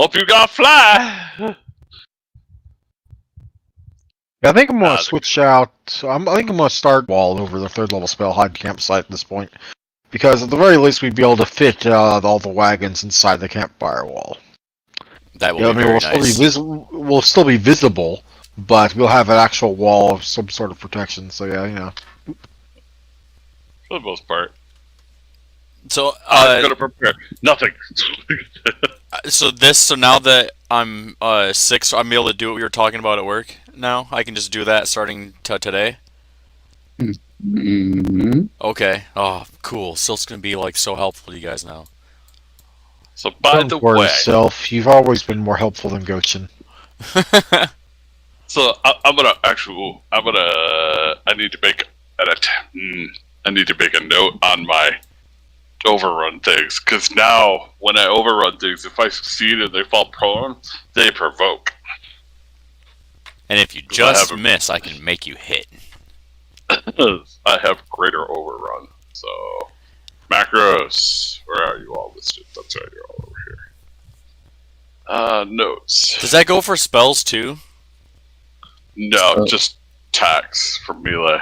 Hope you got fly. Yeah, I think I'm gonna switch out. I think I'm gonna start wall over the 3rd level spell hide campsite at this point, because at the very least we'd be able to fit all the wagons inside the campfire wall. That will be very nice. We'll still be visible, but we'll have an actual wall of some sort of protection. So yeah, For the most part. So I'm gonna prepare nothing. So now that I'm 6, I'm able to do what we were talking about at work. Now I can just do that starting today. Mm-hmm. Okay. Oh, cool. Silk's gonna be like so helpful to you guys now. So by the way, you've always been more helpful than Gochin. So I need to make I need to make a note on my overrun things, because now when I overrun things, if I succeed and they fall prone, they provoke. And if you just miss, I can make you hit. I have greater overrun. So macros, where are you all listed? That's right, you're all over here. Notes. Does that go for spells too? No, just attacks for melee.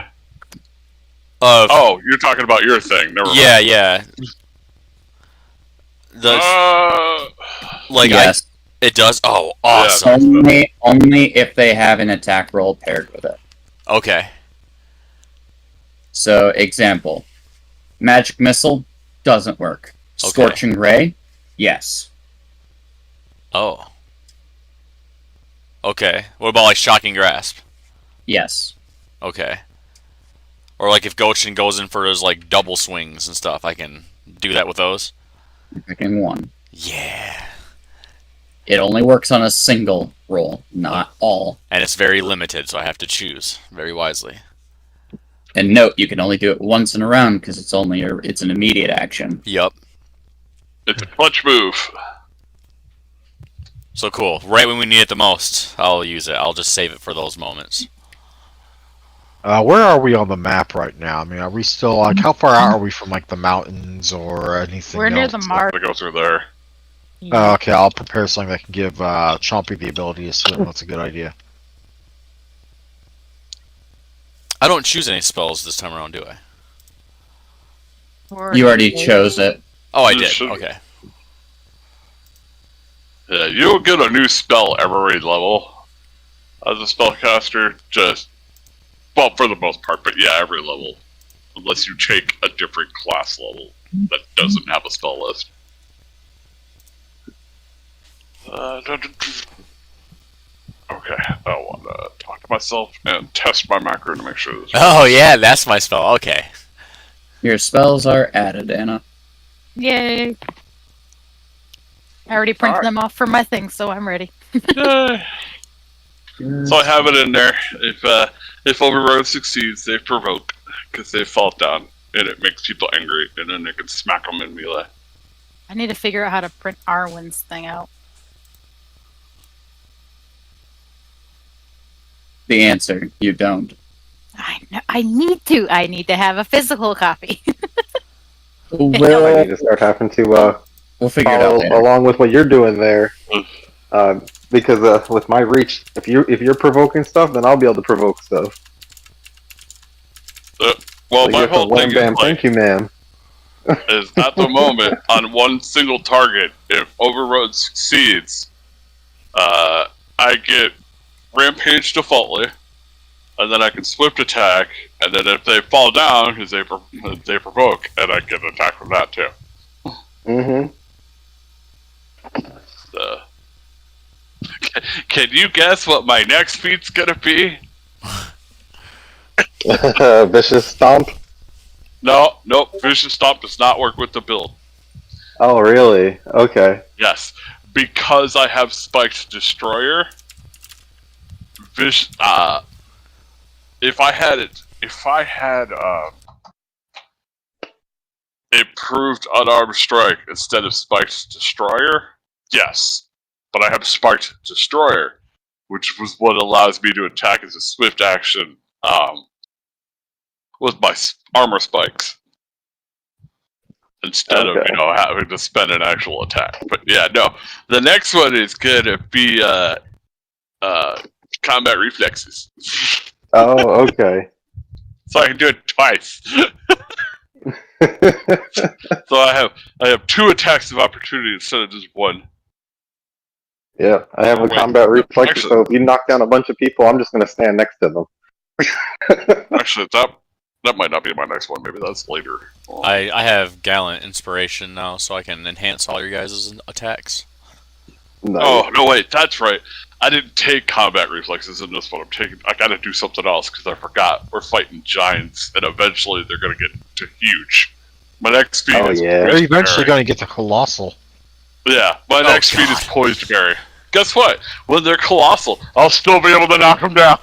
Oh, you're talking about your thing. Never mind. Yeah. Yes. It does. Oh, awesome. Yeah, only if they have an attack roll paired with it. Okay. So, example. Magic Missile doesn't work. Scorching Ray, yes. Oh. Okay. What about like Shocking Grasp? Yes. Okay. Or like if Gochin goes in for his like double swings and stuff, I can do that with those? Picking one. Yeah. It only works on a single roll, not all. And it's very limited, so I have to choose very wisely. And note, you can only do it once in a round because it's an immediate action. Yup. It's a clutch move. So cool. Right when we need it the most, I'll use it. I'll just save it for those moments. Where are we on the map right now? I mean, are we still like how far out are we from like the mountains or anything? We're near the mark. To go through there. Okay, I'll prepare something that can give Chompy the ability to swim. That's a good idea. I don't choose any spells this time around, do I? You already chose it. Oh, I did. Okay. Yeah, you'll get a new spell every level as a spellcaster. Well, for the most part, but yeah, every level. Unless you take a different class level that doesn't have a spell list. Okay, I want to talk to myself and test my macro to make sure this. Oh yeah, that's my spell. Okay. Your spells are added, Anna. Yay! I already printed them off for my thing, so I'm ready. So I have it in there. If Overrode succeeds, they provoke because they fall down, and it makes people angry, and then they can smack them in melee. I need to figure out how to print Arwen's thing out. The answer, you don't. I know. I need to. I need to have a physical copy. I need to start having to we'll figure it out later. Along with what you're doing there, because with my reach, if you're provoking stuff, then I'll be able to provoke stuff. Well, my whole thing is like, thank you, ma'am. is at the moment on one single target. If Overrode succeeds, I get Rampage defaultly, and then I can Swift attack, and then if they fall down, because they provoke, and I get an attack from that too. Mm-hmm. Can you guess what my next feat's gonna be? Vicious Stomp? Nope. Vicious Stomp does not work with the build. Oh, really? Okay. Yes, because I have Spiked Destroyer. If I had improved Unarmed Strike instead of Spiked Destroyer, yes. But I have Spiked Destroyer, which was what allows me to attack as a swift action with my armor spikes. instead of Okay. having to spend an actual attack. But yeah, no, the next one is gonna be combat reflexes, Oh, okay. so I can do it twice. So I have 2 attacks of opportunity instead of just 1. Yeah, I have a Wait, combat reflex, actually- so if you knock down a bunch of people, I'm just gonna stand next to them. Actually, that might not be my next one. Maybe that's later. I have Gallant Inspiration now, so I can enhance all your guys' attacks. Nice. Oh no, wait, that's right. I didn't take combat reflexes in this one. I gotta do something else because I forgot. We're fighting giants, and eventually they're gonna get to huge. My next speed Oh, is yeah. They're Poised eventually Berry. going to get to Colossal. Yeah, my Oh, next speed God. is Poised Berry. Guess what? When they're colossal, I'll still be able to knock them down.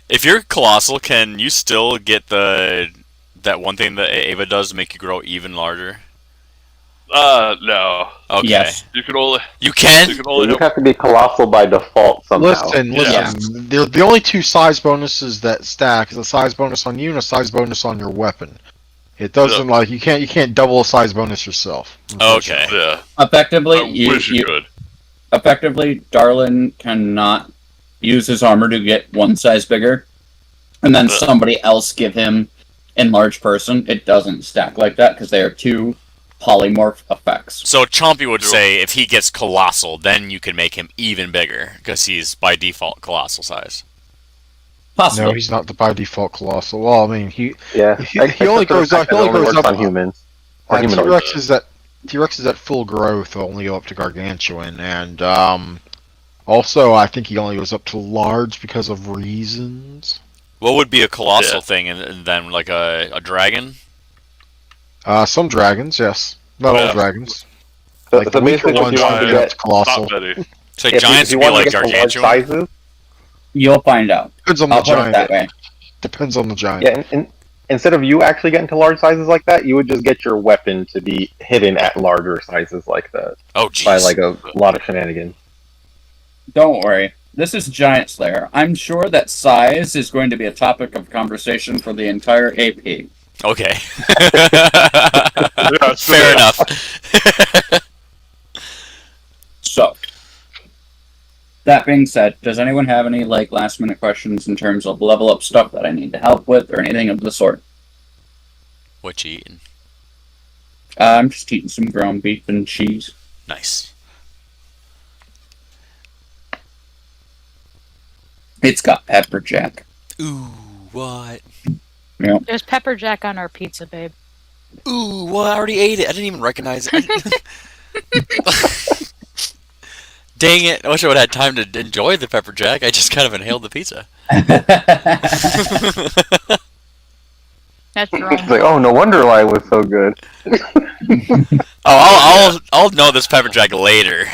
If you're Colossal, can you still get that one thing that Ava does to make you grow even larger? No. Okay. Yes. You can only. You can? You can only. You have to be colossal by default somehow. Listen. The only 2 size bonuses that stack is a size bonus on you and a size bonus on your weapon. It doesn't like you can't double a size bonus yourself. Okay. Yeah. Effectively, I wish you could. effectively, Darlin cannot use his armor to get 1 size bigger, and then somebody else give him enlarged person. It doesn't stack like that because they are 2 polymorph effects. So Chompy would say if he gets Colossal, then you can make him even bigger, because he's by default Colossal size. Possibly. No, he's not the by default Colossal. Well, I mean, Yeah, He only except for the goes fact up- that he only it only goes works up- on humans. Or humanoids. T-Rex is at full growth. Will only go up to Gargantuan, and also I think he only goes up to large because of reasons. What would be a Colossal Yeah. thing, and then like a dragon? Some dragons, yes, not Yeah. all dragons. So, Like so the weaker basically, if ones, you want to go get- up to Colossal. Not many. So if giants you would be want like to get to large Gargantuan? sizes, You'll find out. Depends on the I'll put it giant. that way. Depends on the giant. yeah, and instead of you actually getting to large sizes like that, you would just get your weapon to be hidden at larger sizes like that Oh, jeez. by like a lot of shenanigans. Don't worry. This is Giant Slayer. I'm sure that size is going to be a topic of conversation for the entire AP. Okay. Yeah, Fair enough. So, that being said, does anyone have any like last minute questions in terms of level up stuff that I need to help with or anything of the sort? What you eating? I'm just eating some ground beef and cheese. Nice. It's got pepper jack. Ooh, what? There's pepper jack on our pizza, babe. Ooh, well, I already ate it. I didn't even recognize it. Dang it. I wish I would have had time to enjoy the pepper jack. I just kind of inhaled the pizza. That's It's wrong. like, oh, no wonder why it was so good. Oh, I'll know this pepper jack later.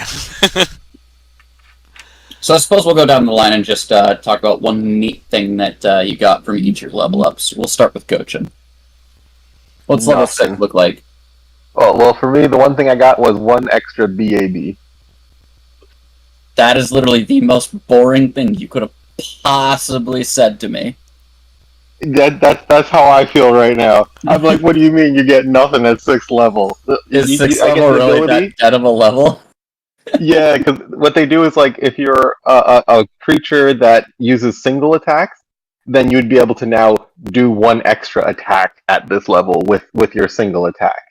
So I suppose we'll go down the line and just talk about one neat thing that you got from each of your level ups. We'll start with Gochin. What's level 6 Nothing. look like? Well, for me, the one thing I got was 1 extra BAB. That is literally the most boring thing you could have possibly said to me. That's how I feel right now. I'm like, what do you mean you get nothing at 6th level? Is You- 6th I get level the really ability? that dead of a level? Yeah, because what they do is like if you're a creature that uses single attacks, then you'd be able to now do 1 extra attack at this level with your single attack,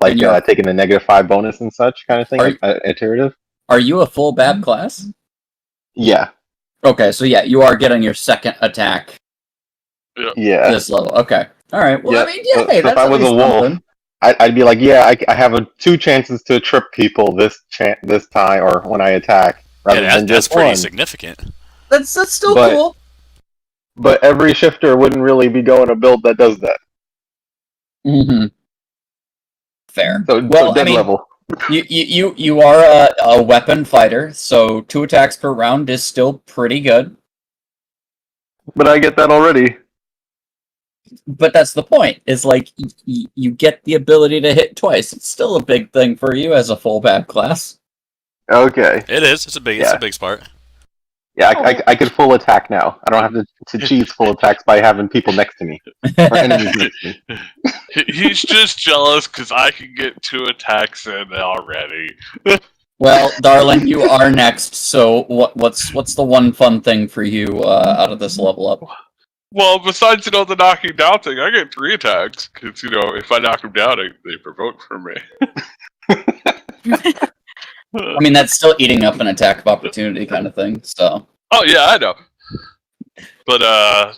like And you're- taking a -5 bonus and such kind of thing, Are like, iterative. Are you a full BAB class? Yeah, Okay, so yeah, you are getting your second attack yeah. this level. Okay. Alright, well, I Yeah, mean, yeah, so- hey, so that's if I at was a least wolf, something. I'd be like, yeah, I have 2 chances to trip people this time or when I attack, rather Yeah, than that's just pretty 1. significant. That's still But- cool. But every shifter wouldn't really be going a build that does that. Mm-hmm. Fair. So, Well, I dead mean, level. You are a weapon fighter, so 2 attacks per round is still pretty good. But I get that already. But that's the point. Is like you get the ability to hit twice. It's still a big thing for you as a full BAB class. Okay. It is. It's a big Yeah. sport. Yeah, I could full attack now. I don't have to cheese full attacks by having people next to me or enemies next to me. He's just jealous because I can get 2 attacks in already. Well, darling, you are next. So what's the one fun thing for you out of this level up? Well, besides the knocking down thing, I get 3 attacks because if I knock them down, they provoke from me. I mean, that's still eating up an attack of opportunity kind of thing. So. Oh yeah, I know. But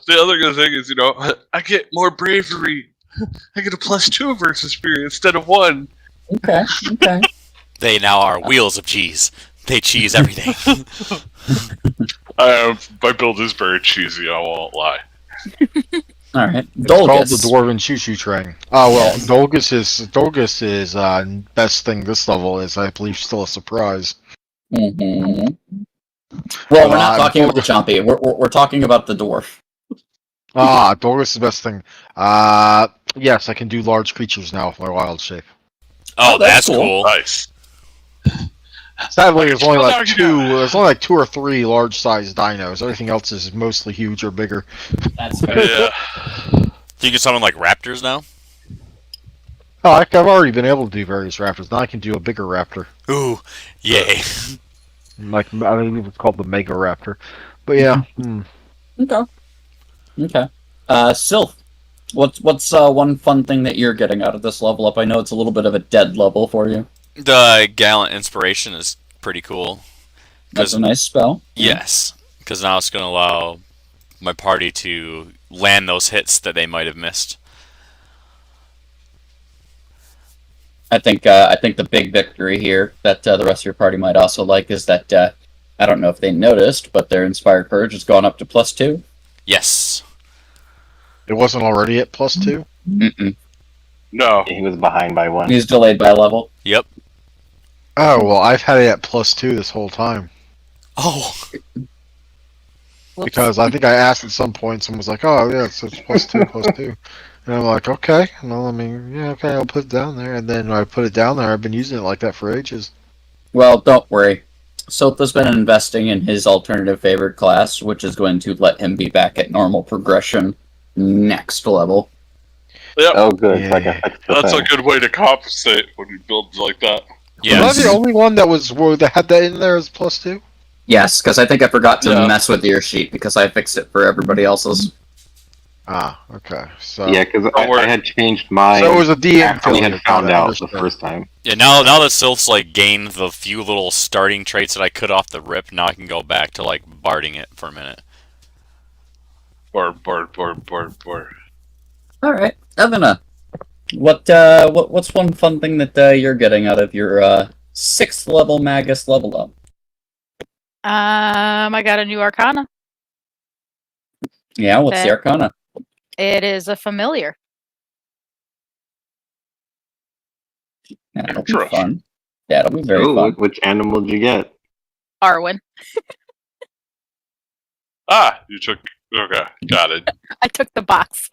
the other good thing is, I get more bravery. I get a +2 versus fury instead of 1. Okay. Okay. They now are wheels of cheese. They cheese everything. My build is very cheesy. I won't lie. All right. It's called the Dolgus. Dwarven Choo-Choo Train. Oh, well, Yes. Dolgus is best thing this level is, I believe, still a surprise. Mm-hmm. Well, we're not talking about the Chompy. We're talking about the dwarf. Dolgus is the best thing. Yes, I can do large creatures now with my wild shape. Oh, that's that's cool. Nice. Sadly, there's only like Chill out, there's only like 2 or 3 large-sized dinos. Everything else is mostly huge or bigger. That's fair. Yeah. You can summon like raptors now? Oh, I've already been able to do various raptors. Now I can do a bigger raptor. Ooh, yay. Like, I believe it's called the Mega Raptor. But yeah. Okay. Okay. Sylph, what's one fun thing that you're getting out of this level up? I know it's a little bit of a dead level for you. The Gallant Inspiration is pretty cool. That's a nice spell. Yes, because now it's going to allow my party to land those hits that they might have missed. I think the big victory here that the rest of your party might also like is that I don't know if they noticed, but their Inspired Courage has gone up to +2. Yes. It wasn't already at +2? Mm-mm. No. He was behind by 1. He's delayed by a level. Yep. Oh, well, I've had it at +2 this whole time. Oh. Because I think I asked at some point, someone was like, oh, yeah, so it's +2, +2. And I'm like, okay. Well, I mean, yeah, okay, I'll put it down there. And then when I put it down there, I've been using it like that for ages. Well, don't worry. Sylpha's been investing in his alternative favored class, which is going to let him be back at normal progression next level. Yep. Oh, good. Yeah. So I can fix the That's a thing. good way to compensate when you build like that. Was I Yes. the only one that had that in there as +2? Yes, because I think I forgot to Yeah. mess with your sheet because I fixed it for everybody else's. Ah, okay. So, Yeah, because worry. I had changed mine so it was a DM after we had failure. found I out the understand. first time. Yeah, now that Sylph's like gained the few little starting traits that I could off the rip, now I can go back to like barding it for a minute. Board. All right, Evina, what's one fun thing that you're getting out of your 6th level Magus level up? I got a new Arcana. Yeah, what's the Okay. Arcana? It is a familiar. That'll be Interesting. fun. That'll be very Ooh, fun. which animal did you get? Arwen. You took. Okay, got it. I took the box.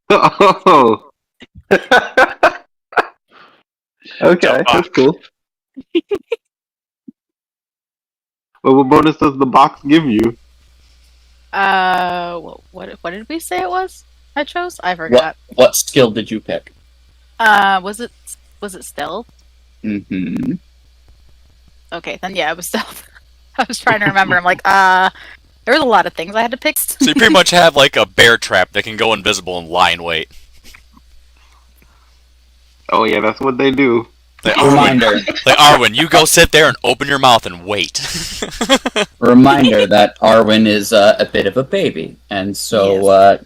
Oh. Okay, that's cool. Well, what bonus does the box give you? What did we say it was? I chose. I forgot. What skill did you pick? Was it stealth? Mm-hmm. Okay, then yeah, it was stealth. I was trying to remember. I'm like, there was a lot of things I had to pick. So you pretty much have like a bear trap that can go invisible and lie in wait. Oh yeah, that's what they do. Like, Arwen, Reminder, like, Arwen, you go sit there and open your mouth and wait. reminder that Arwen is a bit of a baby, and so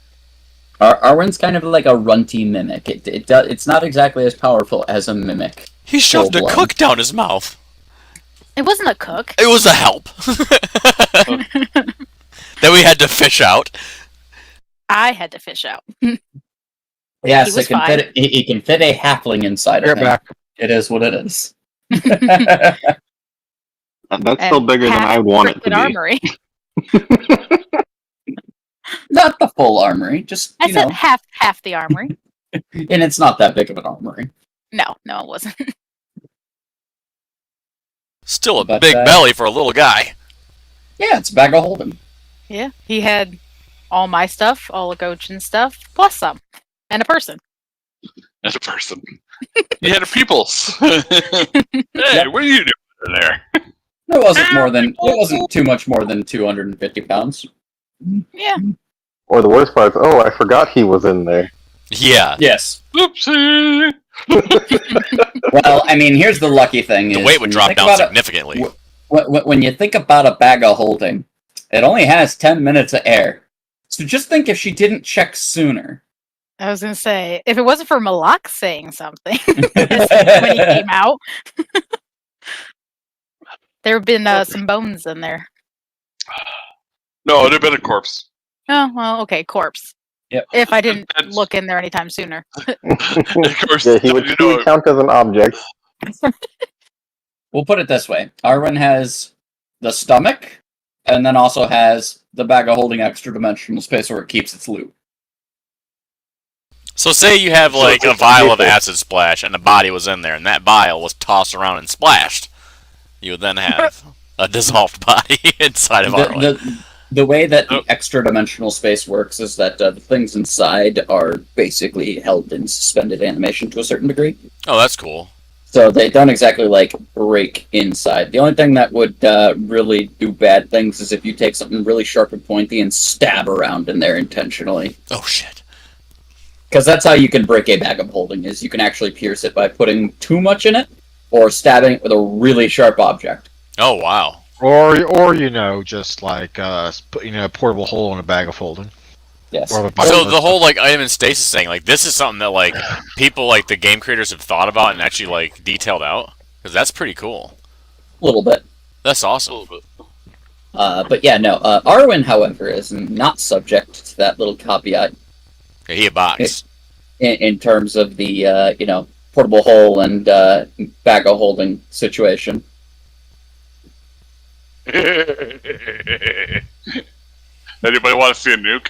Arwen's kind of like a runty mimic. It's not exactly as powerful as a mimic. He shoved a Full-blown. cook down his mouth. It wasn't a cook. It was a help. That we had to fish out. I had to fish out. Yes, He was it can fit. It can fit a halfling inside Get of him. back. It is what it is. That's still And bigger than half I want it to Cricket be. Armory. Not the full armory, just I you said know, half the armory. and it's not that big of an armory. No, it wasn't. Still a But, big belly for a little guy. Yeah, it's a bag of holding. Yeah, he had all my stuff, all of Gochin's stuff, plus some, and a person. As a person. He had a peoples. Hey, what are you doing in there? It wasn't too much more than 250 pounds. Yeah. Or the worst part is, I forgot he was in there. Yeah. Yes. Oopsie. Well, I mean, here's the lucky thing: The is weight when would you drop think down about it- significantly. when you think about a bag of holding, it only has 10 minutes of air. So just think if she didn't check sooner. I was gonna say, if it wasn't for Malak saying something when he came out, there have been some bones in there. No, it'd have been a corpse. Oh, well, okay, corpse. Yep. If I didn't That's- look in there anytime sooner. Of course, Yeah, he would count as an object. We'll put it this way: Arwen has the stomach, and then also has the bag of holding extra dimensional space where it keeps its loot. So say you have like a vial of acid splash and the body was in there and that vial was tossed around and splashed. You would then have a dissolved body inside of Arwen. The way that the extra dimensional space works is that the things inside are basically held in suspended animation to a certain degree. Oh, that's cool. So they don't exactly like break inside. The only thing that would really do bad things is if you take something really sharp and pointy and stab around in there intentionally. Oh shit. Because that's how you can break a bag of holding, is you can actually pierce it by putting too much in it or stabbing it with a really sharp object. Oh wow. Or just like a portable hole in a bag of holding. Yes. Or So the whole like item and stasis thing, like this is something that like people like the game creators have thought about and actually like detailed out, because that's pretty cool. A little bit. That's awesome. But yeah, no. Arwen, however, is not subject to that little caveat Yeah, he a box. in terms of the portable hole and bag of holding situation. Anybody want to see a nuke?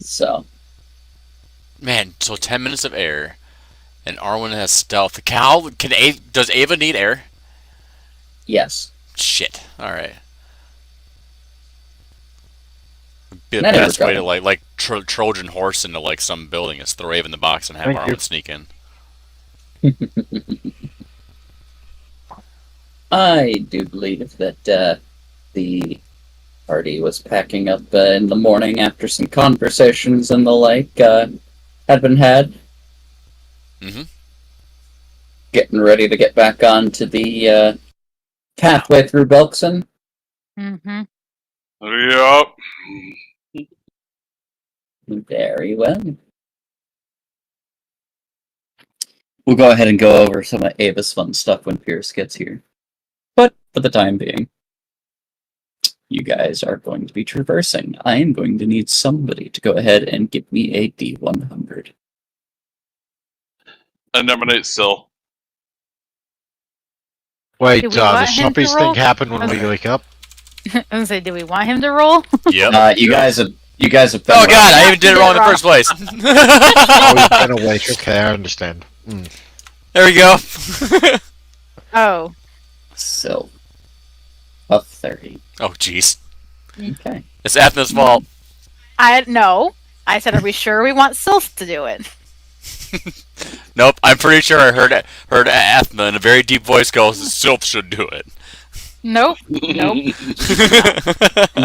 So Man, so 10 minutes of air, and Arwen has stealth. Does Ava need air? yes, Shit. All right. Be the That best never way to got like Trojan horse into like some building is throw Ava in the box and have Thank Arwen you. sneak in. I do believe that the party was packing up in the morning after some conversations and the like had been had. Mhm. Getting ready to get back onto the pathway through Belkson. Mm-hmm. Yup. Very well. We'll go ahead and go over some of Ava's fun stuff when Pierce gets here. But for the time being, you guys are going to be traversing. I am going to need somebody to go ahead and give me a D100. I nominate Syl. Wait, Do we the want him to Snuppies roll? thing happened when we wake up? I was gonna say, do we want him to roll? Yep. You guys have been Oh god, I even did it wrong in the first place. Oh, he's been awake. Okay, I understand. There we go. Oh, So a 30. Oh jeez. Okay. It's Ethna's fault. no. I said, are we sure we want Sylph to do it? Nope, I'm pretty sure I heard Ethna in a very deep voice go, Sylph should do it. Nope. Nope.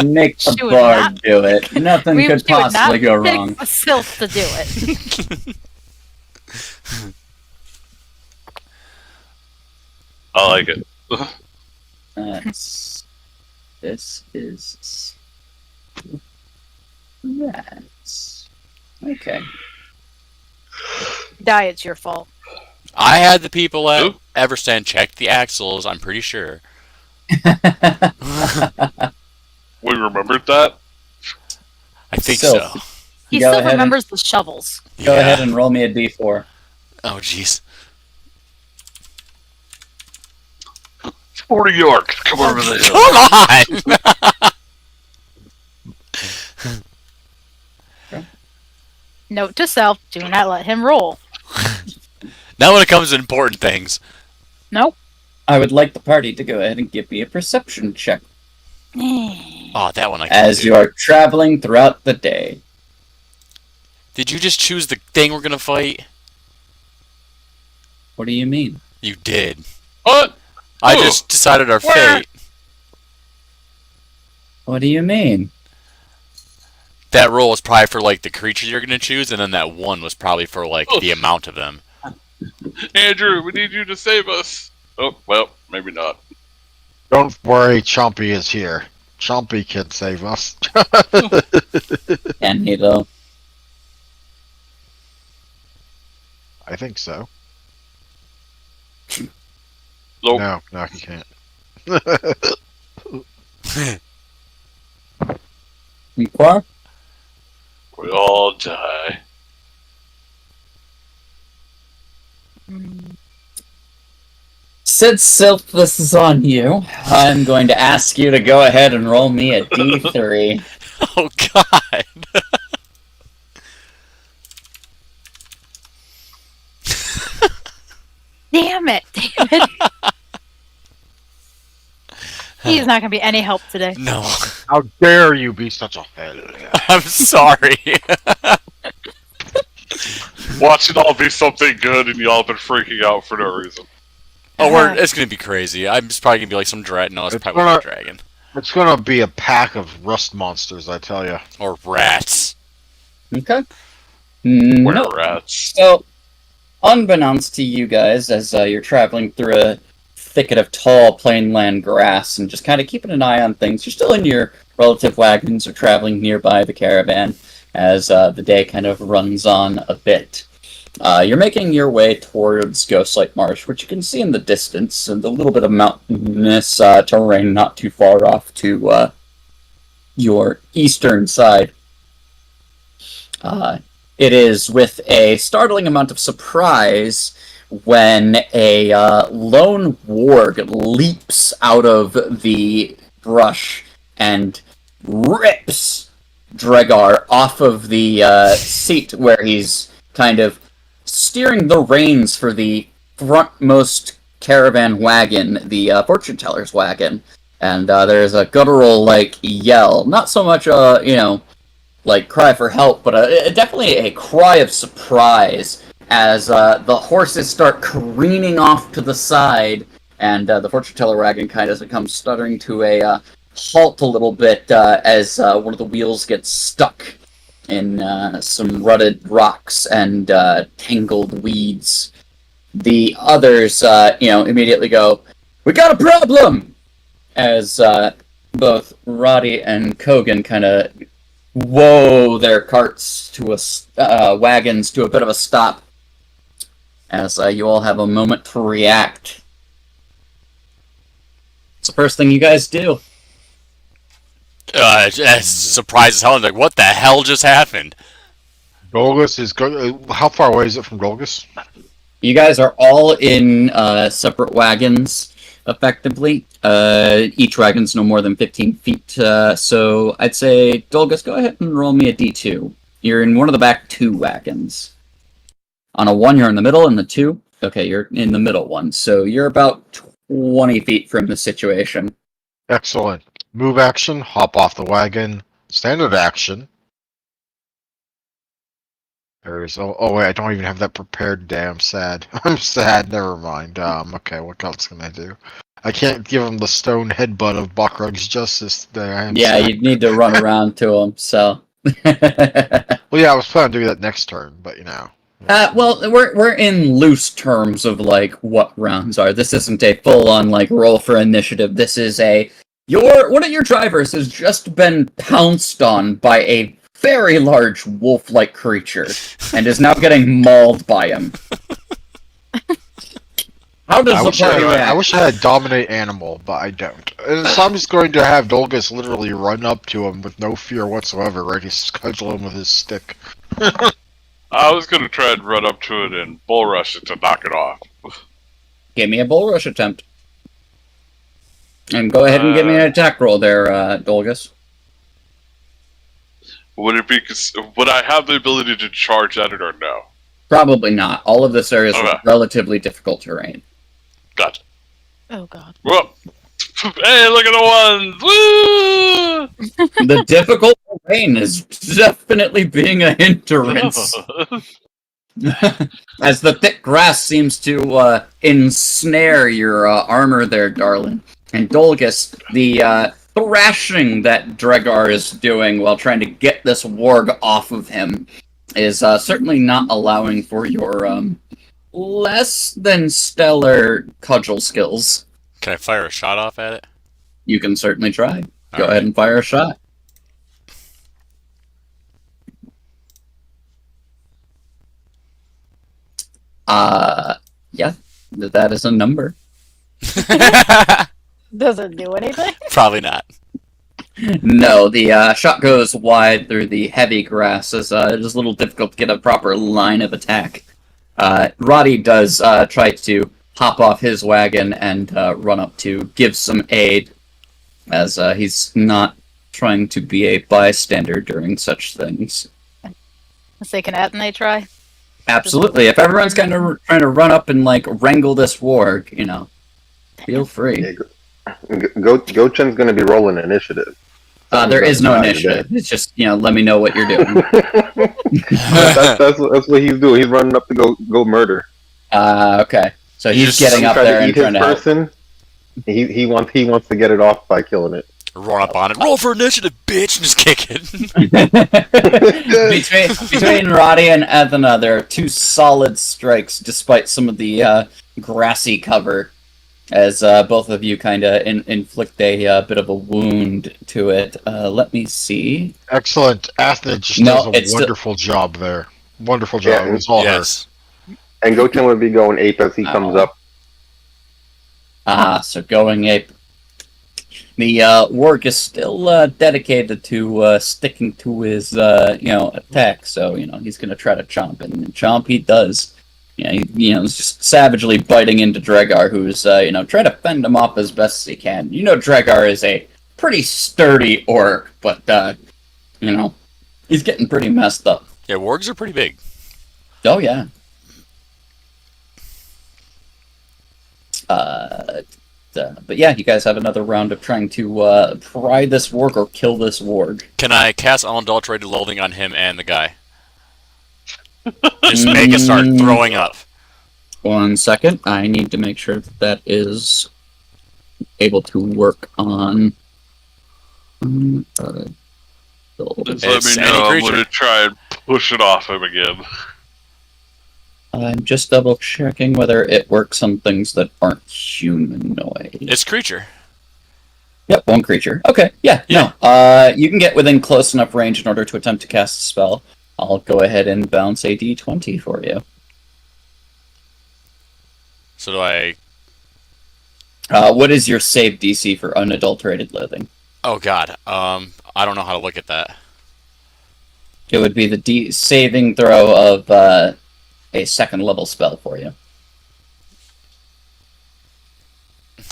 Make the She would bard not- do it. Nothing could she would not possibly go pick wrong. Sylph to do it. I like it. This is rats. Okay. Die, it's your fault. I had the people at Who? Everstand check the axles, I'm pretty sure. We remembered that. I think So- so. He Go still ahead and- remembers the shovels. Go ahead and roll me a D4. Oh jeez. 40 York. Come over the hill. Come on! Note to self: do not let him roll. Now when it comes to important things. Nope. I would like the party to go ahead and give me a perception check Oh, that one I can as do. you are traveling throughout the day. Did you just choose the thing we're gonna fight? What do you mean? You did. What? I Who? just decided our Where? fate. What do you mean? That roll was probably for like the creature you're gonna choose, and then that one was probably for like the amount of them. Andrew, we need you to save us. Oh, well, maybe not. Don't worry, Chompy is here. Chompy can save us. Can he though? I think so. Nope. No, he can't. Inquire? We all die. Since this is on you, I'm going to ask you to go ahead and roll me a d3. Oh God! Damn it, David. He's not gonna be any help today. No, How dare you be such a failure? I'm sorry. Watch it all be something good, and y'all been freaking out for no reason. It's gonna be crazy. I'm just probably gonna be like some dragon. No, it's It's probably gonna- a dragon It's gonna be a pack of rust monsters, I tell you. or rats. Okay. Where No. rats? So, unbeknownst to you guys, as you're traveling through a thicket of tall plainland grass and just kind of keeping an eye on things, you're still in your relative wagons or traveling nearby the caravan as the day kind of runs on a bit. You're making your way towards Ghostlight Marsh, which you can see in the distance, and a little bit of mountainous terrain not too far off to your eastern side. It is with a startling amount of surprise when a lone warg leaps out of the brush and rips Dregar off of the seat where he's kind of steering the reins for the frontmost caravan wagon, the fortune teller's wagon. And there's a guttural, yell. Not so much, like cry for help, but definitely a cry of surprise as the horses start careening off to the side, and the fortune teller wagon kind of comes stuttering to a halt a little bit as one of the wheels gets stuck in some rutted rocks and tangled weeds. The others, immediately go, "We got a problem!" As both Roddy and Kogan kind of whoa their carts to wagons to a bit of a stop as you all have a moment to react. It's the first thing you guys do. It's surprised as hell. I'm like, what the hell just happened? Golgus is how far away is it from Golgus? You guys are all in separate wagons, effectively. Each wagon's no more than 15 feet, so I'd say, Dolgus, go ahead and roll me a d2. You're in one of the back two wagons. On a 1, you're in the middle, and the 2, okay, you're in the middle one, so you're about 20 feet from the situation. Excellent. Move action, hop off the wagon. Standard action. There's oh wait, I don't even have that prepared. Damn sad. I'm sad. Never mind. Okay, what else can I do? I can't give him the stone headbutt of Buckrug's justice there. I am Yeah, sad. you'd need to run around to him, so... Well, yeah, I was planning on doing that next turn, but you know. Well, we're in loose terms of what rounds are. This isn't a full-on roll for initiative. This is one of your drivers has just been pounced on by a very large wolf-like creature and is now getting mauled by him. How does I the wish party react? I wish I had dominate animal, but I don't. And so I'm just going to have Dolgus literally run up to him with no fear whatsoever, ready to cudgel him with his stick. I was gonna try and run up to it and bull rush it to knock it off. Give me a bull rush attempt. And go ahead and give me an attack roll there, Dolgus. Would I have the ability to charge at it or no? Probably not. All of this area is Okay. relatively difficult terrain. Gotcha. Oh god. Whoa. Hey, look at the ones! Woo! The difficult terrain is definitely being a hindrance. As the thick grass seems to ensnare your armor there, darling. And Dolgus, the thrashing that Dregar is doing while trying to get this warg off of him is certainly not allowing for your less than stellar cudgel skills. Can I fire a shot off at it? You can certainly try. Go All ahead and fire a shot. Yeah, that is a number. Does it do anything? Probably not. No, the shot goes wide through the heavy grass, as it is a little difficult to get a proper line of attack. Roddy does try to hop off his wagon and run up to give some aid, as he's not trying to be a bystander during such things. Let's say, can Atenay try? Absolutely. If everyone's kind of trying to run up and like wrangle this warg, feel free. Yeah, Gochen's going to be rolling initiative. There is no initiative. It's just let me know what you're doing. that's what he's doing. He's running up to go murder. Okay. So he's getting up trying there to and eat his trying to help. person. He wants to get it off by killing it. Run up on it. Roll for initiative, bitch, and just kick it. between Roddy and Ethna, there are two solid strikes, despite some of the grassy cover, as both of you kind of inflict a bit of a wound to it. Let me see. Excellent. Athena just No, does it's a wonderful job there. Wonderful job. Yeah, It was all Yes. And Gochen would be going ape as he comes up. So going ape. The warg is still dedicated to sticking to his attack, so he's gonna try to chomp, and chomp he does. He's just savagely biting into Dregar, who's trying to fend him off as best as he can. Dregar is a pretty sturdy orc, but he's getting pretty messed up. Yeah, wargs are pretty big. Oh yeah. But yeah, you guys have another round of trying to pry this warg or kill this warg. Can I cast unadulterated loathing on him and the guy? Just make it start throwing up. 1 second. I need to make sure that is able to work on. Just let It's me any know. I'm creature. going to try and push it off him again. I'm just double checking whether it works on things that aren't humanoid. It's creature. Yep, one creature. Okay, yeah, Yeah. no. You can get within close enough range in order to attempt to cast a spell. I'll go ahead and bounce a d20 for you. So do I... What is your save DC for unadulterated loathing? Oh god. I don't know how to look at that. It would be the saving throw of a second level spell for you.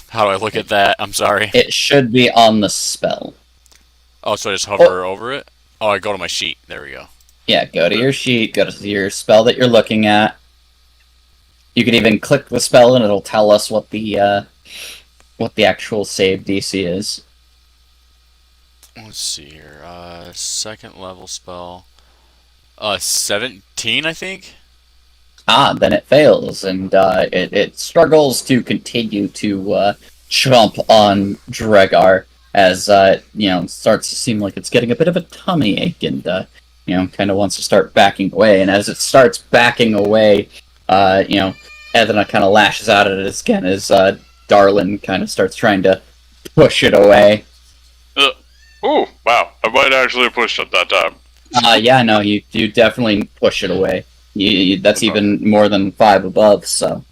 How do I look at that? I'm sorry. It should be on the spell. Oh, so I just hover over it? Oh, I go to my sheet. There we go. Yeah, go to your sheet, go to your spell that you're looking at. You can even click the spell and it'll tell us what the actual save DC is. Let's see here. Second level spell. 17, I think? Then it fails, and it struggles to continue to chomp on Dregar as it starts to seem like it's getting a bit of a tummy ache, and kind of wants to start backing away. And as it starts backing away, Ethna kind of lashes out at it again as Darlin kind of starts trying to push it away. Oh, wow. I might actually have pushed it that time. Yeah, no, you definitely push it away. That's even more than 5 above, so.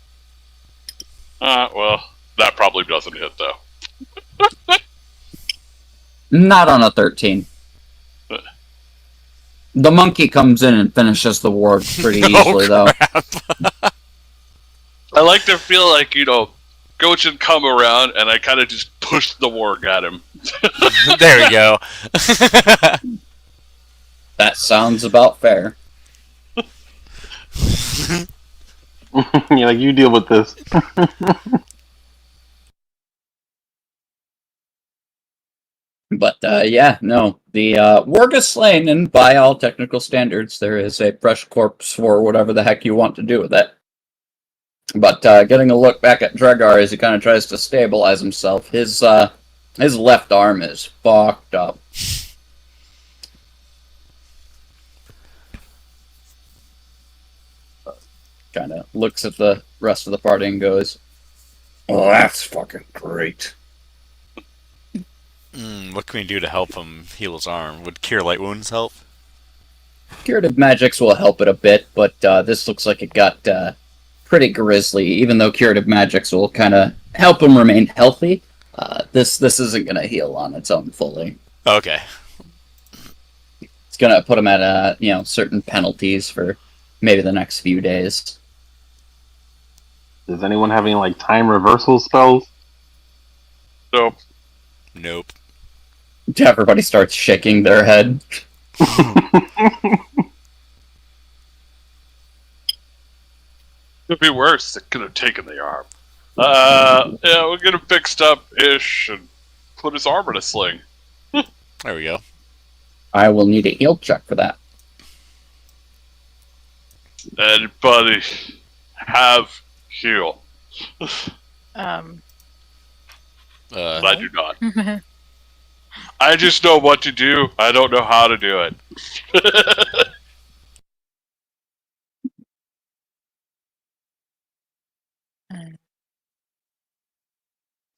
Well, that probably doesn't hit, though. Not on a 13. The monkey comes in and finishes the ward pretty easily, though. I like to feel like, Gochen come around, and I kind of just push the warg at him. There we go. That sounds about fair. You deal with this. But yeah, no, the Warg is slain, and by all technical standards, there is a fresh corpse for whatever the heck you want to do with it. But getting a look back at Dregar as he kind of tries to stabilize himself, his left arm is fucked up. Kind of looks at the rest of the party and goes, "Oh, that's fucking great." What can we do to help him heal his arm? Would Cure Light Wounds help? Curative magics will help it a bit, but this looks like it got pretty grisly. Even though curative magics will kind of help him remain healthy, this isn't going to heal on its own fully. Okay. It's going to put him at certain penalties for maybe the next few days. Does anyone have any like time reversal spells? Nope. Nope. Everybody starts shaking their head. Could be worse. It could have taken the arm. Yeah, we'll get him fixed up ish and put his arm in a sling. There we go. I will need a heal check for that. Anybody have heal? I do not. I just know what to do. I don't know how to do it.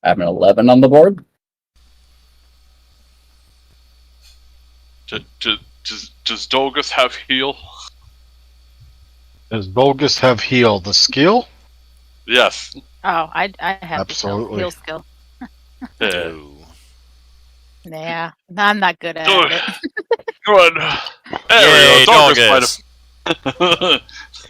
I have an 11 on the board. Does Dolgus have heal? Does Dolgus have heal? The skill? Yes. Oh, I have Absolutely. the heal skill. Yeah. Yeah, I'm not good at Good. it. Good. There Yay, we go. Dolgus might Dolgus. have.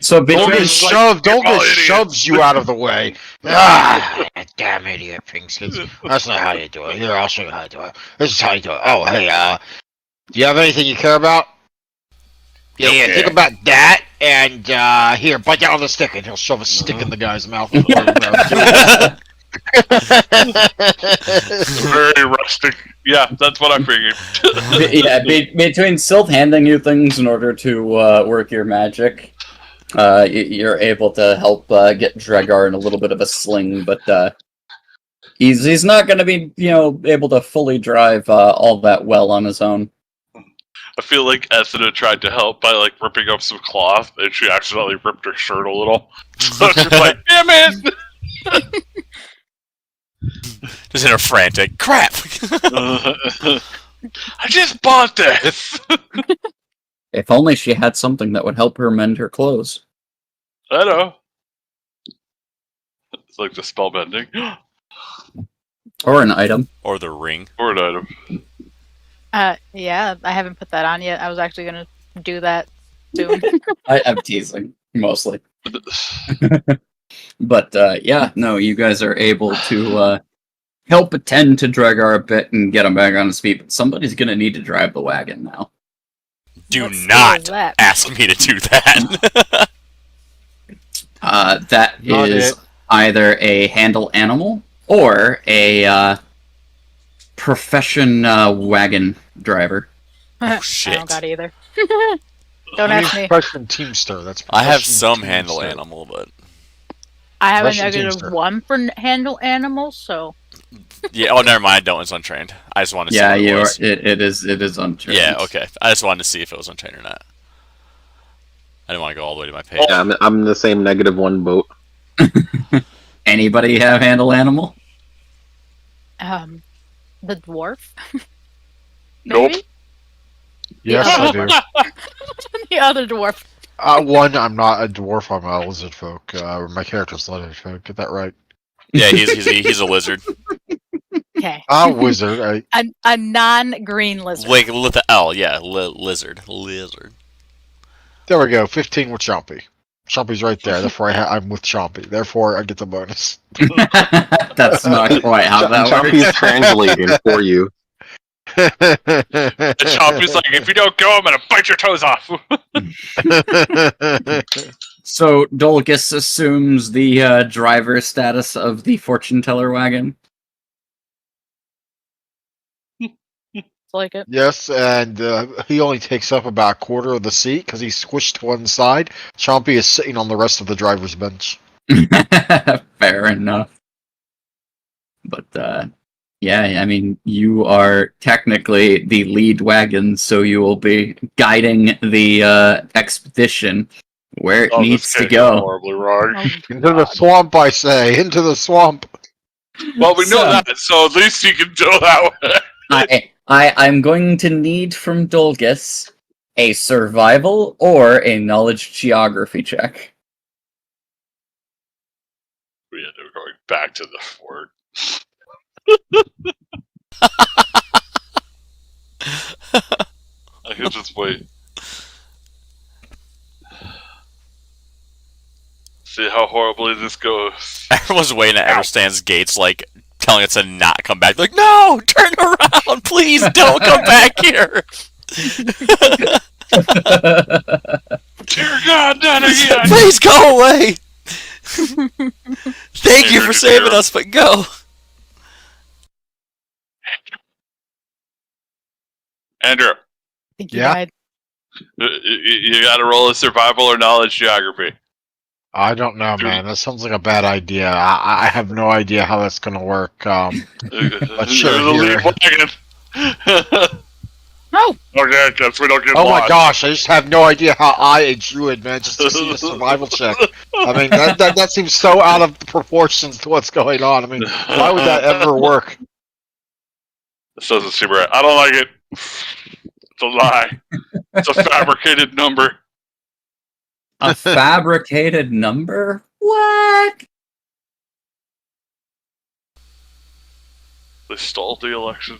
So between Dolgus shoves you out of the way. Ah, damn idiot, Pinkskins. That's not how you do it. Here, I'll show you how to do it. This is how you do it. Oh, hey, do you have anything you care about? Yeah, Okay. think about that, and, here, bite down on the stick, and he'll shove a stick in the guy's mouth. Very rustic. Yeah, that's what I figured. between Sylph handing you things in order to work your magic, you're able to help get Dregar in a little bit of a sling, but he's not going to be able to fully drive all that well on his own. I feel like Ethna tried to help by like ripping up some cloth, and she accidentally ripped her shirt a little. So she's like, "Damn it!" Just in a frantic crap. I just bought this. If only she had something that would help her mend her clothes. I know. It's like the spell bending Or an item. Or the ring. or an item. Yeah, I haven't put that on yet. I was actually gonna do that soon. I'm teasing, mostly. But yeah, no, you guys are able to help attend to Dregar a bit and get him back on his feet. But somebody's going to need to drive the wagon now. Do What skill not is that? ask me to do that. That Not is it. either a handle animal or a profession wagon driver. I shit. don't got either. Don't ask me. Profession Teamster. That's I have profession some Teamster. handle animal, but I have a Russian negative Teamster. 1 for handle animals, so yeah. Oh, never mind. I don't. It's untrained. I just wanted to see Yeah, what it you are. was. It is untrained. Yeah. Okay. I just wanted to see if it was untrained or not. I didn't want to go all the way to my page. Yeah, I'm in the same -1 boat. Anybody have handle animal? the dwarf. Nope. Maybe? Yes, I do. The other dwarf. One, I'm not a dwarf. I'm a lizard folk. My character's lizard folk. Get that right. Yeah, he's a lizard. Okay. Wizard. A non-green lizard. Wait, with the L. Yeah, lizard. Lizard. There we go. 15 with Chompy. Chompy's right there. Therefore, I'm with Chompy. Therefore, I get the bonus. That's not quite how that Chompy works. is translating for you. The Chompy's like, "If you don't go, I'm gonna bite your toes off." So Dolgus assumes the driver status of the fortune teller wagon. like it. Yes, and he only takes up about a quarter of the seat because he's squished to one side. Chompy is sitting on the rest of the driver's bench. Fair enough. But yeah, I mean, you are technically the lead wagon, so you will be guiding the expedition where it Oh, needs this to can't go. horribly wrong. Oh, Into the swamp, I say! Into the swamp! Well, we know So- that, so at least you can do that. I'm going to need from Dolgus a survival or a knowledge geography check. We end up going back to the fort. I could just wait. See how horribly this goes. Everyone's waiting at Everstand's gates, like, telling it to not come back. Like, no! Turn around! Please don't come back here! Dear God, not again! Please go away! Thank you for saving us, but go! Andrew, I think you Yeah? died. you gotta roll a survival or knowledge geography. I don't know, man. That sounds like a bad idea. I have no idea how that's gonna work. Sure, sure, the lead here. wagon. No! Okay, I guess we don't get Oh lost. my gosh, I just have no idea how I, a druid, managed to see a survival check. I mean, that seems so out of proportions to what's going on. I mean, why would that ever work? This doesn't seem right. I don't like it. It's a lie. It's a fabricated number. A fabricated number? What? They stole the election.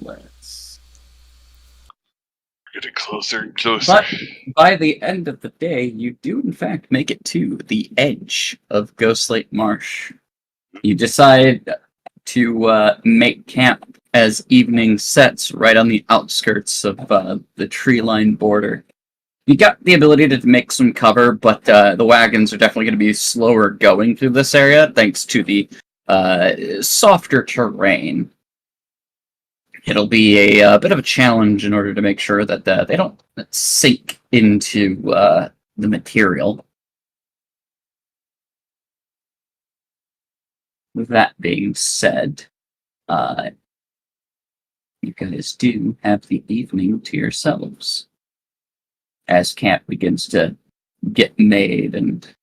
Let's. Getting closer and closer. But by the end of the day, you do in fact make it to the edge of Ghostlake Marsh. You decide to make camp as evening sets right on the outskirts of the tree-lined border. You got the ability to make some cover, but the wagons are definitely going to be slower going through this area thanks to the softer terrain. It'll be a bit of a challenge in order to make sure that they don't sink into the material. With that being said, you guys do have the evening to yourselves as camp begins to get made, and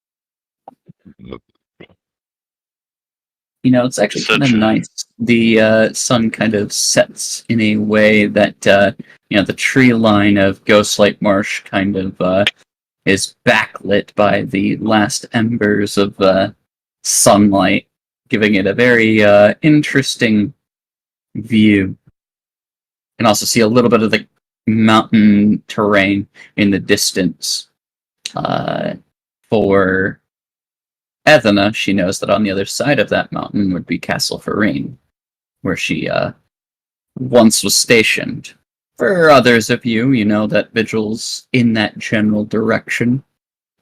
you know, it's actually kind of nice. The sun kind of sets in a way that you know, the tree line of Ghostlake Marsh kind of is backlit by the last embers of sunlight, giving it a very interesting view. You can also see a little bit of the mountain terrain in the distance. For Ethna, she knows that on the other side of that mountain would be Castle Farine, where she once was stationed. For others of you, you know that Vigil's in that general direction.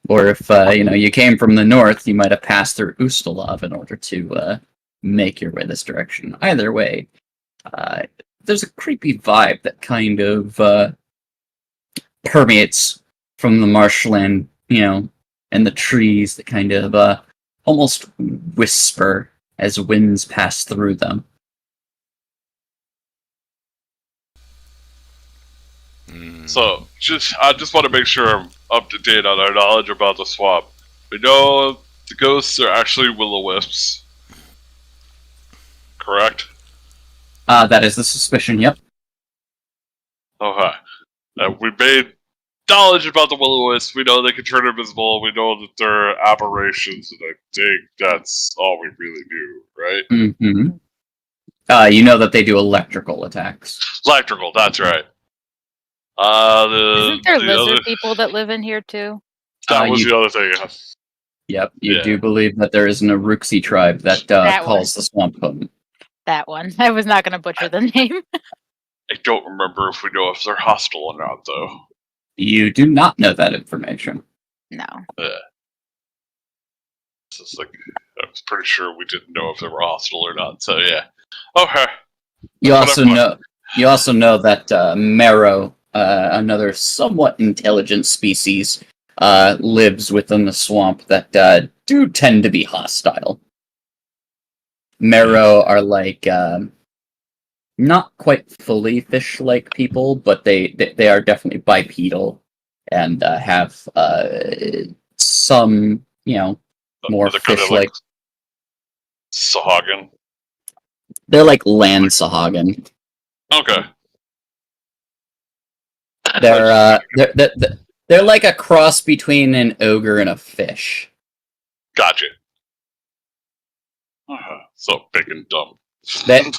Or if you know, you came from the north, you might have passed through Ustalav in order to make your way this direction. Either way, there's a creepy vibe that kind of permeates from the marshland, you know, and the trees that kind of almost whisper as winds pass through them. So, I just want to make sure I'm up to date on our knowledge about the swamp. We know the ghosts are actually will-o-wisps. Correct? That is the suspicion, yep. Okay. We made knowledge about the will-o-wisps. We know they can turn invisible. We know that they're aberrations, and I think that's all we really do, right? Mm-hmm. You know that they do electrical attacks. Electrical, that's right. Isn't there the lizard other, people that live in here too? that was you- the other thing. Yep, you Yeah. do believe that there is an Aruxi tribe that That calls the swamp home. That one. I was not going to butcher the name. I don't remember if we know if they're hostile or not, though. You do not know that information. No. It's just like, was pretty sure we didn't know if they were hostile or not. So yeah. Okay. You also know that Marrow, another somewhat intelligent species, lives within the swamp that do tend to be hostile. Marrow are like not quite fully fish-like people, but they are definitely bipedal and have some, more They're kinda fish-like. Sahagin. They're like land Sahagin. Okay. They're like a cross between an ogre and a fish. Gotcha. So big and dumb. They're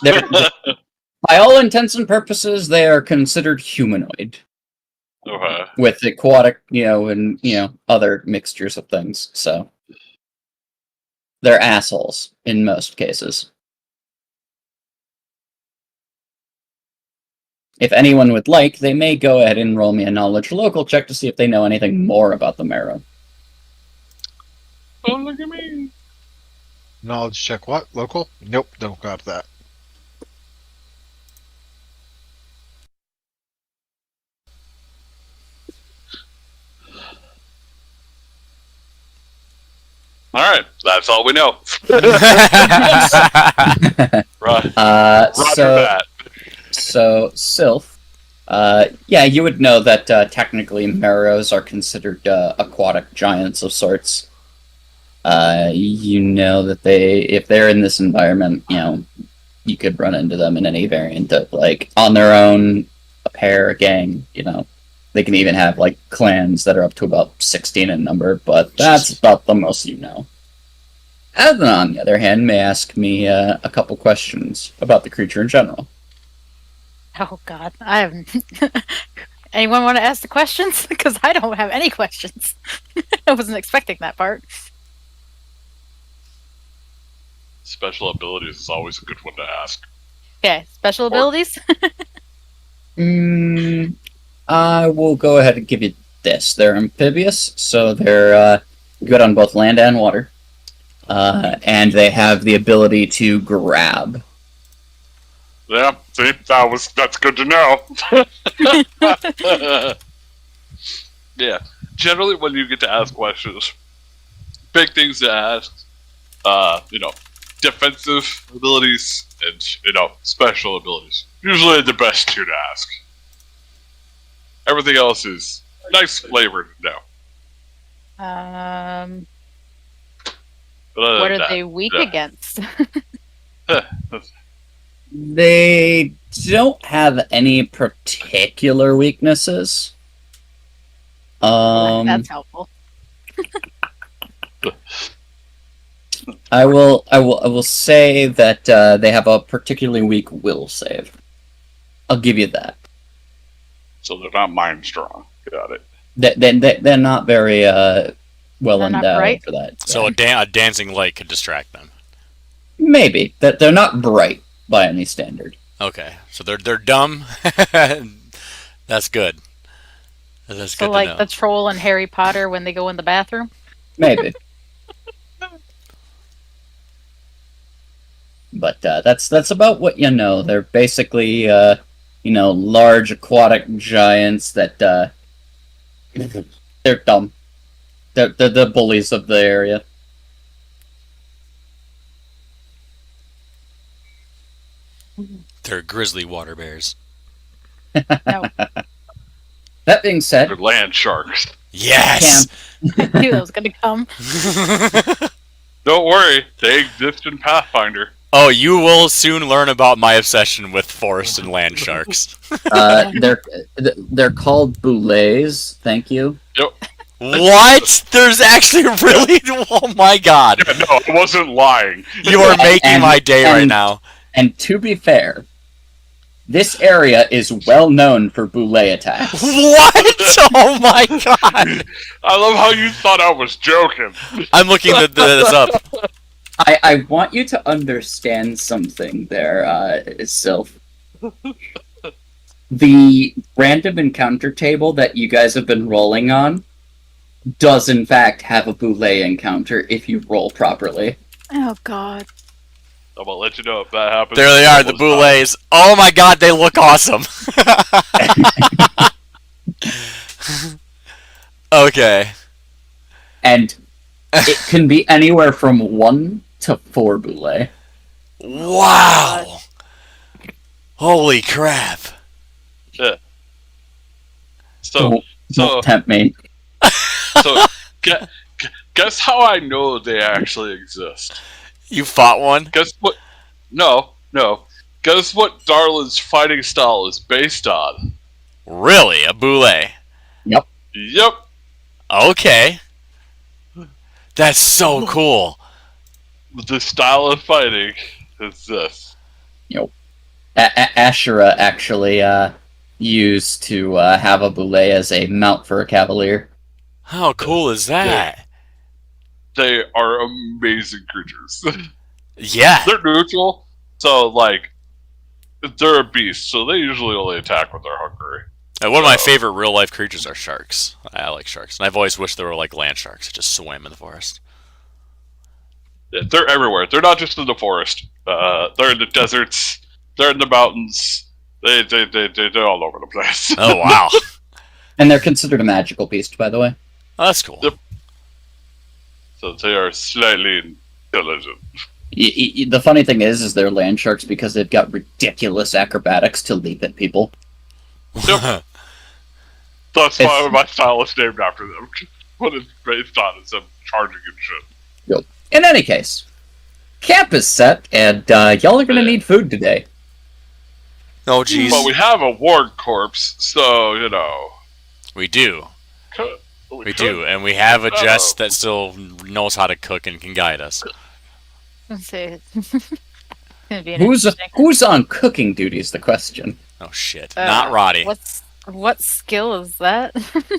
by all intents and purposes, they are considered humanoid Okay. with aquatic, and other mixtures of things. So they're assholes in most cases. If anyone would like, they may go ahead and roll me a knowledge local check to see if they know anything more about the Marrow. Oh, look at me. Knowledge check what? Local? Nope, don't got that. All right, that's all we know. Right. Roger that. So, Sylph, you would know that technically Marrows are considered aquatic giants of sorts. You know that if they're in this environment, you could run into them in any variant of, like, on their own, a pair, a gang, They can even have, like, clans that are up to about 16 in number, but that's about the most you know. And then, on the other hand, may ask me a couple questions about the creature in general. Oh God, I haven't. Anyone want to ask the questions? Because I don't have any questions. I wasn't expecting that part. Special abilities is always a good one to ask. Okay, special abilities. I will go ahead and give you this. They're amphibious, so they're good on both land and water. And they have the ability to grab. Yeah, see, that's good to know. Yeah, generally when you get to ask questions, big things to ask, defensive abilities and, special abilities. Usually the best two to ask. Everything else is nice flavor to know. What are they weak against? They don't have any particular weaknesses. That's helpful. I will say that they have a particularly weak will save. I'll give you that. So they're not mind strong. Got it. They're not very well endowed for that. So a dancing light could distract them. Maybe that they're not bright by any standard. Okay, so they're dumb. That's good. That's so good like to know. the troll in Harry Potter when they go in the bathroom. Maybe. But that's about what you know. They're basically large aquatic giants that they're dumb. They're the bullies of the area. They're grizzly water bears. No, That being said, They're land sharks. Yes. I knew that was gonna come. Don't worry, they exist in Pathfinder. Oh, you will soon learn about my obsession with forest and land sharks. they're called boulets. Thank you. Yep. What? There's actually really? Oh my god! Yeah, no, I wasn't lying. You are making my day right now. And to be fair, this area is well known for boulet attacks. What? Oh my god! I love how you thought I was joking. I'm looking this up. I want you to understand something there, Sylph. The random encounter table that you guys have been rolling on does in fact have a boulet encounter if you roll properly. Oh God. I'm gonna let you know if that happens. There they are, the boulets. Oh my god, they look awesome. Okay. And it can be anywhere from 1 to 4 boule. Wow. Holy crap. Yeah. So, Don't so, tempt me. so, guess how I know they actually exist? You fought one? Guess what? No. Guess what Darlin's fighting style is based on? Really? A boulet? Yep. Okay. That's so cool. The style of fighting is this. Ashura actually used to have a boulet as a mount for a cavalier. How cool is that? They are amazing creatures. Yeah. They're neutral, so like they're a beast, so they usually only attack when they're hungry. And one of my favorite real life creatures are sharks. I like sharks. And I've always wished there were like land sharks that just swam in the forest. Yeah, they're everywhere. They're not just in the forest. They're in the deserts. They're in the mountains. They're all over the place. Oh, wow. And they're considered a magical beast, by the way. Oh, that's cool. Yep. So they are slightly intelligent. The funny thing is they're land sharks because they've got ridiculous acrobatics to leap at people. Yep. That's why my style is named after them. What it's based on is them charging and shit. In any case, camp is set, and y'all are gonna need food today. Oh, jeez. But we have a ward corpse, so, you know. We do. We do. And we have a Jess that still knows how to cook and can guide us. Let's see. Gonna be an interesting- Who's on cooking duty is the question. Oh, shit. Not Roddy. What skill is that?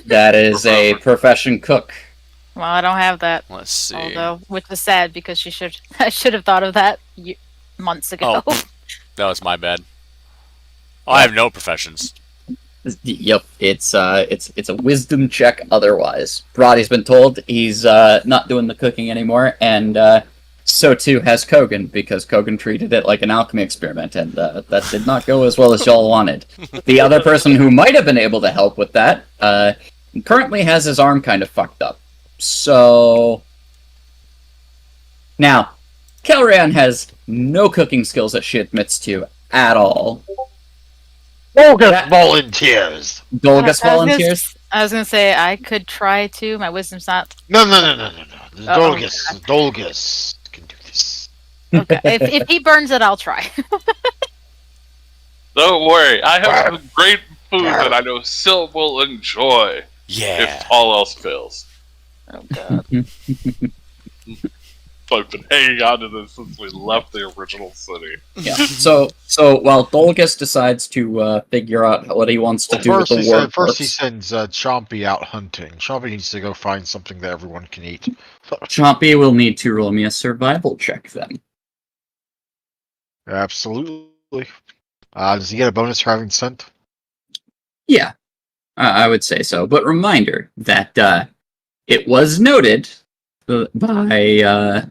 That is a profession cook. Well, I don't have that. Let's see. Although, which is sad because I should have thought of that months ago. Oh, that was my bad. Oh, I have no professions. Yep, it's a wisdom check otherwise. Roddy's been told he's not doing the cooking anymore, and so too has Kogan, because Kogan treated it like an alchemy experiment, and that did not go as well as y'all wanted. The other person who might have been able to help with that currently has his arm kind of fucked up. So now, Kelrian has no cooking skills that she admits to at all. Dolgus volunteers. Dolgus volunteers? I was gonna say I could try to. My wisdom's not. No. Oh, Dolgus can do this. Okay. if he burns it, I'll try. Don't worry, I have some great food that I know Sil will enjoy Yeah. if all else fails. Oh God. I've been hanging on to this since we left the original city. Yeah. So while Dolgus decides to figure out what he wants to do with the war First he sends Chompy out hunting. Chompy needs to go find something that everyone can eat. Chompy will need to roll me a survival check then. Absolutely. Does he get a bonus for having scent? Yeah, I would say so. But reminder that it was noted by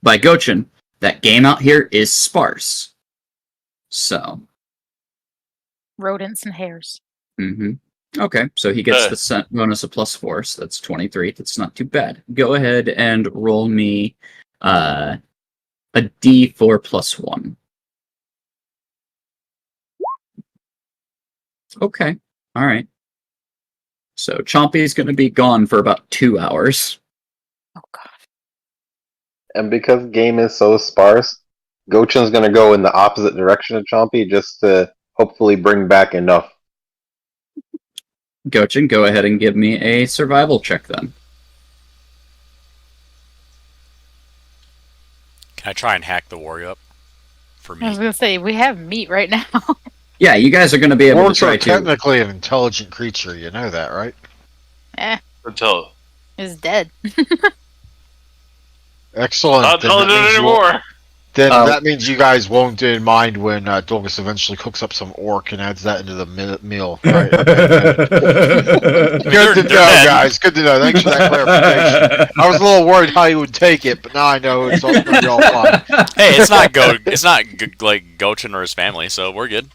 by Gochin that game out here is sparse. So. Rodents and hares. Mm-hmm. Okay, so he gets the scent bonus of +4, so that's 23. That's not too bad. Go ahead and roll me a D4 +1. Okay, all right. So Chompy's going to be gone for about 2 hours. Oh God. And because game is so sparse, Gochin's going to go in the opposite direction of Chompy just to hopefully bring back enough. Gochin, go ahead and give me a survival check then. Can I try and hack the warrior up? For I was me. gonna say we have meat right now. Yeah, you guys are going to be able to Wargs try are to. technically an intelligent creature, you know that, right? Until It's dead. Excellent. not then that intelligent means anymore. Then that means you guys won't mind when Dolgus eventually cooks up some orc and adds that into the meal, right? Okay. Good to know, guys. Good to know. Thanks for that clarification. I was a little worried how you would take it, but now I know it's all going to be all fine. Hey, it's not like Gochin or his family, so we're good.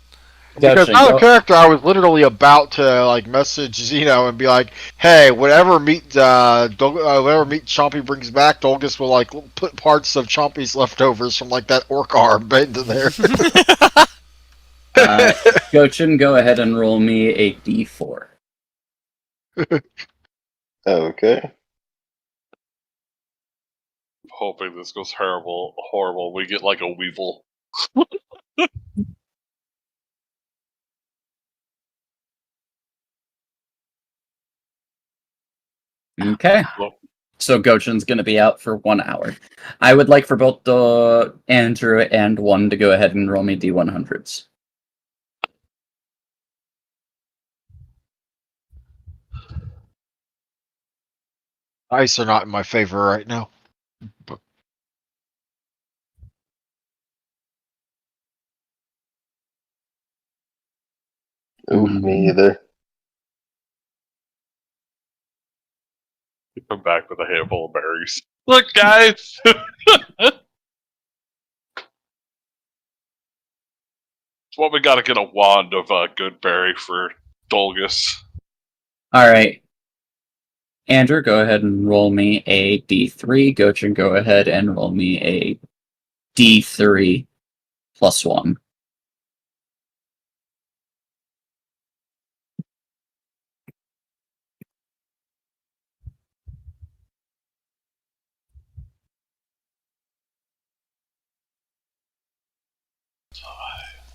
Because out of character, I was literally about to like message Zeno and be like, "Hey, whatever meat Chompy brings back, Dolgus will like put parts of Chompy's leftovers from like that orc arm into there." Gochin, go ahead and roll me a d4. Okay. Hoping this goes horrible. We get like a weevil. Okay. So Gochin's going to be out for 1 hour. I would like for both Andrew and One to go ahead and roll me d100s. Dice are not in my favor right now. Ooh, me either. Come back with a handful of berries. Look, guys! It's what we gotta get a wand of good berry for Dolgus. Alright. Andrew, go ahead and roll me a d3. Gochin, go ahead and roll me a d3 plus 1.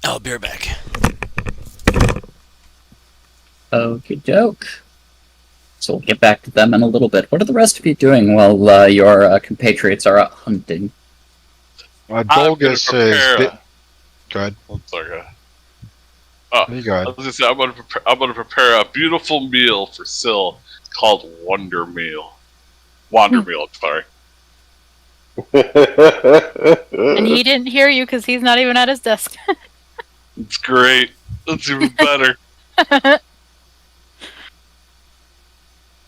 I'll be right back. Okie doke. So we'll get back to them in a little bit. What are the rest of you doing while your compatriots are out hunting? Dolgus is... Go ahead. I'm sorry. There you go. I was gonna say, I'm gonna prepare a beautiful meal for Syl called Wonder Meal. Wander Meal, sorry. And he didn't hear you because he's not even at his desk. It's great. It's even better.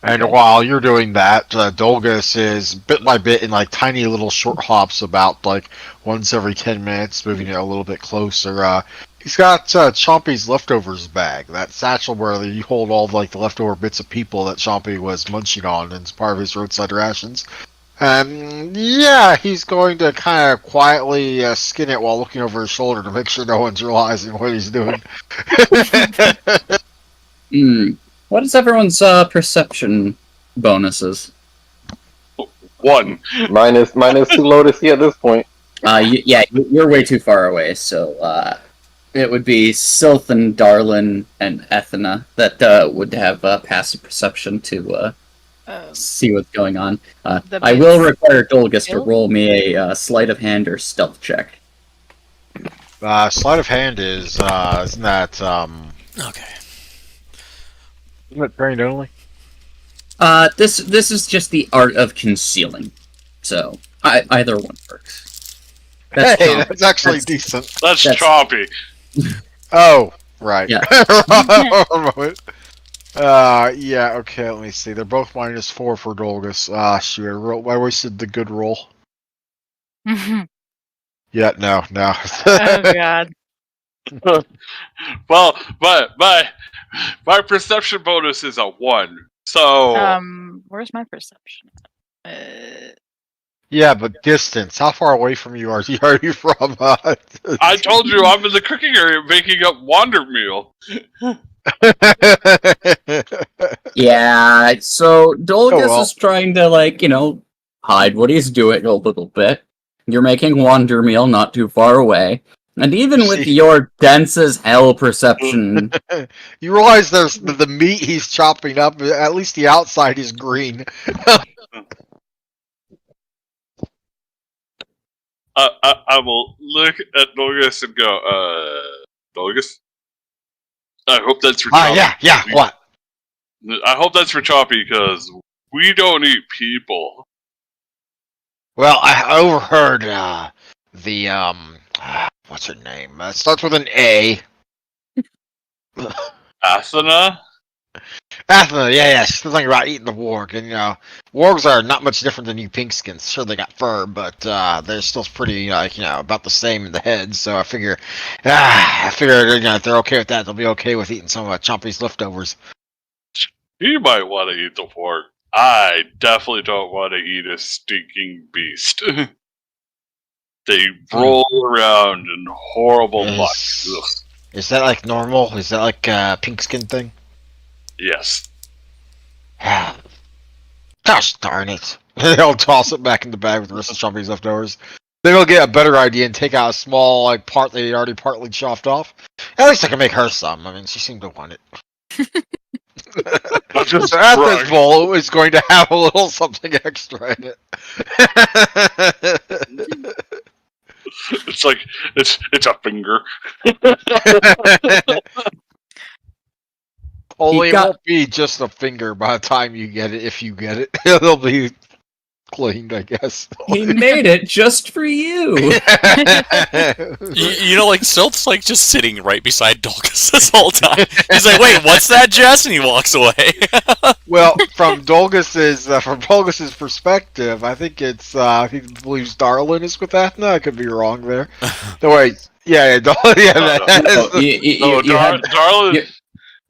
And while you're doing that, Dolgus is bit by bit in like tiny little short hops, about like once every 10 minutes, moving it a little bit closer. He's got Chompy's leftovers bag, that satchel where you hold all like the leftover bits of people that Chompy was munching on as part of his roadside rations. Yeah, he's going to kind of quietly skin it while looking over his shoulder to make sure no one's realizing what he's doing. What is everyone's perception bonuses? 1. Minus 2 low to see at this point. You're way too far away, so it would be Sylth and Darlin and Ethna that would have passive perception to see what's going on. I will require Dolgus to roll me a sleight of hand or stealth check. Sleight of hand is, isn't that, Okay. Isn't it trained only? This is just the art of concealing. So, either one works. That's actually decent. That's choppy. Oh, right. Yeah. Yeah, okay, let me see. They're both -4 for Dolgus. Shoot, I wasted the good roll. Yeah, no. Oh, God. Well, but my perception bonus is a 1. So Where's my perception? Yeah, but distance. How far away from you are you from? I told you I'm in the cooking area making up Wander Meal. Yeah, so Dolgus is trying to, hide what he's doing a little bit. You're making Wander Meal not too far away. And even with your dense as hell perception... You realize there's the meat he's chopping up, at least the outside is green. I will look at Dolgus and go, Dolgus? I hope that's for Choppy. Yeah, what? I hope that's for Choppy, because we don't eat people. Well, I overheard the what's her name? It starts with an A. Athena? Athena, yeah, she's thinking about eating the warg, and wargs are not much different than you pinkskins. Sure, they got fur, but they're still pretty, about the same in the head. So I figure, if they're okay with that, they'll be okay with eating some of Chompy's leftovers. You might want to eat the pork. I definitely don't want to eat a stinking beast. They roll around in horrible muck. Is that like normal? Is that like a pink skin thing? Yes. Gosh darn it. They'll toss it back in the bag with the rest of Chompy's leftovers. Then we'll get a better idea and take out a small part they already partly chopped off. At least I can make her some. I mean, she seemed to want it. So Athens bowl is going to have a little something extra in it. It's like it's a finger. Only it won't be just a finger by the time you get it, if you get it. It'll be cleaned, I guess. He made it just for you. Silt's like just sitting right beside Dolgus this whole time. He's like, "Wait, what's that, Jess?" And he walks away. Well, from Dolgus's perspective, I think it's he believes Darlin is with Athena. I could be wrong there. No wait, Darlin.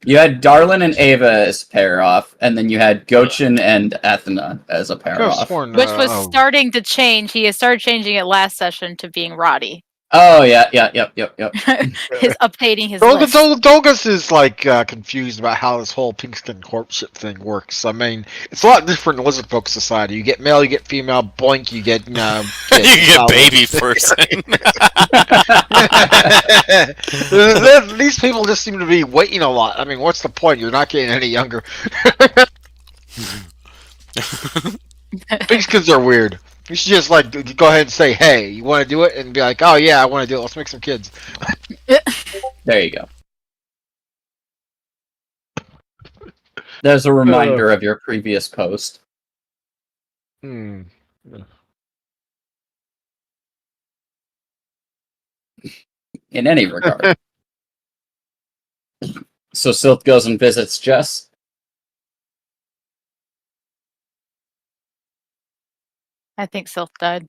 You had Darlin and Ava as a pair off, and then you had Gochin and Athena as a pair off. Which was starting to change. He has started changing it last session to being Roddy. Oh, yep. He's updating his list. Dolgus is confused about how this whole Pinkskin courtship thing works. I mean, it's a lot different in Lizard Folk Society. You get male, you get female, boink, you get you get baby person. These people just seem to be waiting a lot. I mean, what's the point? You're not getting any younger. Pinkskins are weird. You should just go ahead and say, "Hey, you want to do it?" and be like, "Oh yeah, I want to do it. Let's make some kids." There you go. There's a reminder of your previous post. In any regard. So Silt goes and visits Jess. I think Sylph died.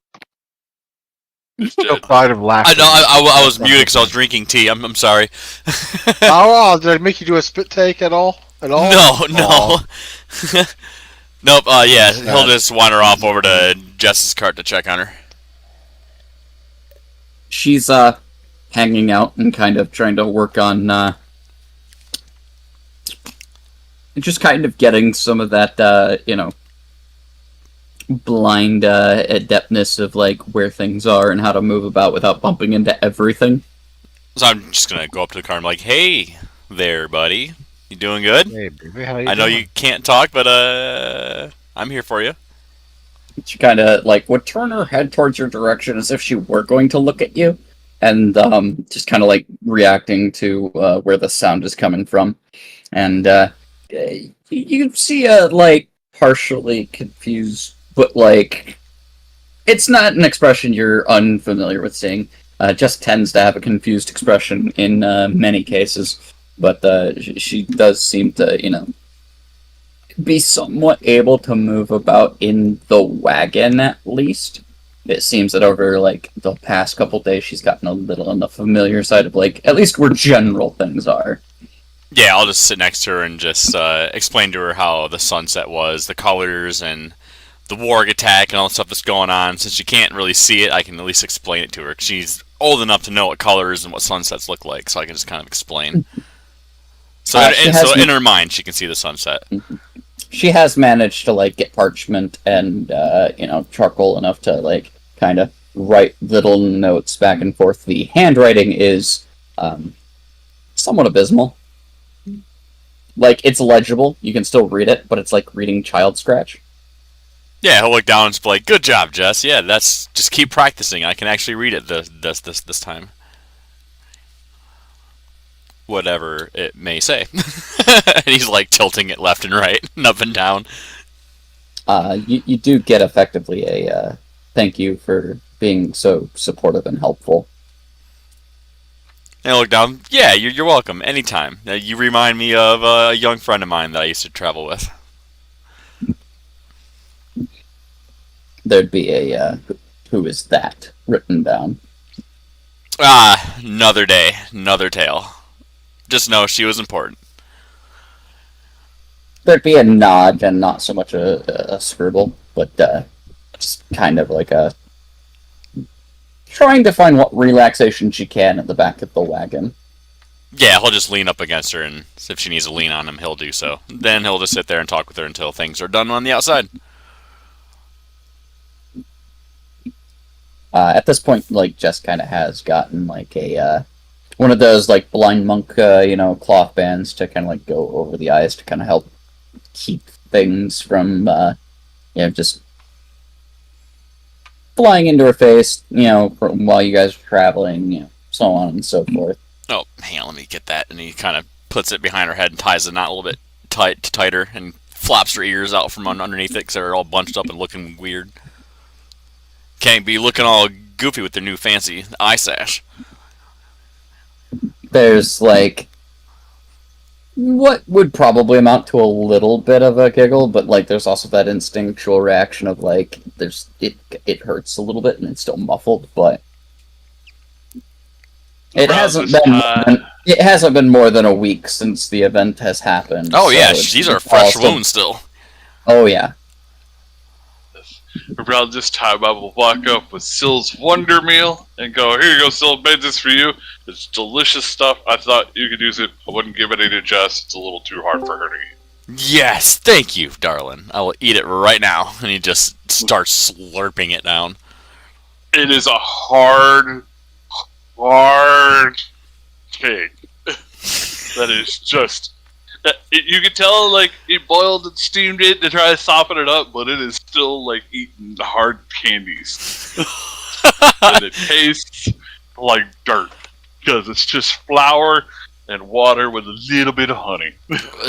Died of laughter. I know. I was muted because I was drinking tea. I'm sorry. Oh, did I make you do a spit take at all? No. Nope. Yeah, he'll just wander off over to Jess's cart to check on her. She's hanging out and kind of trying to work on just kind of getting some of that blind adeptness of where things are and how to move about without bumping into everything. So I'm just gonna go up to the car and I'm like, "Hey there, buddy. You doing good? Hey, baby, how you I know doing? you can't talk, but I'm here for you." She kind of would turn her head towards your direction as if she were going to look at you, and just kind of reacting to where the sound is coming from, and you see a partially confused, but it's not an expression you're unfamiliar with seeing. Just tends to have a confused expression in many cases, but she does seem to be somewhat able to move about in the wagon, at least. It seems that over the past couple days she's gotten a little on the familiar side of at least where general things are. Yeah, I'll just sit next to her and just explain to her how the sunset was, the colors, and the warg attack and all the stuff that's going on. Since she can't really see it, I can at least explain it to her. She's old enough to know what colors and what sunsets look like, so I can just kind of explain. So, in her mind, she can see the sunset. She has managed to get parchment and charcoal enough to kind of write little notes back and forth. The handwriting is somewhat abysmal. It's legible. You can still read it, but it's like reading child scratch. Yeah, he'll look down and be like, "Good job, Jess. Yeah, just keep practicing. I can actually read it this time." Whatever it may say. And he's tilting it left and right and up and down. You do get effectively a thank you for being so supportive and helpful. And I look down. Yeah, you're welcome. Anytime. You remind me of a young friend of mine that I used to travel with. There'd be a who is that written down. Another day, another tale. Just know she was important. There'd be a nod and not so much a scribble, but just kind of like a trying to find what relaxation she can at the back of the wagon. Yeah, he'll just lean up against her, and if she needs to lean on him, he'll do so. Then he'll just sit there and talk with her until things are done on the outside. At this point, like, Jess kind of has gotten like a one of those like blind monk, cloth bands to kind of like go over the eyes to kind of help keep things from, just flying into her face, while you guys are traveling, so on and so forth. Oh, hang on, let me get that. And he kind of puts it behind her head and ties the knot a little bit tighter and flaps her ears out from underneath it because they're all bunched up and looking weird. Can't be looking all goofy with their new fancy eye sash. There's like what would probably amount to a little bit of a giggle, but like there's also that instinctual reaction of like it hurts a little bit and it's still muffled, but it hasn't been more than a week since the event has happened. Oh yeah, these are fresh wounds still. Oh yeah. Around this time, I will walk up with Syl's Wonder Meal and go, "Here you go, Syl, made this for you. It's delicious stuff. I thought you could use it. I wouldn't give any to Jess. It's a little too hard for her to eat." Yes, thank you, darling. I will eat it right now. And he just starts slurping it down. It is a hard cake. That is just... You can tell, like, he boiled and steamed it to try to soften it up, but it is still like eating hard candies. And it tastes like dirt, because it's just flour and water with a little bit of honey.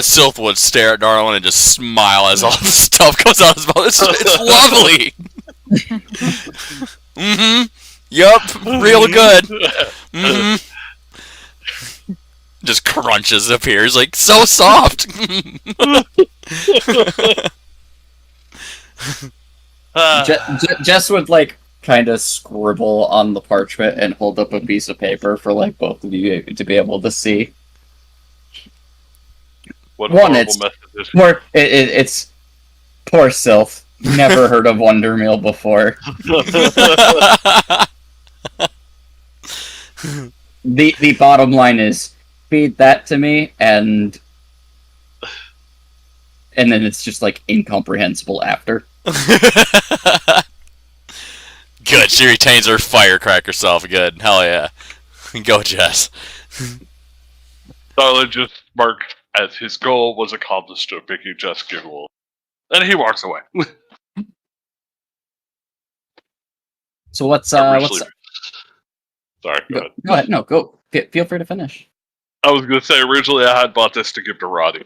Sylph would stare at Darwin and just smile as all the stuff comes out of his mouth. It's lovely! Mm-hmm. Yup, real good. Mm-hmm. Just crunches up here. He's like, so soft. Jess would like kind of scribble on the parchment and hold up a piece of paper for like both of you to be able to see. What One, horrible message. More, it's poor Sylph. Never heard of Wonder Meal before. The bottom line is, feed that to me, and then it's just like incomprehensible after. Good, she retains her firecracker self. Good, hell yeah. Go, Jess. Darla just marked as his goal was accomplished of making Jess giggle. And he walks away. So what's Sorry, go ahead. Go ahead, no, go. Feel free to finish. I was going to say, originally I had bought this to give to Roddy.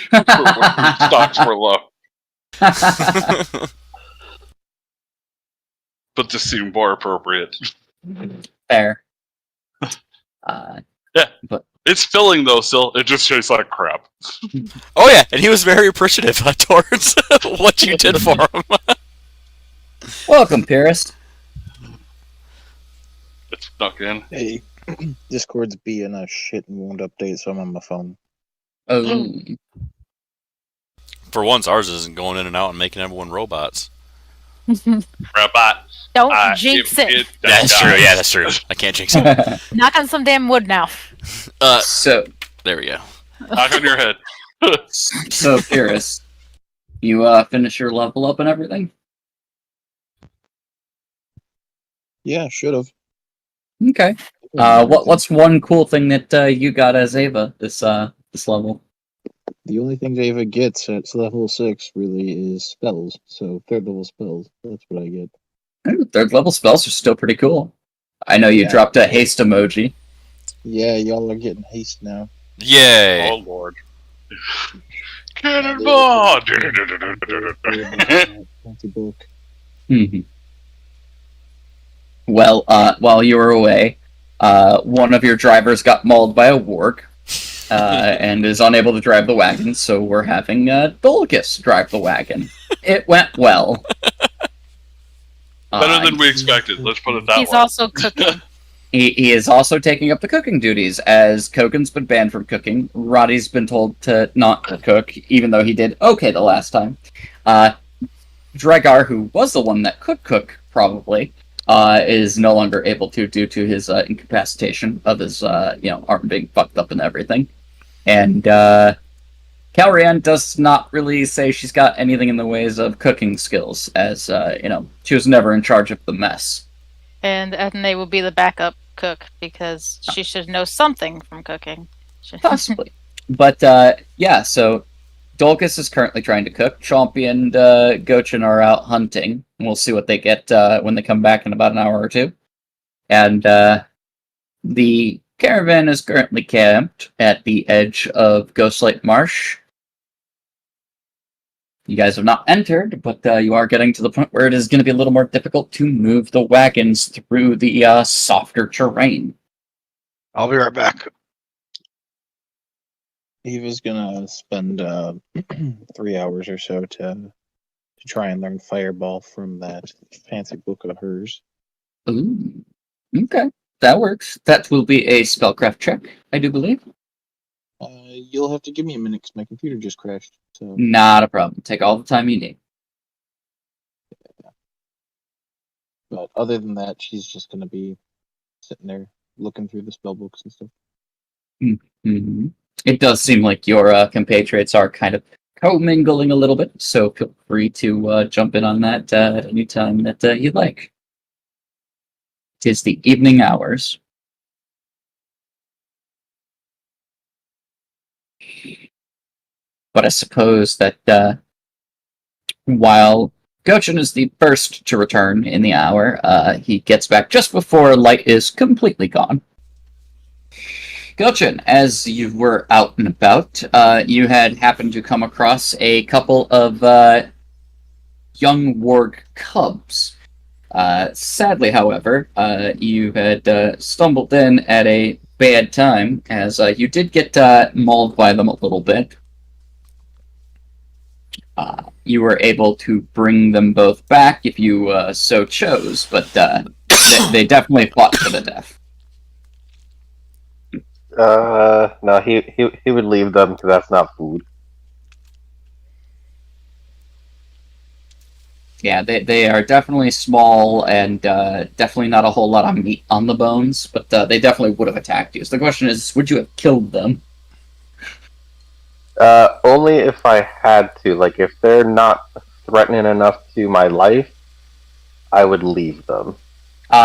When stocks were low. But this seemed more appropriate. Fair. Yeah. But it's filling, though, Syl. It just tastes like crap. Oh yeah, and he was very appreciative towards what you did for him. welcome, Purist. It's snuck in. Hey, Discord's being a shit and won't update, so I'm on my phone. Oh. For once, ours isn't going in and out and making everyone robots. Robot. Don't jinx it. That's true. Yeah, that's true. I can't jinx it. Knock on some damn wood now. So There we go. Knock on your head. Purist, you finish your level up and everything? Yeah, should have. Okay. What's one cool thing that you got as Ava this level? The only thing Ava gets at level 6 really is spells. So third level spells. That's what I get. Ooh, third level spells are still pretty cool. I know you dropped a haste emoji. Yeah, y'all are getting haste now. Yay! Oh, Lord. Cannonball! Fancy book. Mm-hmm. Well, while you were away, one of your drivers got mauled by a warg, and is unable to drive the wagon, so we're having Dolgus drive the wagon. It went well. Better than we expected. Let's put it that He's way. also cooking. He is also taking up the cooking duties, as Kogan's been banned from cooking. Roddy's been told to not cook, even though he did okay the last time. Dregar, who was the one that could cook, probably, is no longer able to due to his incapacitation of his arm being fucked up and everything. And Calrian does not really say she's got anything in the ways of cooking skills, as she was never in charge of the mess. And Ethne will be the backup cook because she should know something from cooking. Possibly. But, so Dolgus is currently trying to cook. Chompy and Gochin are out hunting. We'll see what they get when they come back in about an hour or two. And the caravan is currently camped at the edge of Ghostlight Marsh. You guys have not entered, but you are getting to the point where it is going to be a little more difficult to move the wagons through the softer terrain. I'll be right back. Eva's gonna spend 3 hours or so to try and learn Fireball from that fancy book of hers. Ooh. Okay, that works. That will be a spellcraft check, I do believe. You'll have to give me a minute because my computer just crashed. So Not a problem. Take all the time you need. But other than that, she's just gonna be sitting there looking through the spell books and stuff. Mm-hmm. It does seem like your compatriots are kind of commingling a little bit, so feel free to jump in on that at any time that you'd like. It is the evening hours. But I suppose that while Gochin is the first to return in the hour, he gets back just before light is completely gone. Gochin, as you were out and about, you had happened to come across a couple of young warg cubs. Sadly, however, you had stumbled in at a bad time, as you did get mauled by them a little bit. You were able to bring them both back if you so chose, but they definitely fought to the death. No, he would leave them because that's not food. Yeah, they are definitely small and definitely not a whole lot of meat on the bones, but they definitely would have attacked you. So the question is, would you have killed them? Only if I had to. Like, if they're not threatening enough to my life, I would leave them.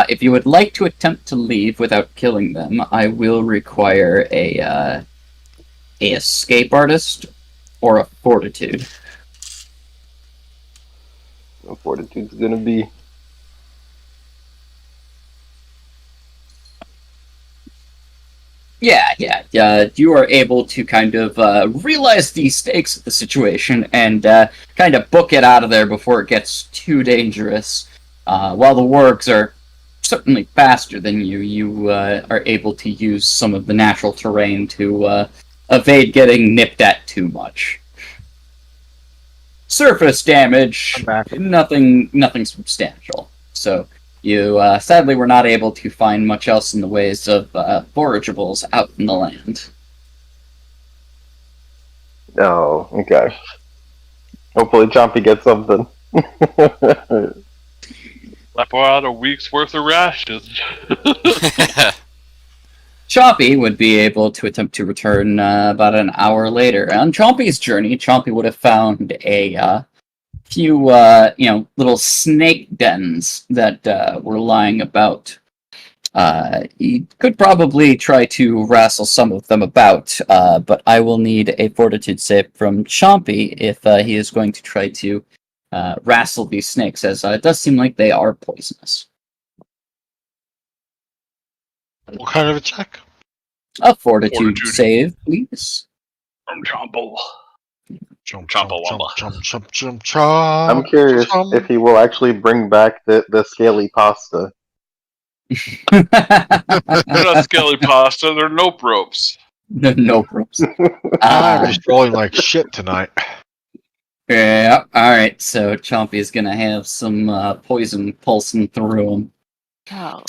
If you would like to attempt to leave without killing them, I will require a escape artist or a fortitude. Fortitude's gonna be. Yeah. You are able to kind of realize the stakes of the situation and kind of book it out of there before it gets too dangerous. While the wargs are certainly faster than you, you are able to use some of the natural terrain to evade getting nipped at too much. Surface damage, nothing substantial. So you sadly were not able to find much else in the ways of forageables out in the land. Oh, okay. Hopefully Chompy gets something. Left out a week's worth of rations. Chompy would be able to attempt to return about an hour later. On Chompy's journey, Chompy would have found a few, little snake dens that were lying about. He could probably try to wrestle some of them about, but I will need a fortitude save from Chompy if he is going to try to wrestle these snakes, as it does seem like they are poisonous. What kind of a check? A fortitude Fortitude. save, please. From Chomple. Jump, Chompa Wumpa. chomp. I'm curious if he will actually bring back the scaly pasta. They're not skelly pasta. They're nope ropes. No problems. I'm just rolling like shit tonight. Yeah, alright, so Chompy's gonna have some poison pulsing through him. Oh.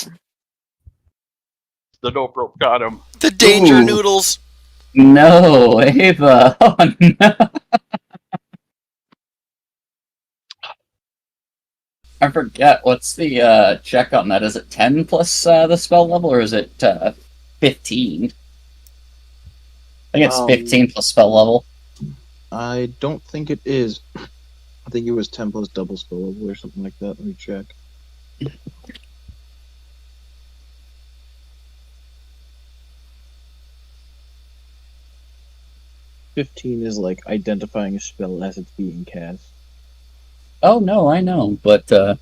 The nope rope got him. The danger Ooh. noodles. No, Ava! Oh no! I forget, what's the check on that? Is it 10 plus the spell level, or is it 15? I think it's 15 plus spell level. I don't think it is. I think it was 10 plus double spell level or something like that. Let me check. $15 is like identifying a spell as it's being cast. Oh no, I know, but Where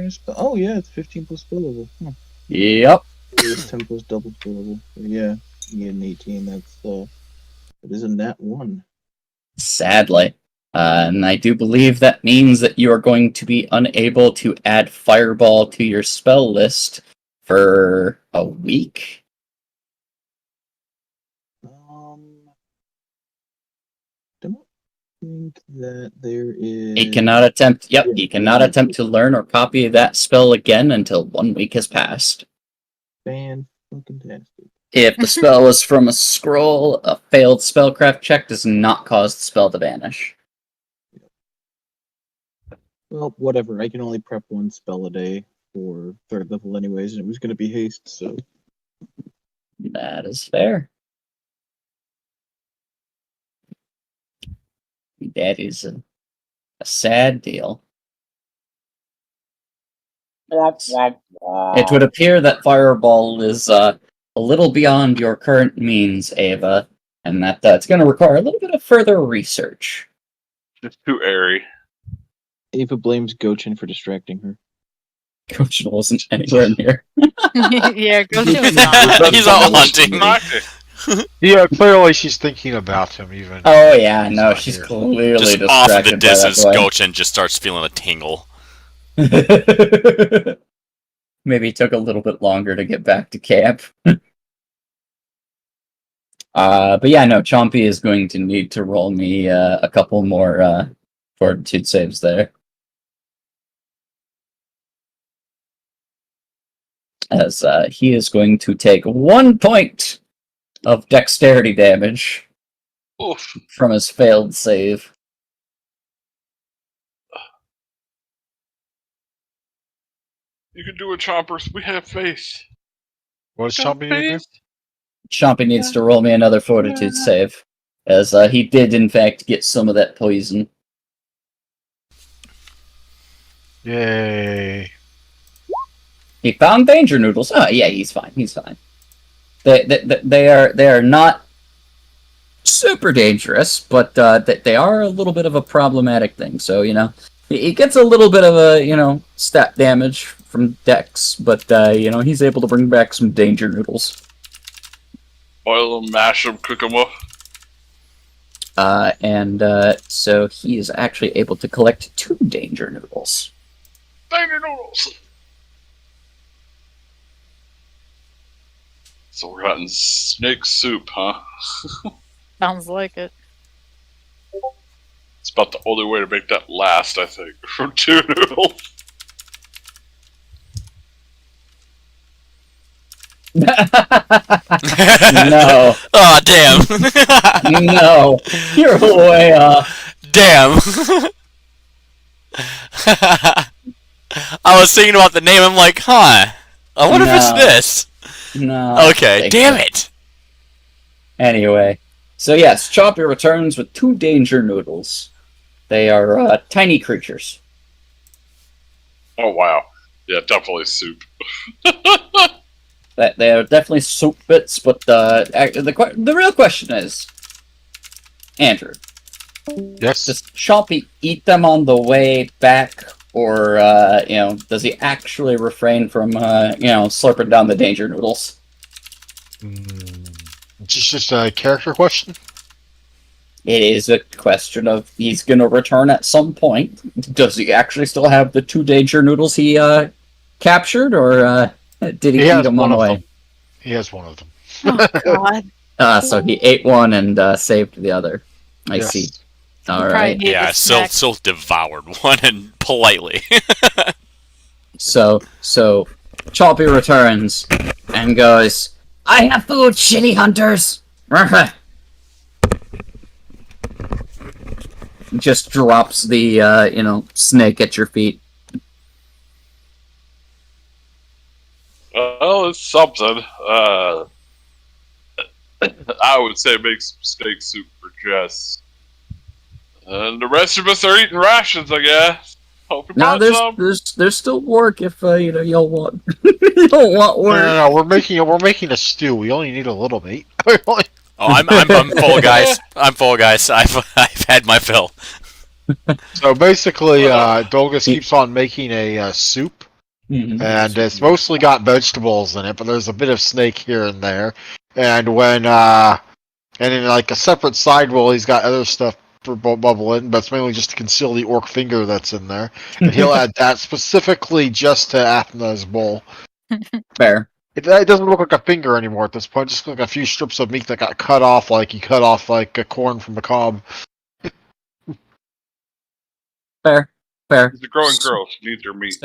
is spell? Oh yeah, it's 15 plus spell level. Huh. yep. It is 10 plus double spell level. Yeah, you get an 18. That is a nat 1. Sadly. And I do believe that means that you are going to be unable to add Fireball to your spell list for a week. Don't think that there is. He cannot attempt. Yep, he cannot attempt to learn or copy that spell again until 1 week has passed. Fan-fucking-tastic. If the spell is from a scroll, a failed spellcraft check does not cause the spell to vanish. Well, whatever. I can only prep 1 spell a day for 3rd level, anyways, and it was going to be haste. So That is fair. That is a sad deal. It would appear that Fireball is a little beyond your current means, Ava, and that it's going to require a little bit of further research. It's too airy. Ava blames Gochin for distracting her. Coach wasn't anywhere near. Yeah, go to it. He's out hunting. Yeah, clearly she's thinking about him even. Oh yeah, no, not she's here. clearly Just distracted off in the by distance, that Gochin just starts feeling a tingle. boy. Maybe it took a little bit longer to get back to camp. But yeah, no, Chompy is going to need to roll me a couple more fortitude saves there. As he is going to take 1 point of dexterity damage Oof. from his failed save. You can do it, Chompers. We have faith. What is Chompy doing? Chompy needs to roll me another fortitude save, as he did in fact get some of that poison. Yay. He found danger noodles. Oh yeah, he's fine. He's fine. They are not super dangerous, but they are a little bit of a problematic thing. So he gets a little bit of a stat damage from Dex, but he's able to bring back some danger noodles. Boil them, mash them, cook them up. And so he is actually able to collect 2 danger noodles. Danger noodles. So we're having snake soup, huh? Sounds like it. It's about the only way to make that last, I think, from 2 noodles. No. Oh, damn. No. You're way off. Damn. I was thinking about the name. I'm like, huh. I wonder if it's No. this. No. Okay, damn it. Anyway. So yes, Chompy returns with 2 danger noodles. They are tiny creatures. Oh, wow. Yeah, definitely soup. They are definitely soup bits, but the real question is, Andrew, Yes. does Chompy eat them on the way back, or does he actually refrain from slurping down the danger noodles? It's just a character question. It is a question of he's going to return at some point. Does he actually still have the 2 danger noodles he captured, or did he eat them on the way? He has one of them. Oh God. So he ate one and saved the other. I Yes. see. All Probably right. need Yeah, the snack. Syl devoured one and politely. So Choppy returns and goes, "I have food, shitty hunters." Just drops the snake at your feet. Well, it's something. I would say make some steak soup for Jess. And the rest of us are eating rations, I guess. Hope you Now brought some. there's still work if y'all want you don't want No, work. no, we're making a stew. We only need a little meat. Oh, I'm full, guys. I'm full, guys. I've had my fill. So basically, Dolgus keeps on making a soup, Mhm. and it's mostly got vegetables in it, but there's a bit of snake here and there. And when and in like a separate side roll, he's got other stuff for bubbling, but it's mainly just to conceal the orc finger that's in there. And he'll add that specifically just to Athena's bowl. Fair. It doesn't look like a finger anymore at this point. Just like a few strips of meat that got cut off, like you cut off like a corn from a cob. Fair. He's a growing girl. She needs her meat.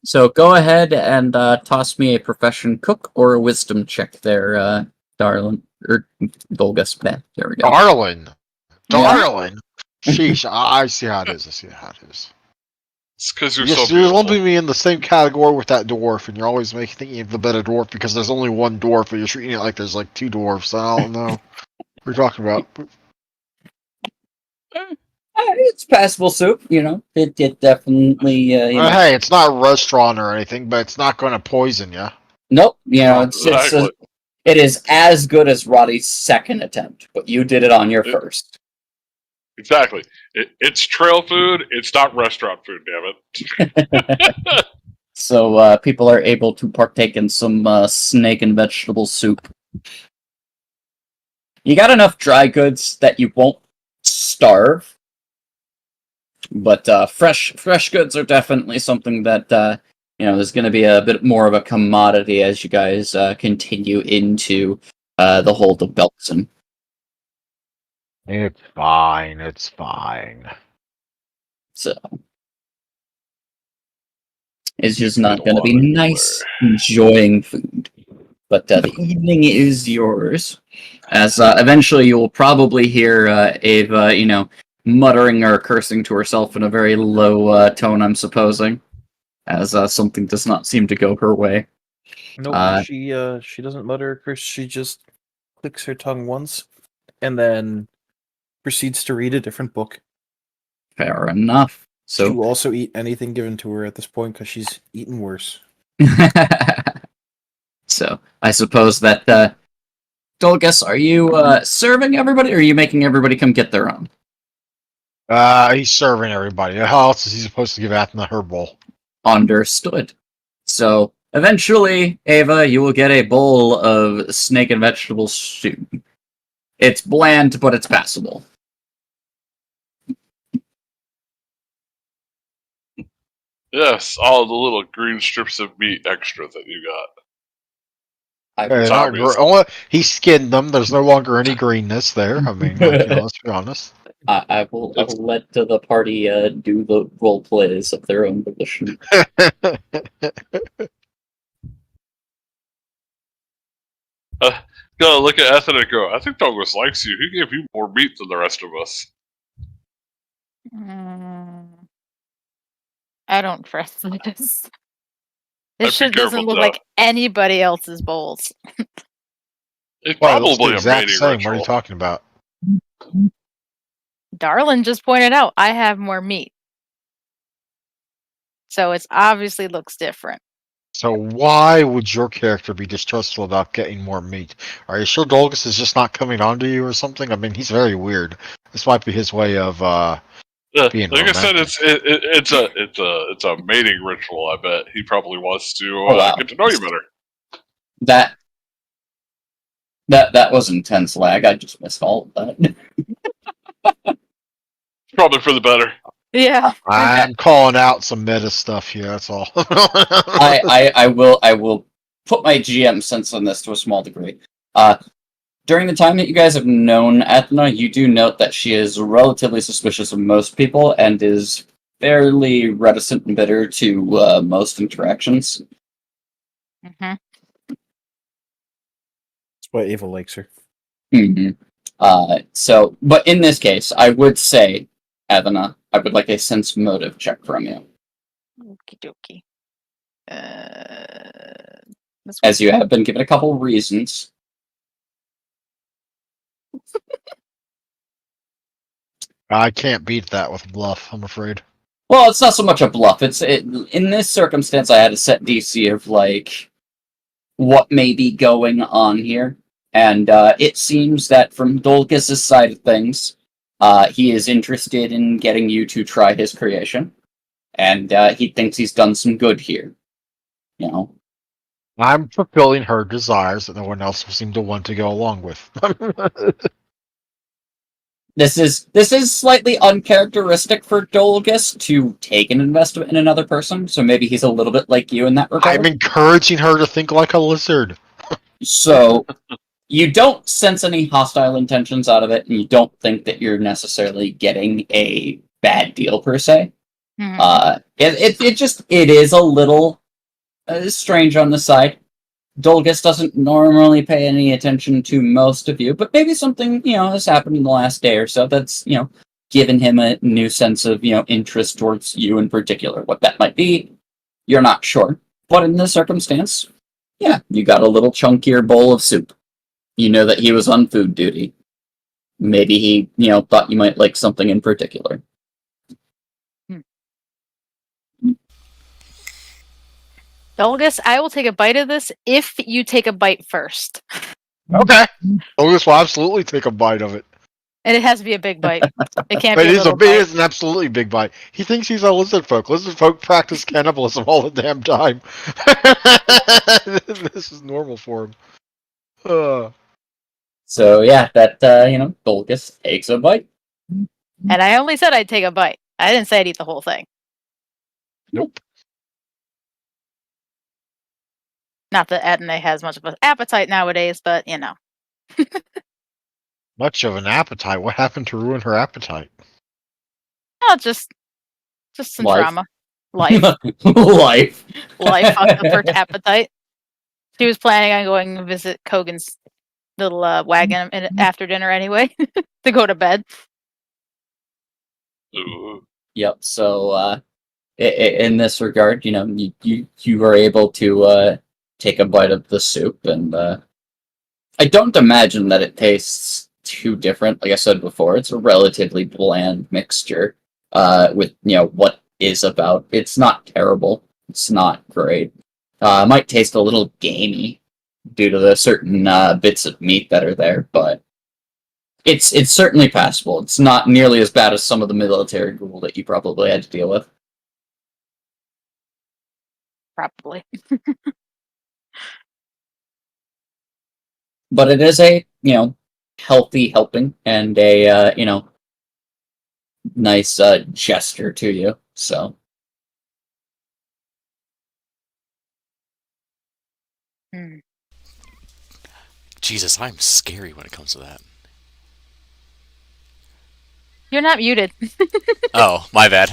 So go ahead and toss me a profession cook or a wisdom check there, darling. Or Dolgus. There we go. Darling. Yeah. Darling. Sheesh, I see how it is. I see how it is. It's because you're You're, so you're beautiful. lumping me in the same category with that dwarf, and you're always thinking of the better dwarf because there's only one dwarf, but you're treating it like there's like 2 dwarfs. I don't know what you're talking about. It's passable soup, It definitely, Hey, it's not a restaurant or anything, but it's not going to poison you. Nope, it is as good as Roddy's second attempt, but you did it on your first. Exactly. It's trail food. It's not restaurant food, damn it. So people are able to partake in some snake and vegetable soup. You got enough dry goods that you won't starve, but fresh goods are definitely something that there's going to be a bit more of a commodity as you guys continue into the hold of Belkson. It's fine. It's fine. So it's just not going to be nice enjoying food. But the evening is yours. As eventually you will probably hear Ava, muttering or cursing to herself in a very low tone, I'm supposing, as something does not seem to go her way. Nope, she doesn't mutter or curse. She just clicks her tongue once, and then proceeds to read a different book. Fair enough. She So will also eat anything given to her at this point because she's eaten worse. So I suppose that Dolgus, are you serving everybody, or are you making everybody come get their own? He's serving everybody. How else is he supposed to give Athena her bowl? Understood. So eventually, Ava, you will get a bowl of snake and vegetable stew. It's bland, but it's passable. Yes, all the little green strips of meat extra that you got. Hey, It's not obvious. he skinned them. There's no longer any greenness there. I mean, let's be honest. I will let the party do the role plays of their own volition. Gotta look at Ethan and go, I think Douglas likes you. He gave you more meat than the rest of us. I don't trust this. I'd This be shit doesn't careful, look though. like anybody else's bowls. It's Well, it looks the probably a exact mating same. What ritual. are you talking about? Darlin just pointed out I have more meat. So it obviously looks different. So why would your character be distrustful about getting more meat? Are you sure Dolgus is just not coming on to you or something? I mean, he's very weird. This might be his way of being Like I said, romantic. it's a mating ritual. I bet he probably wants to wow. get to know you better. That was intense lag. I just missed all of that. Probably for the better. Yeah. I'm calling out some meta stuff here. That's all. I will put my GM sense on this to a small degree. During the time that you guys have known Ethna, you do note that she is relatively suspicious of most people and is fairly reticent and bitter to most interactions. hmm That's why Ava likes her. Mm-hmm. But in this case, I would say, Ethna, I would like a sense motive check from you, Okie dokie. as you have been given a couple reasons. I can't beat that with bluff, I'm afraid. Well, it's not so much a bluff. In this circumstance, I had a set DC of like what may be going on here, and it seems that from Dolgus' side of things, he is interested in getting you to try his creation, and he thinks he's done some good here. You know, I'm fulfilling her desires that no one else seemed to want to go along with. this is slightly uncharacteristic for Dolgus to take an investment in another person, so maybe he's a little bit like you in that regard. I'm encouraging her to think like a lizard. So you don't sense any hostile intentions out of it, and you don't think that you're necessarily getting a bad deal per se. Mhm. It is a little strange on the side. Dolgus doesn't normally pay any attention to most of you, but maybe something has happened in the last day or so that's given him a new sense of interest towards you in particular. What that might be, you're not sure. But in this circumstance, yeah, you got a little chunkier bowl of soup. You know that he was on food duty. Maybe he, thought you might like something in particular. Dolgus, I will take a bite of this if you take a bite first. Okay. Dolgus will absolutely take a bite of it. And it has to be a big bite. It can't But be it a is, little it bite. is an absolutely big bite. He thinks he's a lizard folk. Lizard folk practice cannibalism all the damn time. This is normal for him. So yeah, that Dolgus takes a bite. And I only said I'd take a bite. I didn't say I'd eat the whole thing. Nope. Not that Edna has much of an appetite nowadays, but Much of an appetite. What happened to ruin her appetite? Oh, just some Life. drama. Life Life. fucked up her appetite. She was planning on going to visit Kogan's little wagon after dinner anyway, to go to bed. Ooh. Yep. So in this regard, you are able to take a bite of the soup, and I don't imagine that it tastes too different. Like I said before, it's a relatively bland mixture with what is about. It's not terrible. It's not great. It might taste a little gamey due to the certain bits of meat that are there, but it's certainly passable. It's not nearly as bad as some of the military gruel that you probably had to deal with. Probably. But it is a healthy helping and a nice gesture to you. So Jesus, I'm scary when it comes to that. You're not muted. Oh, my bad.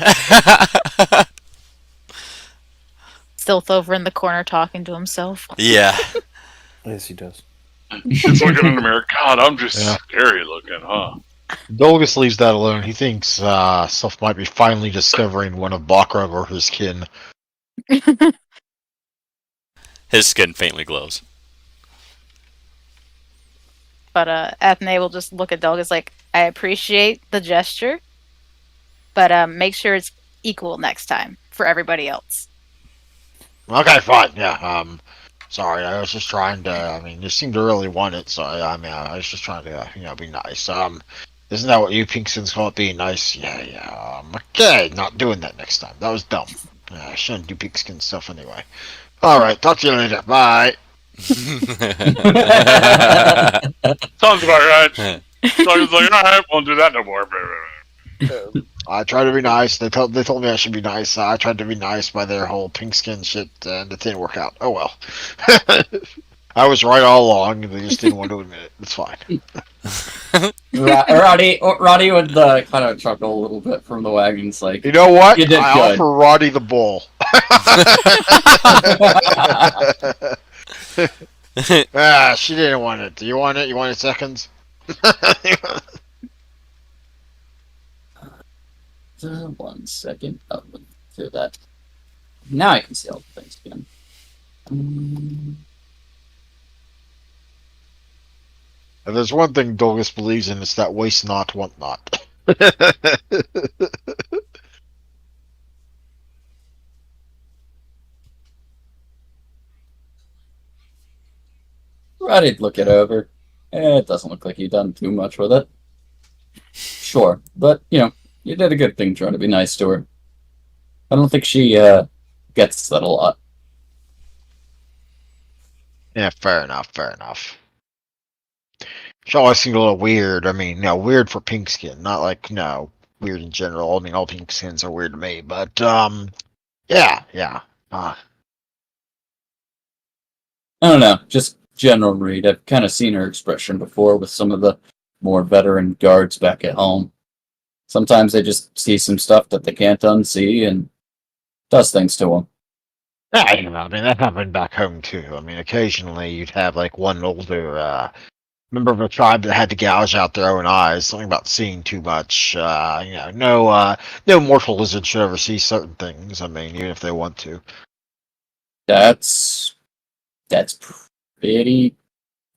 Stilth over in the corner talking to himself. Yeah. Yes, he does. He's looking in the mirror. God, I'm just Yeah. scary looking, huh? Dolgus leaves that alone. He thinks Sylph might be finally discovering one of Balkrog or his kin. His skin faintly glows. But Athene will just look at Dolgus like, I appreciate the gesture, but make sure it's equal next time for everybody else. Okay, fine. Yeah. Sorry, I was just trying to. I mean, you seem to really want it, so I was just trying to, be nice. Isn't that what you Pinkskins call it, being nice? Yeah. Okay, not doing that next time. That was dumb. I shouldn't do Pinkskin stuff anyway. All right, talk to you later. Bye. Sounds about right. So I was like, alright, won't do that no more. I tried to be nice. They told me I should be nice. I tried to be nice by their whole pink skin shit, and it didn't work out. Oh well. I was right all along, and they just didn't want to admit it. It's fine. Roddy would kind of chuckle a little bit from the wagons, like, You know what? You did I good. offer Roddy the bull. She didn't want it. Do you want it? You want it seconds? 1 second. Oh, do that. Now I can see all the things again. If there's one thing Dolgus believes in, it's that waste not, want not. Roddy'd look it over. It doesn't look like you've done too much with it. Sure, but, you did a good thing trying to be nice to her. I don't think she, gets that a lot. Yeah, fair enough. She always seemed a little weird. I mean, weird for pink skin, not like, weird in general. I mean, all pink skins are weird to me, but, yeah. I don't know, just general read. I've kind of seen her expression before with some of the more veteran guards back at home. Sometimes they just see some stuff that they can't unsee and does things to them. Yeah, I mean, that happened back home, too. I mean, occasionally you'd have, like, one older, member of a tribe that had to gouge out their own eyes. Something about seeing too much. No mortal lizard should ever see certain things. I mean, even if they want to. That's pretty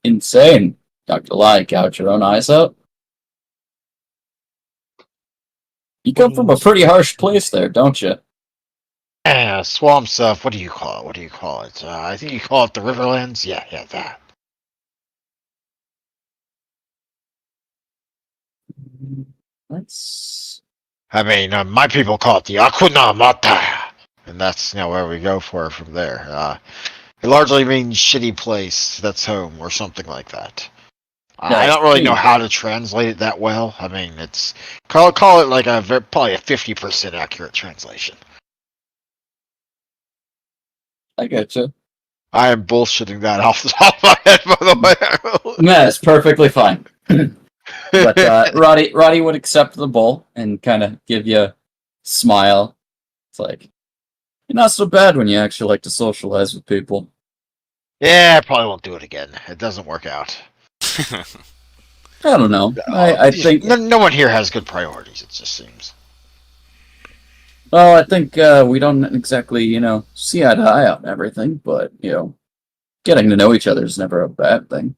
insane. Not gonna lie, gouge your own eyes out. You come from a pretty harsh place there, don't you? Swamp stuff. What do you call it? I think you call it the Riverlands. Yeah, that. I mean, my people call it the Akuna Mata, and that's where we go for it from there. It largely means shitty place that's home or something like that. I don't really know how to translate it that well. I mean, it's call it like probably a 50% accurate translation. I getcha. I am bullshitting that off the top of my head, by the way. No, it's perfectly fine. But Roddy would accept the bowl and kind of give you a smile. It's like, you're not so bad when you actually like to socialize with people. Yeah, I probably won't do it again. It doesn't work out. I don't know. I think no one here has good priorities. It just seems. Well, I think we don't exactly, see eye to eye on everything, but getting to know each other is never a bad thing.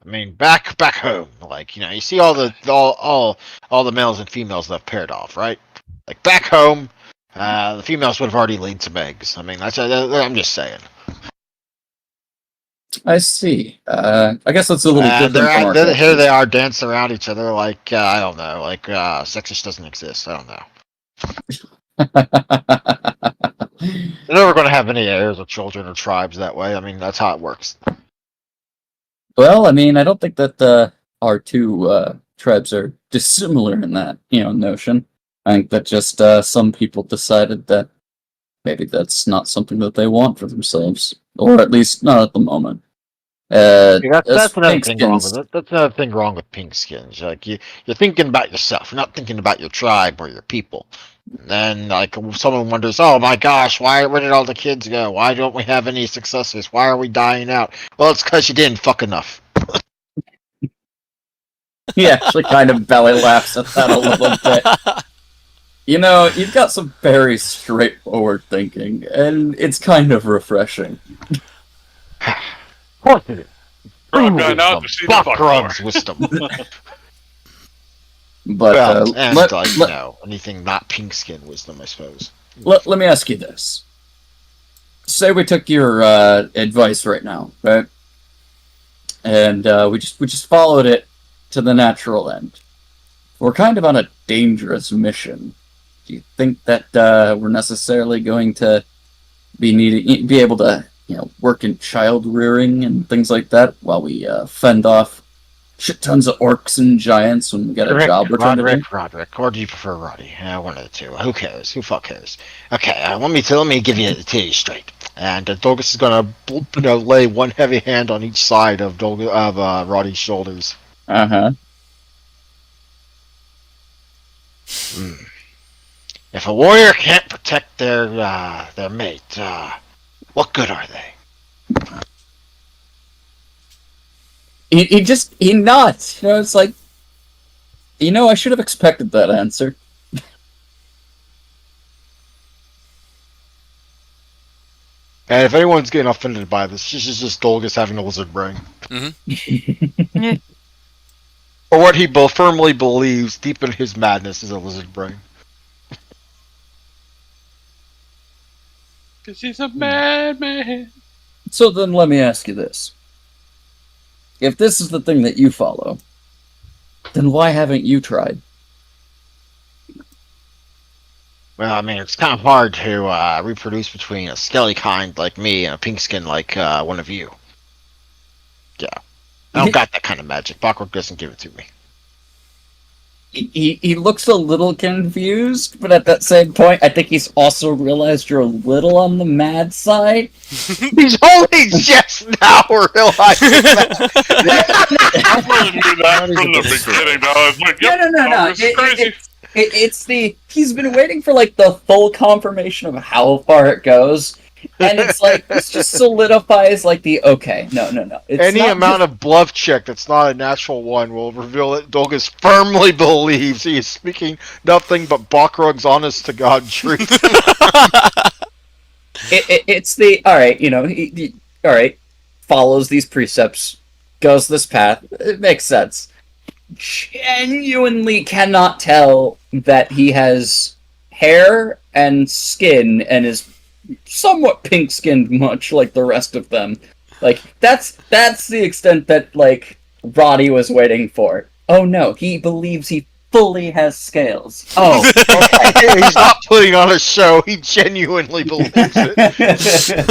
I mean, back home, like you see all the males and females that have paired off, right? Like back home, the females would have already laid some eggs. I mean, I'm just saying. I see. I guess that's a little different. Here they are dancing around each other like I don't know, like sexist doesn't exist. I don't know. They're never going to have any heirs or children or tribes that way. I mean, that's how it works. Well, I mean, I don't think that our two tribes are dissimilar in that notion. I think that just some people decided that maybe that's not something that they want for themselves, or at least not at the moment. That's another thing wrong with it. That's another thing wrong with pink skins. Like you're thinking about yourself. You're not thinking about your tribe or your people. And then, like, someone wonders, "Oh my gosh, where did all the kids go? Why don't we have any successors? Why are we dying out?" Well, it's because you didn't fuck enough. He actually kind of belly laughs at that a little bit. You've got some very straightforward thinking, and it's kind of refreshing. Of course it is. Fuck Grub's wisdom. But anything not pink skin wisdom, I suppose. Let me ask you this: say we took your advice right now, right, and we just followed it to the natural end. We're kind of on a dangerous mission. Do you think that we're necessarily going to be able to work in child rearing and things like that while we fend off shit tons of orcs and giants when we get a job we're trying to do. Roderick, or do you prefer Roddy? One of the two. Who cares? Who fuck cares? Okay, let me give you the straight. And Dolgus is gonna, lay one heavy hand on each side of Roddy's shoulders. Uh-huh. If a warrior can't protect their mate, what good are they? He nods. It's like, I should have expected that answer. And if anyone's getting offended by this, this is just Dolgus having a lizard brain. Mm-hmm. Or what he firmly believes deep in his madness is a lizard brain. Because he's a madman. So then let me ask you this. If this is the thing that you follow, then why haven't you tried? Well, I mean, it's kind of hard to reproduce between a skelly kind like me and a pink skin like one of you. Yeah. I don't got that kind of magic. Bakrook doesn't give it to me. He looks a little confused, but at that same point, I think he's also realized you're a little on the mad side. He's only just now realizing that. I knew that from the beginning. I was like, yep, No. this is crazy. It's he's been waiting for like the full confirmation of how far it goes, and it's like this just solidifies like the okay, no. It's Any not amount of bluff check that's not a natural one will reveal that Dolgus firmly believes he is speaking nothing but Bakrug's honest to God truth. It's the alright, he alright, follows these precepts, goes this path, it makes sense. Genuinely cannot tell that he has hair and skin and is somewhat pink-skinned, much like the rest of them. Like, that's the extent that, like, Roddy was waiting for. Oh no, he believes he fully has scales. Oh, okay. He's not putting on a show, he genuinely believes it.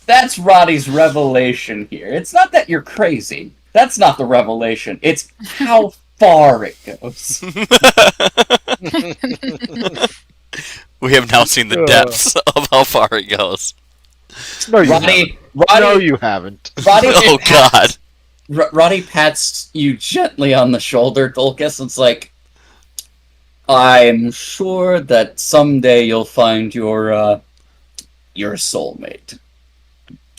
That's Roddy's revelation here. It's not that you're crazy. That's not the revelation. It's how far it goes. We have now seen the depths of how far it goes. No, you haven't. Roddy, Oh God! Roddy pats you gently on the shoulder, Dolgus. It's like, I'm sure that someday you'll find your soulmate.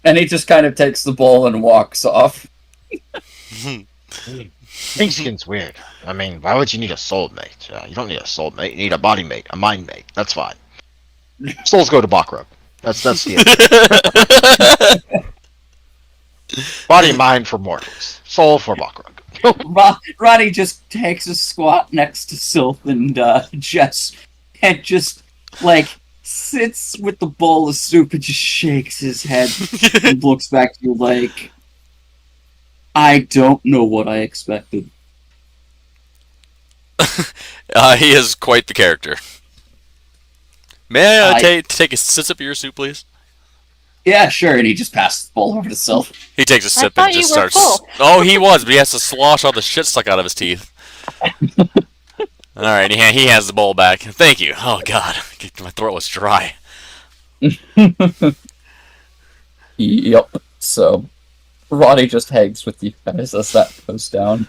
And he just kind of takes the bowl and walks off. Pink skin's weird. I mean, why would you need a soulmate? You don't need a soulmate. You need a body mate, a mind mate. That's fine. Souls go to Bakrug. That's the end. Body and mind for mortals. Soul for Bakrug. Roddy just takes a squat next to Sylph and Jess, and just like sits with the bowl of soup and just shakes his head and looks back to you like, I don't know what I expected. He is quite the character. May I take a sip of your soup, please? Yeah, sure. And he just passes the bowl over to Sylph. He takes a sip thought and just you were starts. full. Oh, he was, but he has to slosh all the shit stuck out of his teeth. All right, he has the bowl back. Thank you. Oh God, my throat was dry. Yep. So, Roddy just hangs with you guys as that goes down.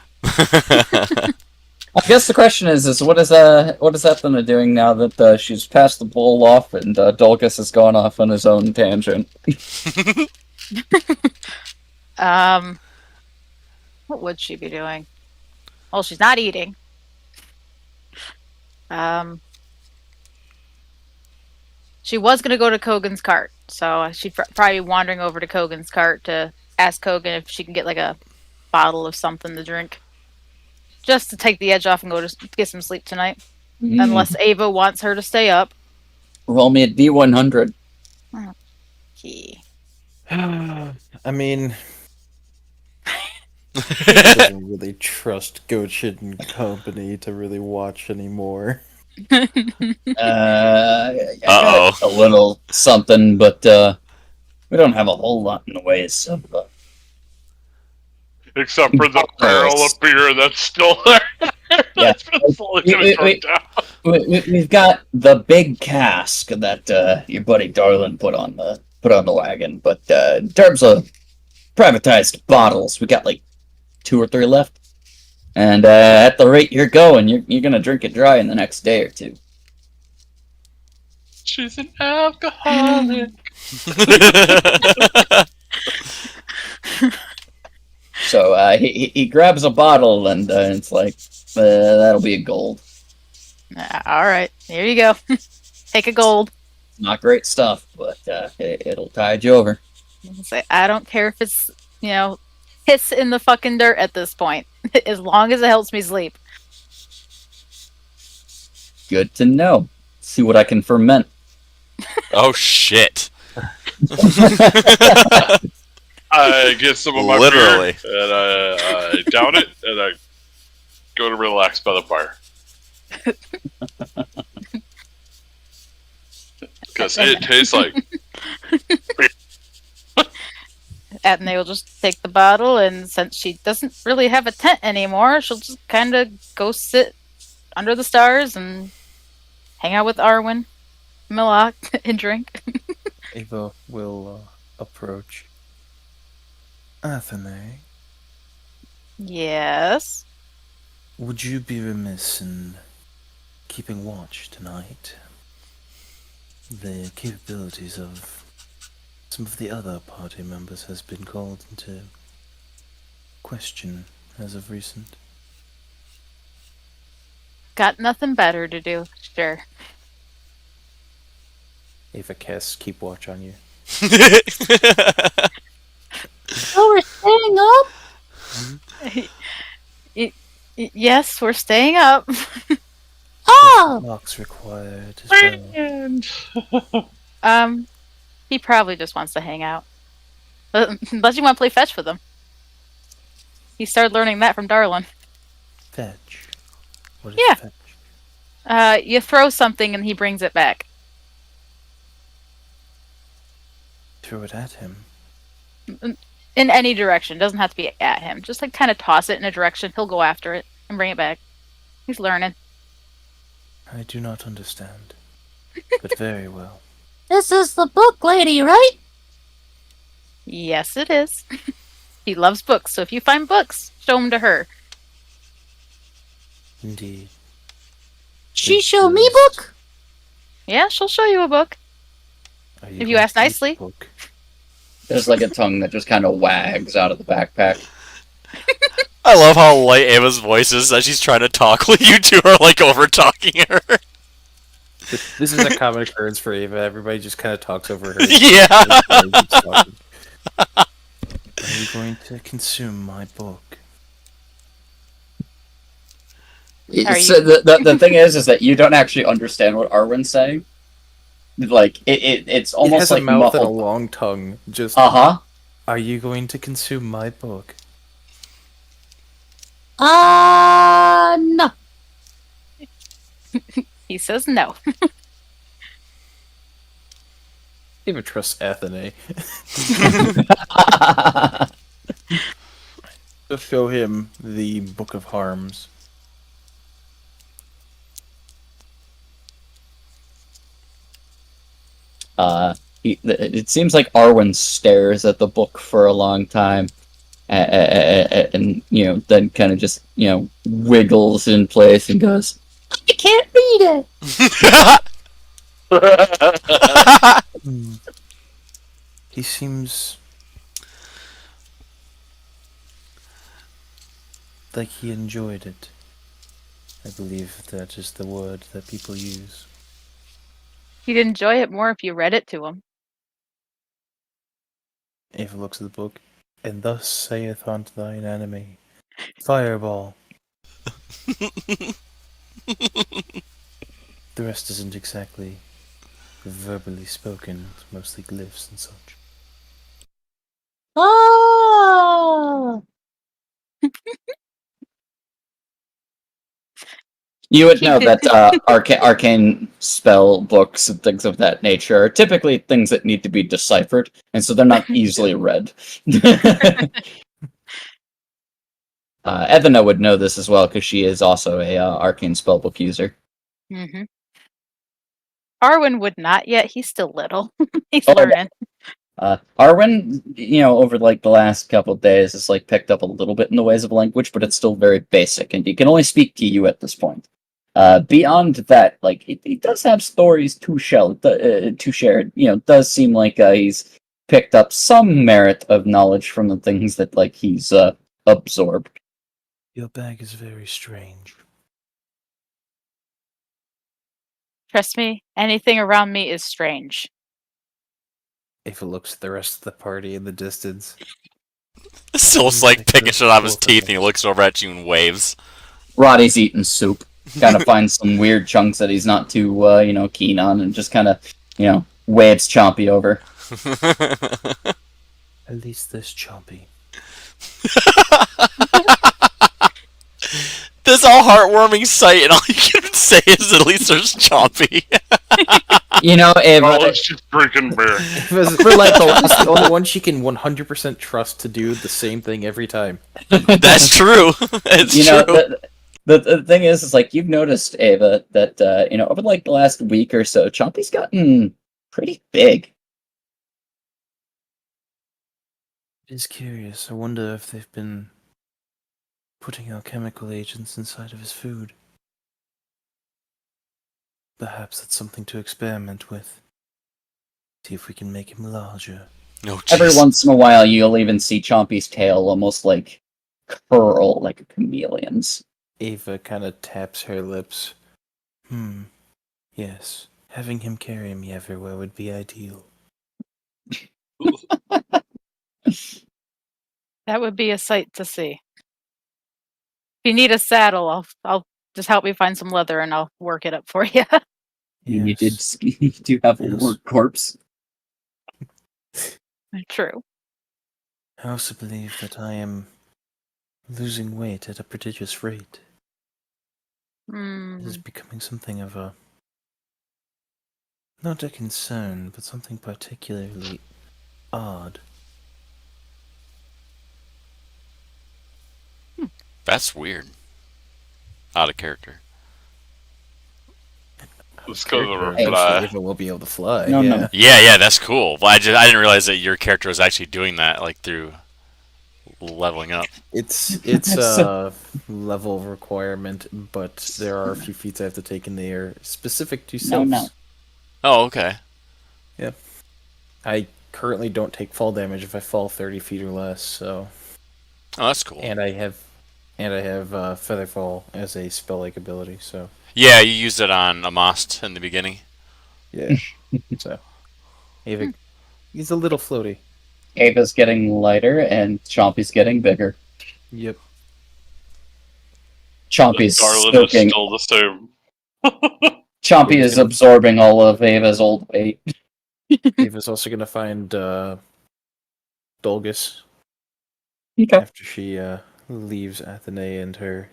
I guess the question is what is Ethna doing now that she's passed the bowl off and Dolgus has gone off on his own tangent? What would she be doing? Well, she's not eating. She was gonna go to Kogan's cart, so she'd probably be wandering over to Kogan's cart to ask Kogan if she can get like a bottle of something to drink. Just to take the edge off and go to get some sleep tonight. Unless Ava wants her to stay up. Roll me a D100. Okay. I mean, I don't really trust Gochid and company to really watch anymore. I got a little something, but We don't have a whole lot in the ways of Except for the barrel of beer that's still there. That's been slowly getting drunk down. We've got the big cask that your buddy Darlin put on the wagon, but in terms of privatized bottles, we got like 2 or 3 left. And at the rate you're going, you're gonna drink it dry in the next day or 2. She's an alcoholic. So he grabs a bottle and it's like, that'll be a gold. All right, here you go. Take a gold. Not great stuff, but it'll tide you over. Say, I don't care if it's, piss in the fucking dirt at this point, as long as it helps me sleep. Good to know. See what I can ferment. Oh shit! I get some of my Literally. beer and I down it and I go to relax by the fire. Because it tastes like. Athene will just take the bottle, and since she doesn't really have a tent anymore, she'll just kind of go sit under the stars and hang out with Arwen, Milok, and drink. Ava will approach. Athene, Yes. would you be remiss in keeping watch tonight? The capabilities of some of the other party members has been called into question as of recent. Got nothing better to do. Sure. Ava casts keep watch on you. Oh, we're staying up? Yes, we're staying up. Oh! Locks required as well. He probably just wants to hang out. Unless you want to play fetch with him. He started learning that from Darlin. Fetch. What is Yeah. fetch? You throw something and he brings it back. Throw it at him. In any direction. Doesn't have to be at him. Just like kind of toss it in a direction. He'll go after it and bring it back. He's learning. I do not understand, but very well. This is the book lady, right? Yes, it is. He loves books, so if you find books, show them to her. Indeed. She show me book? Yeah, she'll show you a book. Are If you going ask to read the nicely. book? There's like a tongue that just kind of wags out of the backpack. I love how light Ava's voice is as she's trying to talk while you two are like over talking her. This is a common occurrence for Ava. Everybody just kind of talks over her. Yeah. Are you going to consume my book? So the thing is that you don't actually understand what Arwen's saying. Like it's It almost has like a mouth and a muffled. long tongue. Just. Uh-huh. Are you going to consume my book? No. He says no. Ava trusts Athene. To show him the Book of Harms. It seems like Arwen stares at the book for a long time, and then kind of just wiggles in place and goes, I can't read it. He seems like he enjoyed it. I believe that is the word that people use. He'd enjoy it more if you read it to him. Ava looks at the book, and thus saith unto thine enemy, Fireball. The rest isn't exactly verbally spoken, it's mostly glyphs and such. Oh! You would know that arcane spell books and things of that nature are typically things that need to be deciphered, and so they're not easily read. Evana would know this as well because she is also a arcane spellbook user. Mm-hmm. Arwen would not yet. He's still little. He's Oh, learning. Arwen, over like the last couple of days, has like picked up a little bit in the ways of language, but it's still very basic, and he can only speak to you at this point. Beyond that, like he does have stories to share. It does seem like he's picked up some merit of knowledge from the things that like he's absorbed. Your bag is very strange. Trust me, anything around me is strange. Ava looks at the rest of the party in the distance. Sylph's like picking shit out of his teeth and he looks over at you and waves. Roddy's eating soup. Kind of finds some weird chunks that he's not too, keen on, and just kind of, waves Chompy over. At least there's Chompy. This all heartwarming sight, and all you can say is at least there's Chompy. Ava. Oh, it's just drinking beer. We're like the only one she can 100% trust to do the same thing every time. That's true. It's true. The thing is like you've noticed, Ava, that over like the last week or so, Chompy's gotten pretty big. It is curious. I wonder if they've been putting alchemical agents inside of his food. Perhaps that's something to experiment with. See if we can make him larger. No, Every once in a while, you'll even see Chompy's tail almost like curl like a chameleon's. Ava kind of taps her lips. Yes. Having him carry me everywhere would be ideal. That would be a sight to see. If you need a saddle, I'll just help me find some leather and I'll work it up for you. You do have a work corpse. True. I also believe that I am losing weight at a prodigious rate. It is becoming something of a... not a concern, but something particularly odd. That's weird. Out of character. Let's go to the Hey, reply. Ava will be able to fly. No, yeah. no. Yeah, that's cool. Well, I didn't realize that your character was actually doing that, like through leveling up. It's a level requirement, but there are a few feats I have to take in the air specific to sylphs. No. Oh, okay. Yep. I currently don't take fall damage if I fall 30 feet or less, so... Oh, that's cool. And I have Featherfall as a spell-like ability, so... Yeah, you used it on Amast in the beginning. Yeah. So... Ava... He's a little floaty. Ava's getting lighter and Chompy's getting bigger. Yep. Chompy's Darlin is soaking. still the same. Chompy is absorbing all of Ava's old weight. Ava's also gonna find Dolgus Okay. after she leaves Athenae and her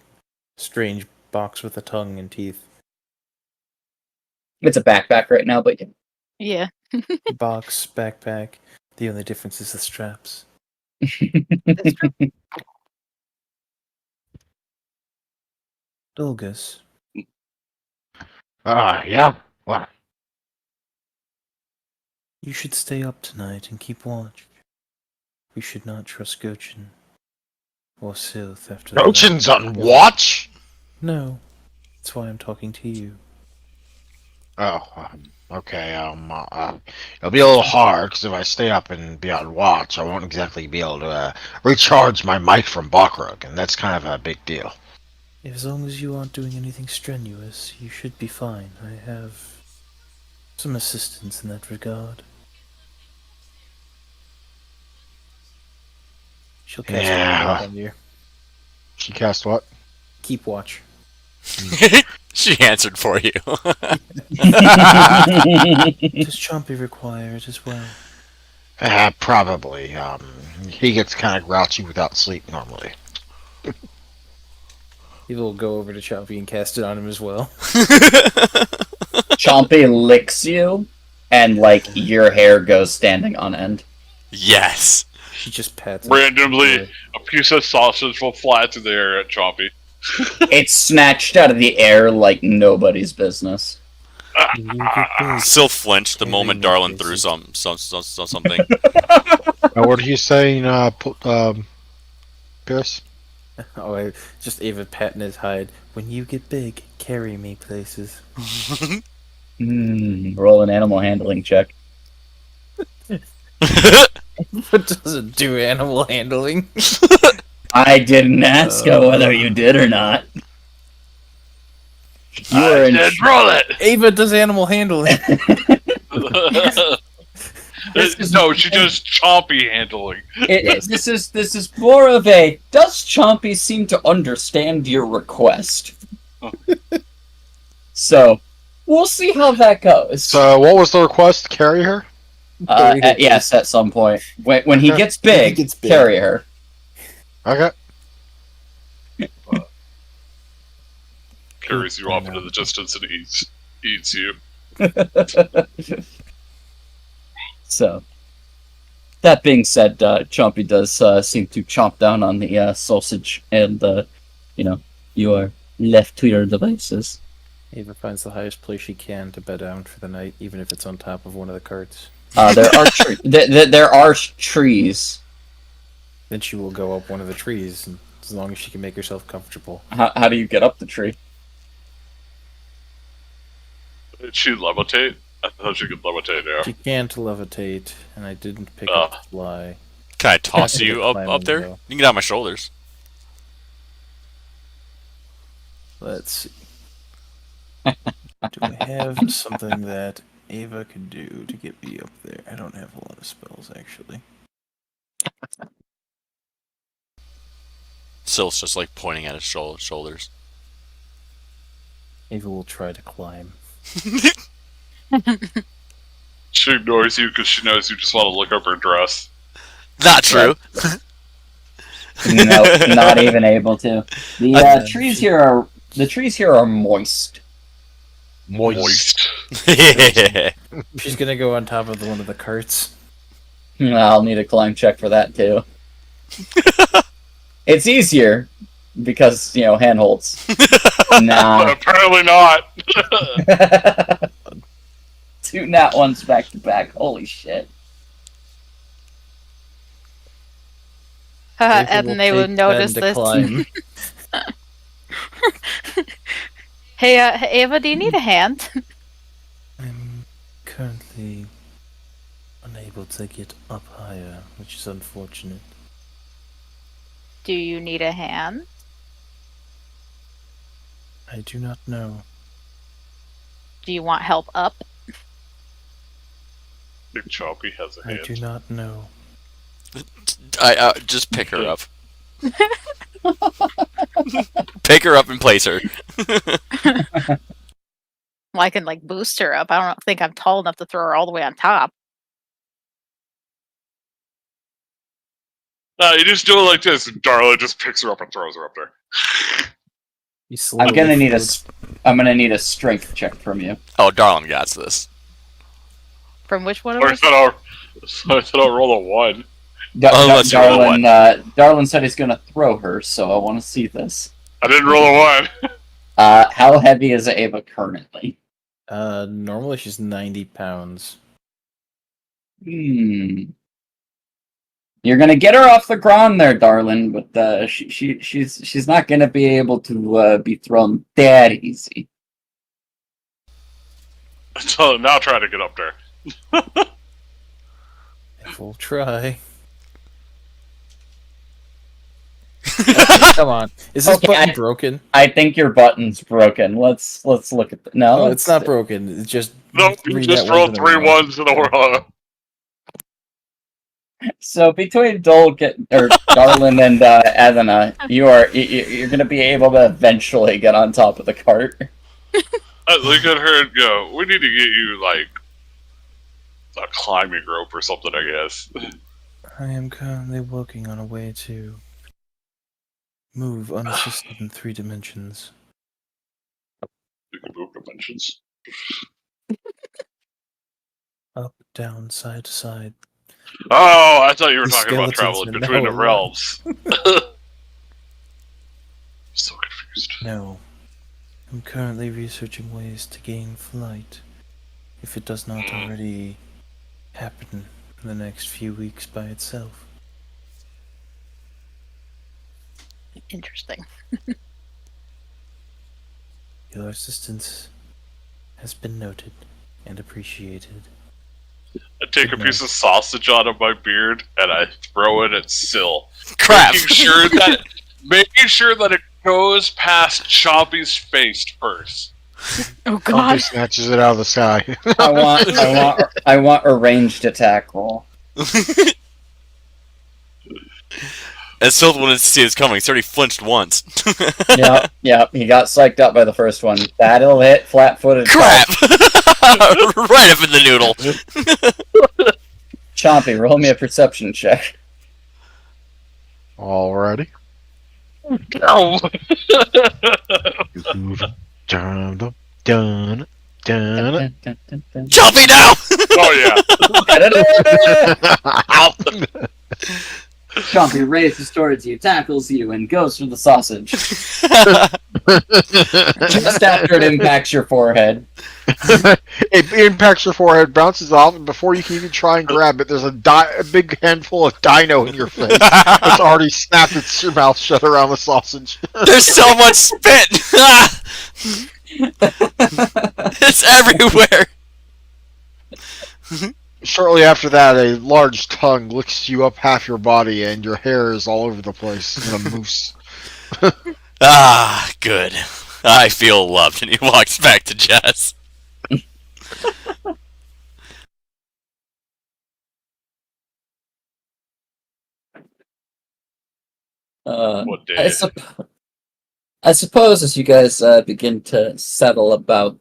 strange box with a tongue and teeth. It's a backpack right now, but Yeah. Box, backpack. The only difference is the straps. Dolgus, Yeah. What? you should stay up tonight and keep watch. We should not trust Gochin or Sylph after that. Gochin's on watch? No, that's why I'm talking to you. Oh, okay. It'll be a little hard because if I stay up and be on watch, I won't exactly be able to recharge my might from Bakrug, and that's kind of a big deal. As long as you aren't doing anything strenuous, you should be fine. I have some assistance in that regard. She'll cast Yeah. on you. She cast what? Keep watch. She answered for you. Does Chompy require it as well? Probably. He gets kind of grouchy without sleep normally. He will go over to Chompy and cast it on him as well. Chompy licks you, and like your hair goes standing on end. Yes. She just pats him. Randomly, a piece of sausage will fly through the air at Chompy. It's snatched out of the air like nobody's business. When you get big, Still flinched the Very moment nice, Darlin Casey. threw something. What are you saying, Pierce? oh, just Ava patting his hide. When you get big, carry me places. Roll an animal handling check. What does it do, animal handling? I didn't ask whether you did or not. You are in roll it! Ava does animal handling. No, she does Chompy handling. This is more of a. Does Chompy seem to understand your request? So, we'll see how that goes. So, what was the request? Carry her? Yes, at some point when he gets big, gets big. carry her. Okay. Carries you off into the distance and eats you. So, that being said, Chompy does seem to chomp down on the sausage, and you are left to your devices. Ava finds the highest place she can to bed down for the night, even if it's on top of one of the carts. There are there are trees. Then she will go up one of the trees, and as long as she can make herself comfortable. How do you get up the tree? Did she levitate? I thought she could levitate now. She can't levitate, and I didn't pick Oh. up fly. Can I toss Yeah, you climb up and there? go. You can get on my shoulders. Let's see. Do I have something that Ava could do to get me up there? I don't have a lot of spells, actually. Syl's just like pointing at his shoulders. Ava will try to climb. She ignores you because she knows you just want to look up her dress. Not true. No, not even able to. The trees here are moist. Moist. She's gonna go on top of one of the carts. I'll need a climb check for that too. It's easier because handholds. Nah. Apparently not. 2 nat ones back to back. Holy shit. Ava And will they will take notice 10 to this. climb. Hey, Ava, do you need a hand? I'm currently unable to get up higher, which is unfortunate. Do you need a hand? I do not know. Do you want help up? Big Chompy has a I hand. do not know. I just pick her up. Pick her up and place her. Well, I can boost her up. I don't think I'm tall enough to throw her all the way on top. No, you just do it like this, and Darla just picks her up and throws her up there. You I'm slowly gonna need a float. strength check from you. Oh, darling, got this. From which one of I us? thought I'll roll a 1. Unless you roll a one. Darlin said he's gonna throw her, so I want to see this. I didn't roll a 1. How heavy is Ava currently? Normally she's 90 pounds. You're gonna get her off the ground there, darling, but she's not gonna be able to be thrown that easy. So now try to get up there. I will try. Come on. Is this Okay, button broken? I think your button's broken. Let's look at no. Oh, it's not broken. It's just Nope, you three just net rolled ones in a 3 row. ones in a row. So between Darlin and Adana, you're gonna be able to eventually get on top of the cart. I look at her and go, we need to get you, a climbing rope or something, I guess. I am currently working on a way to move unassisted in 3 dimensions. You can move dimensions. Up, down, side to side. Oh, I thought you were The talking about skeletons traveling are between now the alive. realms. So confused. No. I'm currently researching ways to gain flight. If it does not already happen in the next few weeks by itself. Interesting. Your assistance has been noted and appreciated. I take a piece of sausage out of my beard and I throw it at Syl. Crap! Making sure that it goes past Chompy's face first. Oh Chompy god. snatches it out of the sky. I want a ranged attack roll. As Syl wanted to see it's coming, he's already flinched once. Yep. He got psyched up by the first one. That'll hit flat-footed. Crap! Right up in the noodle. Chompy, roll me a perception check. Alrighty. No. Dun, dun, dun, dun. Chompy now! Oh yeah. Chompy races towards you, tackles you, and goes for the sausage. Just after it impacts your forehead. It impacts your forehead, bounces off, and before you can even try and grab it, there's a big handful of dino in your face. It's already snapped its mouth shut around the sausage. There's so much spit! It's everywhere! Shortly after that, a large tongue licks you up half your body, and your hair is all over the place in a mousse. Ah, good. I feel loved, and he walks back to Jess. What day? I suppose as you guys begin to settle about,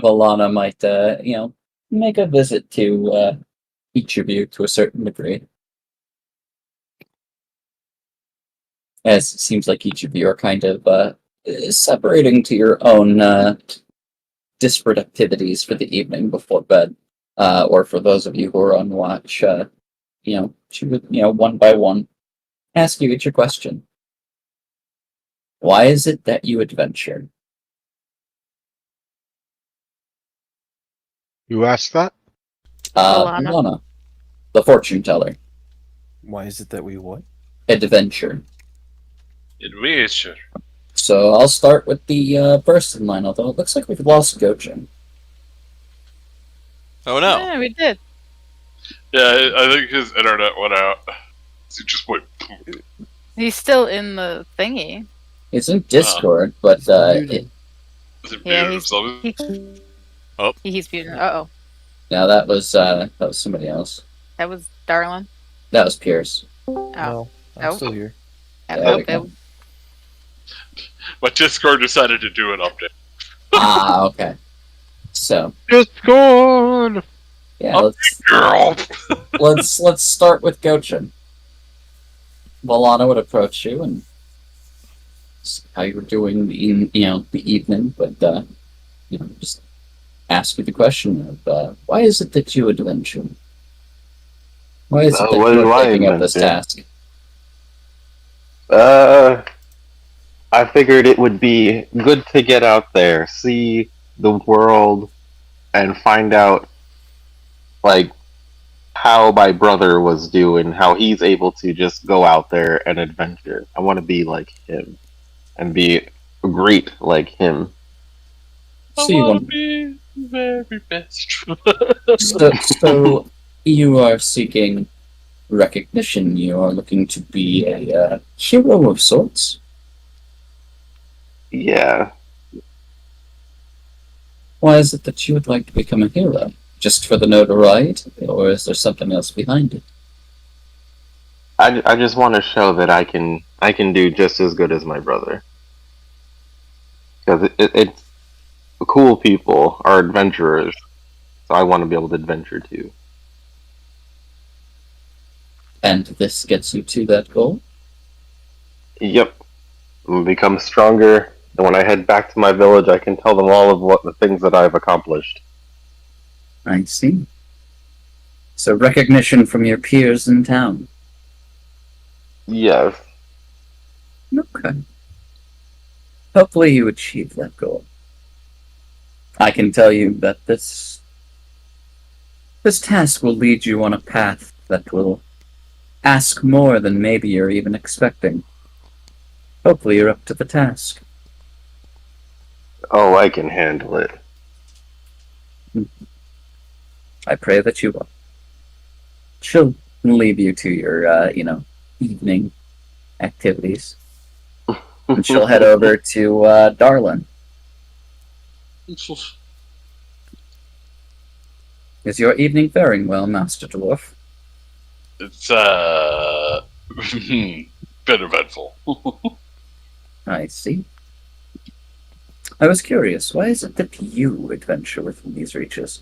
Valana might, make a visit to each of you to a certain degree. As it seems like each of you are kind of separating to your own disparate activities for the evening before bed, or for those of you who are on watch, she would, one by one, ask you each your question. Why is it that you adventure? You asked that? Valana. Valana, the fortune teller. Why is it that we what? Adventure. Adventure. So I'll start with the first in line, although it looks like we've lost Gojin. Oh no. Yeah, we did. Yeah, I think his internet went out. He just went. Poof. He's still in the thingy. It's in Discord, but Is it Yeah, muted he's himself? he's muted. Uh-oh. yeah, that was somebody else. That was Darlin. That was Pierce. Oh. No, I'm Oh. still here. There we go. But Discord decided to do an update. Okay. So Discord! yeah, Girl. let's start with Gojin. Valana would approach you and see how you were doing in the evening, but just ask you the question of why is it that you adventure? Why is it that Why you do are I taking up this adventure? task? I figured it would be good to get out there, see the world, and find out, like, how my brother was doing, how he's able to just go out there and adventure. I want to be like him, and be great like him. So you want be the very best. so you are seeking recognition. You are looking to be a hero of sorts. Yeah. Why is it that you would like to become a hero? Just for the notoriety, or is there something else behind it? I just want to show that I can do just as good as my brother. Because it's cool people are adventurers, so I want to be able to adventure too. And this gets you to that goal? Yep. I'm gonna become stronger, and when I head back to my village, I can tell them all of what the things that I've accomplished. I see. So recognition from your peers in town. Yes. Okay. Hopefully you achieve that goal. I can tell you that this task will lead you on a path that will ask more than maybe you're even expecting. Hopefully you're up to the task. Oh, I can handle it. I pray that you will. She'll leave you to your, evening activities. And she'll head over to, Darlin. Is your evening faring well, Master Dwarf? It's bit eventful. I see. I was curious, why is it that you adventure within these reaches?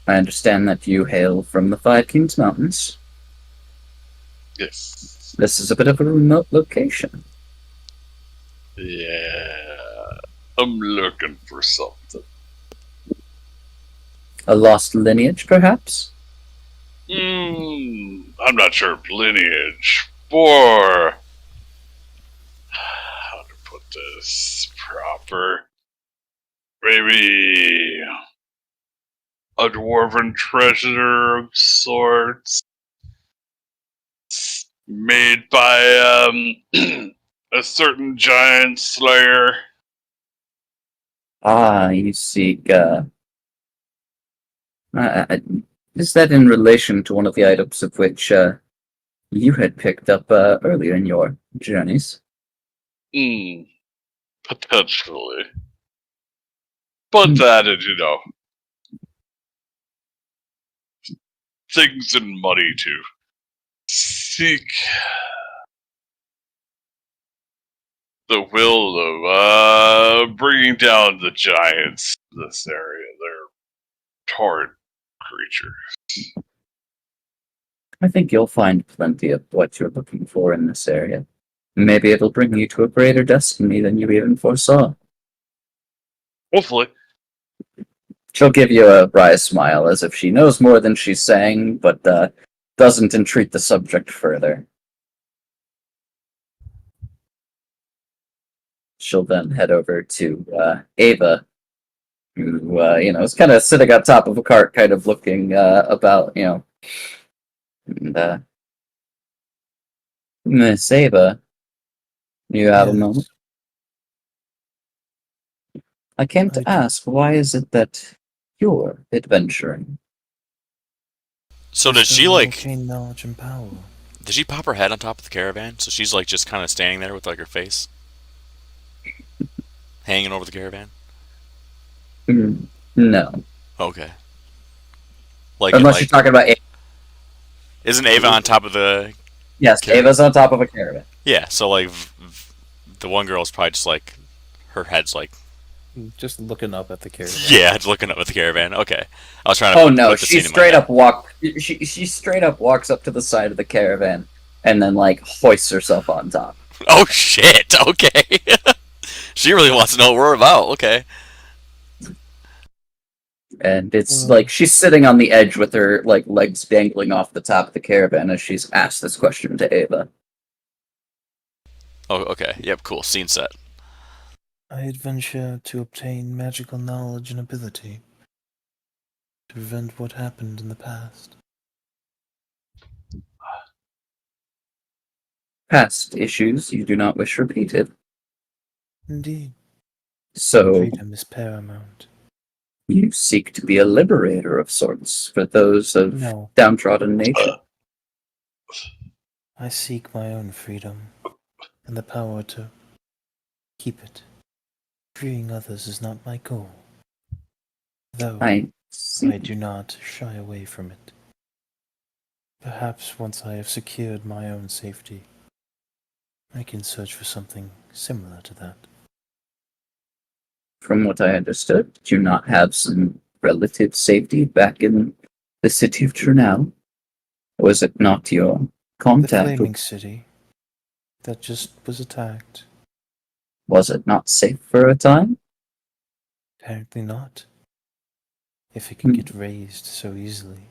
I understand that you hail from the Five Kings Mountains. Yes. This is a bit of a remote location. Yeah. I'm looking for something. A lost lineage, perhaps? I'm not sure of lineage. For how to put this proper. Maybe a dwarven treasure of sorts. Made by a certain giant slayer. Ah, you seek, is that in relation to one of the items of which, you had picked up, earlier in your journeys? Potentially. But that is, things and money to seek the will of bringing down the giants in this area. They're torrent creatures. I think you'll find plenty of what you're looking for in this area. Maybe it'll bring you to a greater destiny than you even foresaw. Hopefully. She'll give you a wry smile as if she knows more than she's saying, but doesn't entreat the subject further. She'll then head over to Ava, who, is kind of sitting on top of a cart, kind of looking about, and, Miss Ava, you have a moment? I came to ask, why is it that you're adventuring? So does she like gain knowledge and power? Did she pop her head on top of the caravan? So she's like just kind of standing there with like her face hanging over the caravan? No. Okay. Like unless you're talking about Ava. Isn't Ava on top of the Yes, caravan? Ava's on top of a caravan. Yeah, so like the one girl's probably just like her head's like Just looking up at the caravan. yeah, just looking up at the caravan. Okay, I was trying to. Oh no, put the she scene in my straight head. up She straight up walks up to the side of the caravan and then like hoists herself on top. Oh shit! Okay, she really wants to know what we're about. Okay. And it's like she's sitting on the edge with her like legs dangling off the top of the caravan as she's asked this question to Ava. Oh, okay. Yep. Cool. Scene set. I adventure to obtain magical knowledge and ability to prevent what happened in the past. Past issues you do not wish repeated. Indeed. So Freedom is paramount. you seek to be a liberator of sorts for those of No. downtrodden nature. I seek my own freedom and the power to keep it. Freeing others is not my goal. Though I see. I do not shy away from it. Perhaps once I have secured my own safety, I can search for something similar to that. From what I understood, did you not have some relative safety back in the city of Trunau? Or was it not your contact. The Flaming City that just was attacked. Was it not safe for a time? Apparently not. If it can get raised so easily.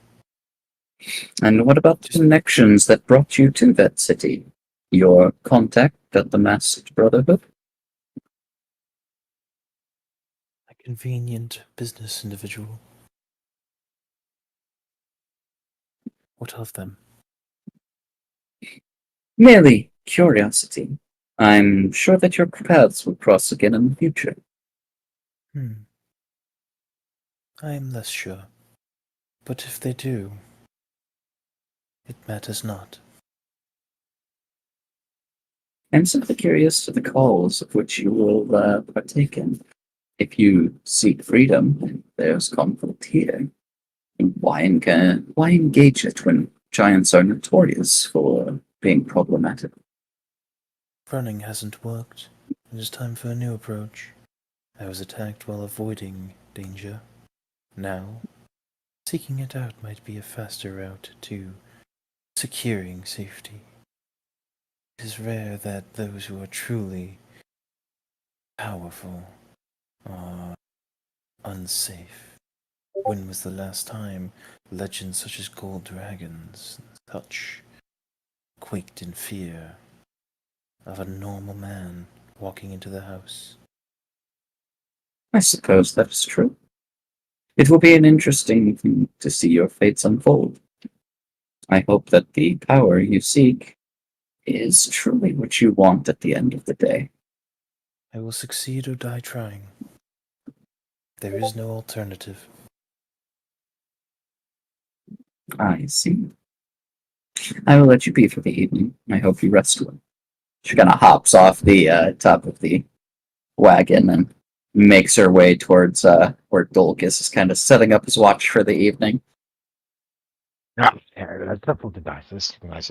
And what about the connections that brought you to that city? Your contact at the Masked Brotherhood? A convenient business individual. What of them? Merely curiosity. I'm sure that your paths will cross again in the future. I am less sure. But if they do, it matters not. I'm simply curious to the cause of which you will partake in. If you seek freedom, there's conflict here. Why engage it when giants are notorious for being problematic? Running hasn't worked. It is time for a new approach. I was attacked while avoiding danger. Now, seeking it out might be a faster route to securing safety. It is rare that those who are truly powerful are unsafe. When was the last time legends such as gold dragons and such quaked in fear of a normal man walking into the house? I suppose that is true. It will be an interesting thing to see your fates unfold. I hope that the power you seek is truly what you want at the end of the day. I will succeed or die trying. There is no alternative. I see. I will let you be for the evening. I hope you rest well. She kind of hops off the top of the wagon and makes her way towards where Dolgus is kind of setting up his watch for the evening. That's the dice. This is nice.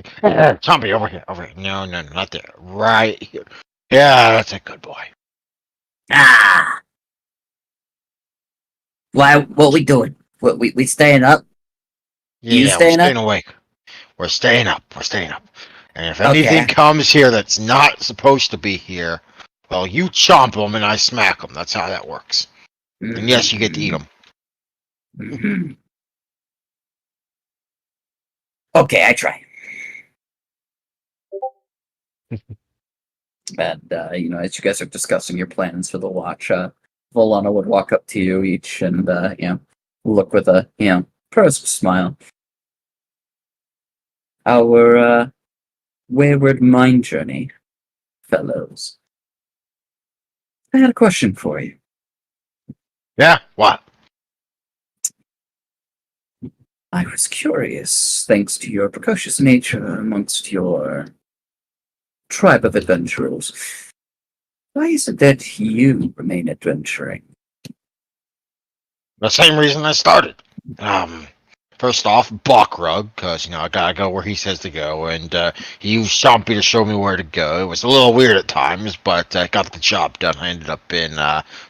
Zombie over here. Over here. No, not there. Right here. Yeah, that's a good boy. Ah! What we doing? We staying up? Yeah, staying we're up? staying awake. We're staying up. We're staying up. And if Okay. anything comes here that's not supposed to be here, well, you chomp them and I smack them. That's how that works. And yes, you get to eat them. Mhm. Okay, I try. And as you guys are discussing your plans for the watch, Volana would walk up to you each and look with a pursed smile. Our wayward mind journey, fellows. I had a question for you. Yeah? What? I was curious, thanks to your precocious nature amongst your tribe of adventurers. Why is it that you remain adventuring? The same reason I started. First off, Balkrug, because, I gotta go where he says to go, and he used Chompy to show me where to go. It was a little weird at times, but I got the job done. I ended up in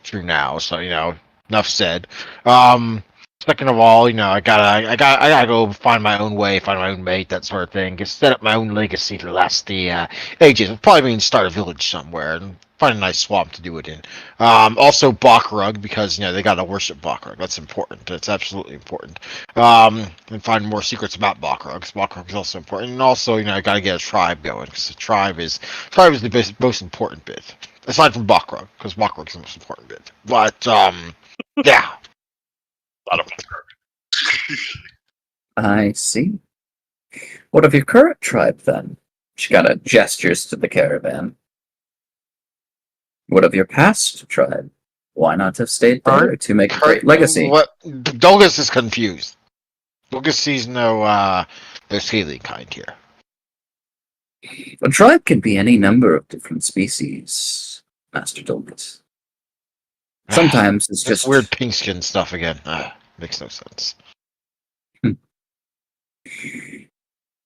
through now, so, enough said. Second of all, I gotta go find my own way, find my own mate, that sort of thing. Just set up my own legacy to last the ages. It'll probably mean start a village somewhere and find a nice swamp to do it in. Also Balkrug, because they gotta worship Balkrug. That's important. It's absolutely important. And find more secrets about Balkrug, because Balkrug is also important. And also, I gotta get a tribe going, because the tribe is the most important bit. Aside from Balkrug, because Balkrug is the most important bit. But yeah. Not a I see. What of your current tribe, then? She kind of gestures to the caravan. What of your past tribe? Why not have stayed there to make a great legacy? What? Dolgus is confused. Dolgus sees no scaly kind here. A tribe can be any number of different species, Master Dolgus. Sometimes it's That's just weird pink skin stuff again. Makes no sense.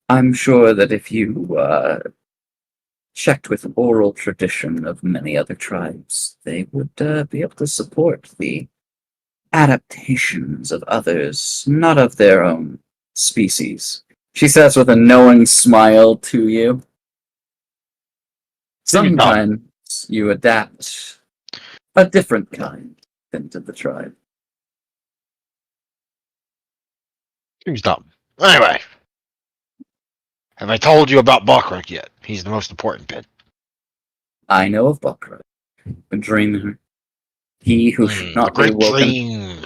I'm sure that if you checked with oral tradition of many other tribes, they would be able to support the adaptations of others, not of their own species. She says with a knowing smile to you. Sometimes you adapt a different kind into the tribe. Seems dumb. Anyway. Have I told you about Balkrug yet? He's the most important bit. I know of Balkrug, a dreamer. He who should The not be great woken. dream.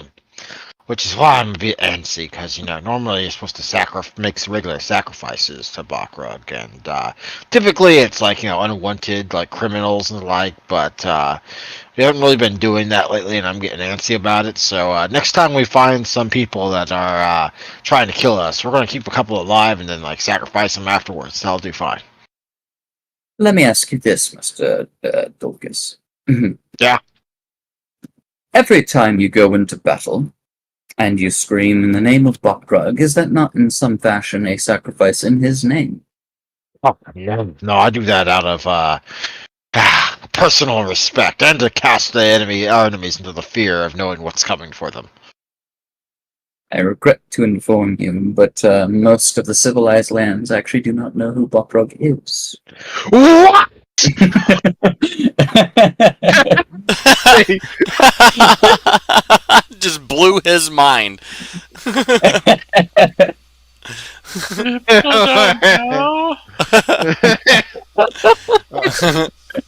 Which is why I'm a bit antsy, because, normally you're supposed to make regular sacrifices to Balkrug, and typically it's like, unwanted, like, criminals and the like, but we haven't really been doing that lately, and I'm getting antsy about it, so next time we find some people that are trying to kill us, we're going to keep a couple alive and then, like, sacrifice them afterwards. That'll do fine. Let me ask you this, Mr. Dulcus. Yeah? Every time you go into battle, and you scream in the name of Balkrug, is that not in some fashion a sacrifice in his name? Oh, no, I do that out of personal respect, and to cast our enemies into the fear of knowing what's coming for them. I regret to inform you, but most of the civilized lands actually do not know who Balkrug is. What? Just blew his mind.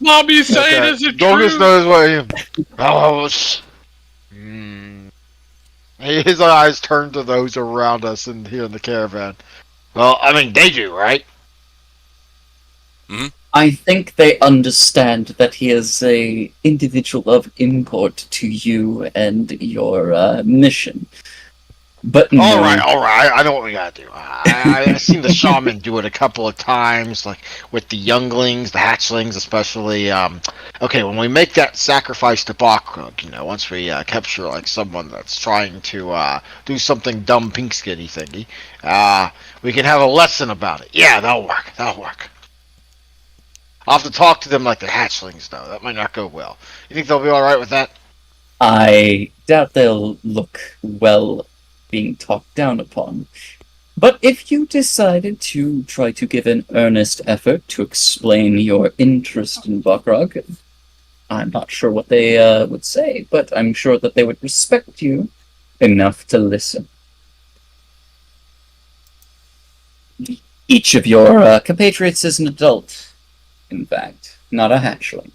Bobby saying is it Dogus true? knows what his eyes turn to those around us and here in the caravan. Well, I mean, they do, right? I think they understand that he is a individual of import to you and your mission. But no. All right. I know what we gotta do. I've seen the shaman do it a couple of times, like with the younglings, the hatchlings, especially. Okay, when we make that sacrifice to Balkrug, once we capture like someone that's trying to do something dumb, pink skinny thingy, we can have a lesson about it. Yeah, that'll work. I'll have to talk to them like the hatchlings, though. That might not go well. You think they'll be all right with that? I doubt they'll look well being talked down upon. But if you decided to try to give an earnest effort to explain your interest in Balkrug, I'm not sure what they would say, but I'm sure that they would respect you enough to listen. Each of your compatriots is an adult, in fact, not a hatchling.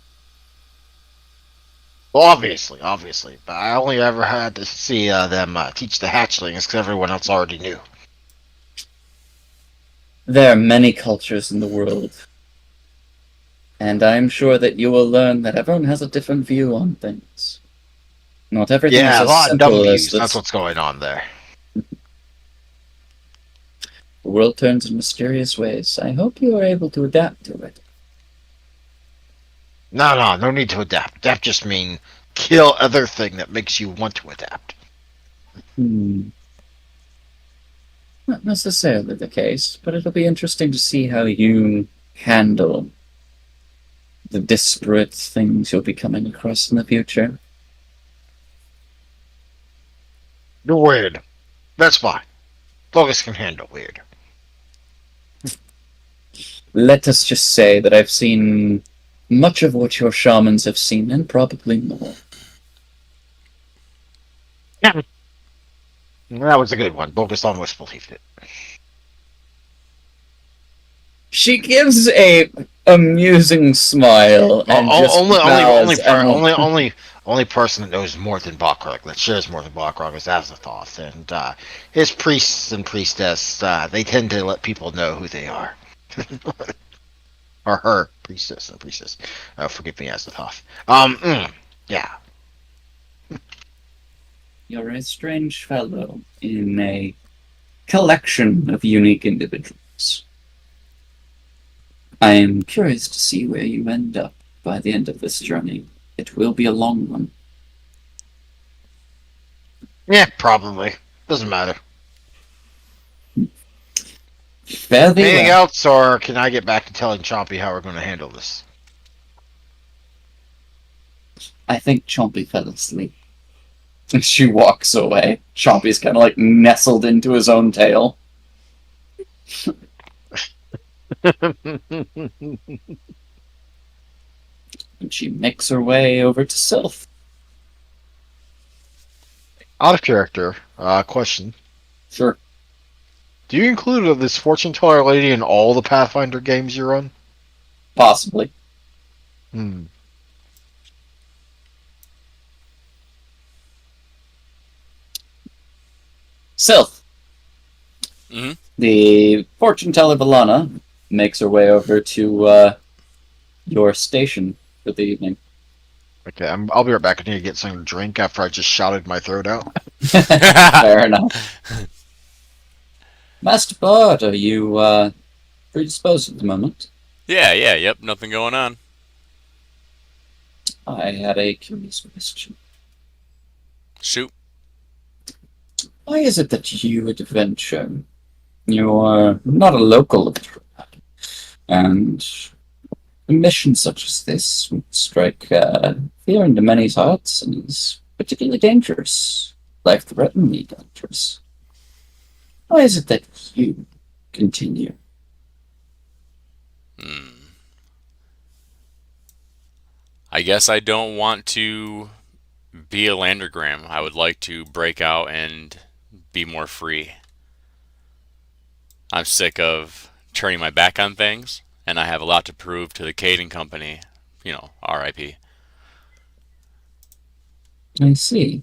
Well, obviously, but I only ever had to see them teach the hatchlings because everyone else already knew. There are many cultures in the world, and I'm sure that you will learn that everyone has a different view on things. Not everything Yeah, is a as lot of dumb simple views. as That's what's going on there. The world turns in mysterious ways. I hope you are able to adapt to it. No need to adapt. Adapt just mean kill other thing that makes you want to adapt. Not necessarily the case, but it'll be interesting to see how you handle the disparate things you'll be coming across in the future. You're weird. That's fine. Bogus can handle weird. Let us just say that I've seen much of what your shamans have seen, and probably more. Yeah. That was a good one. Bogus almost believed it. She gives a amusing smile and just only person that knows more than Balkrug, that shares more than Balkrug, is Azathoth, and his priests and priestess, they tend to let people know who they are. Or her priestess. Forgive me, Azathoth. Yeah. You're a strange fellow in a collection of unique individuals. I am curious to see where you end up by the end of this journey. It will be a long one. Yeah, probably. Doesn't matter. Anything else, or can I get back to telling Chompy how we're going to handle this? I think Chompy fell asleep. And she walks away. Chompy's kind of like nestled into his own tail. And she makes her way over to Sylph. Out of character, question. Sure. Do you include this fortune teller lady in all the Pathfinder games you run? Possibly. Hmm. Sylph. Mhm. The fortune teller Valana makes her way over to your station for the evening. Okay, I'll be right back. I need to get something to drink after I just shouted my throat out. Fair enough. Master Bard, are you predisposed at the moment? Yep, nothing going on. I had a curious question. Shoot. Why is it that you adventure? You're not a local of Trad, and a mission such as this would strike fear into many hearts and is particularly dangerous, life-threateningly dangerous. Why is it that you continue? I guess I don't want to be a Landergram. I would like to break out and be more free. I'm sick of turning my back on things, and I have a lot to prove to the Caden Company. You know, R.I.P. I see.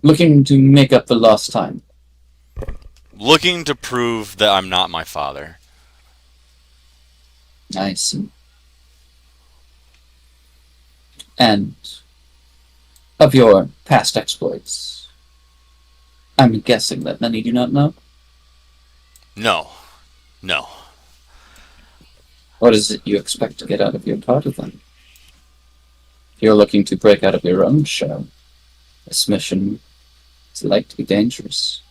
Looking to make up for lost time. Looking to prove that I'm not my father. I see. And of your past exploits, I'm guessing that many do not know. No. What is it you expect to get out of your party then? If you're looking to break out of your own shell, this mission is like to be dangerous.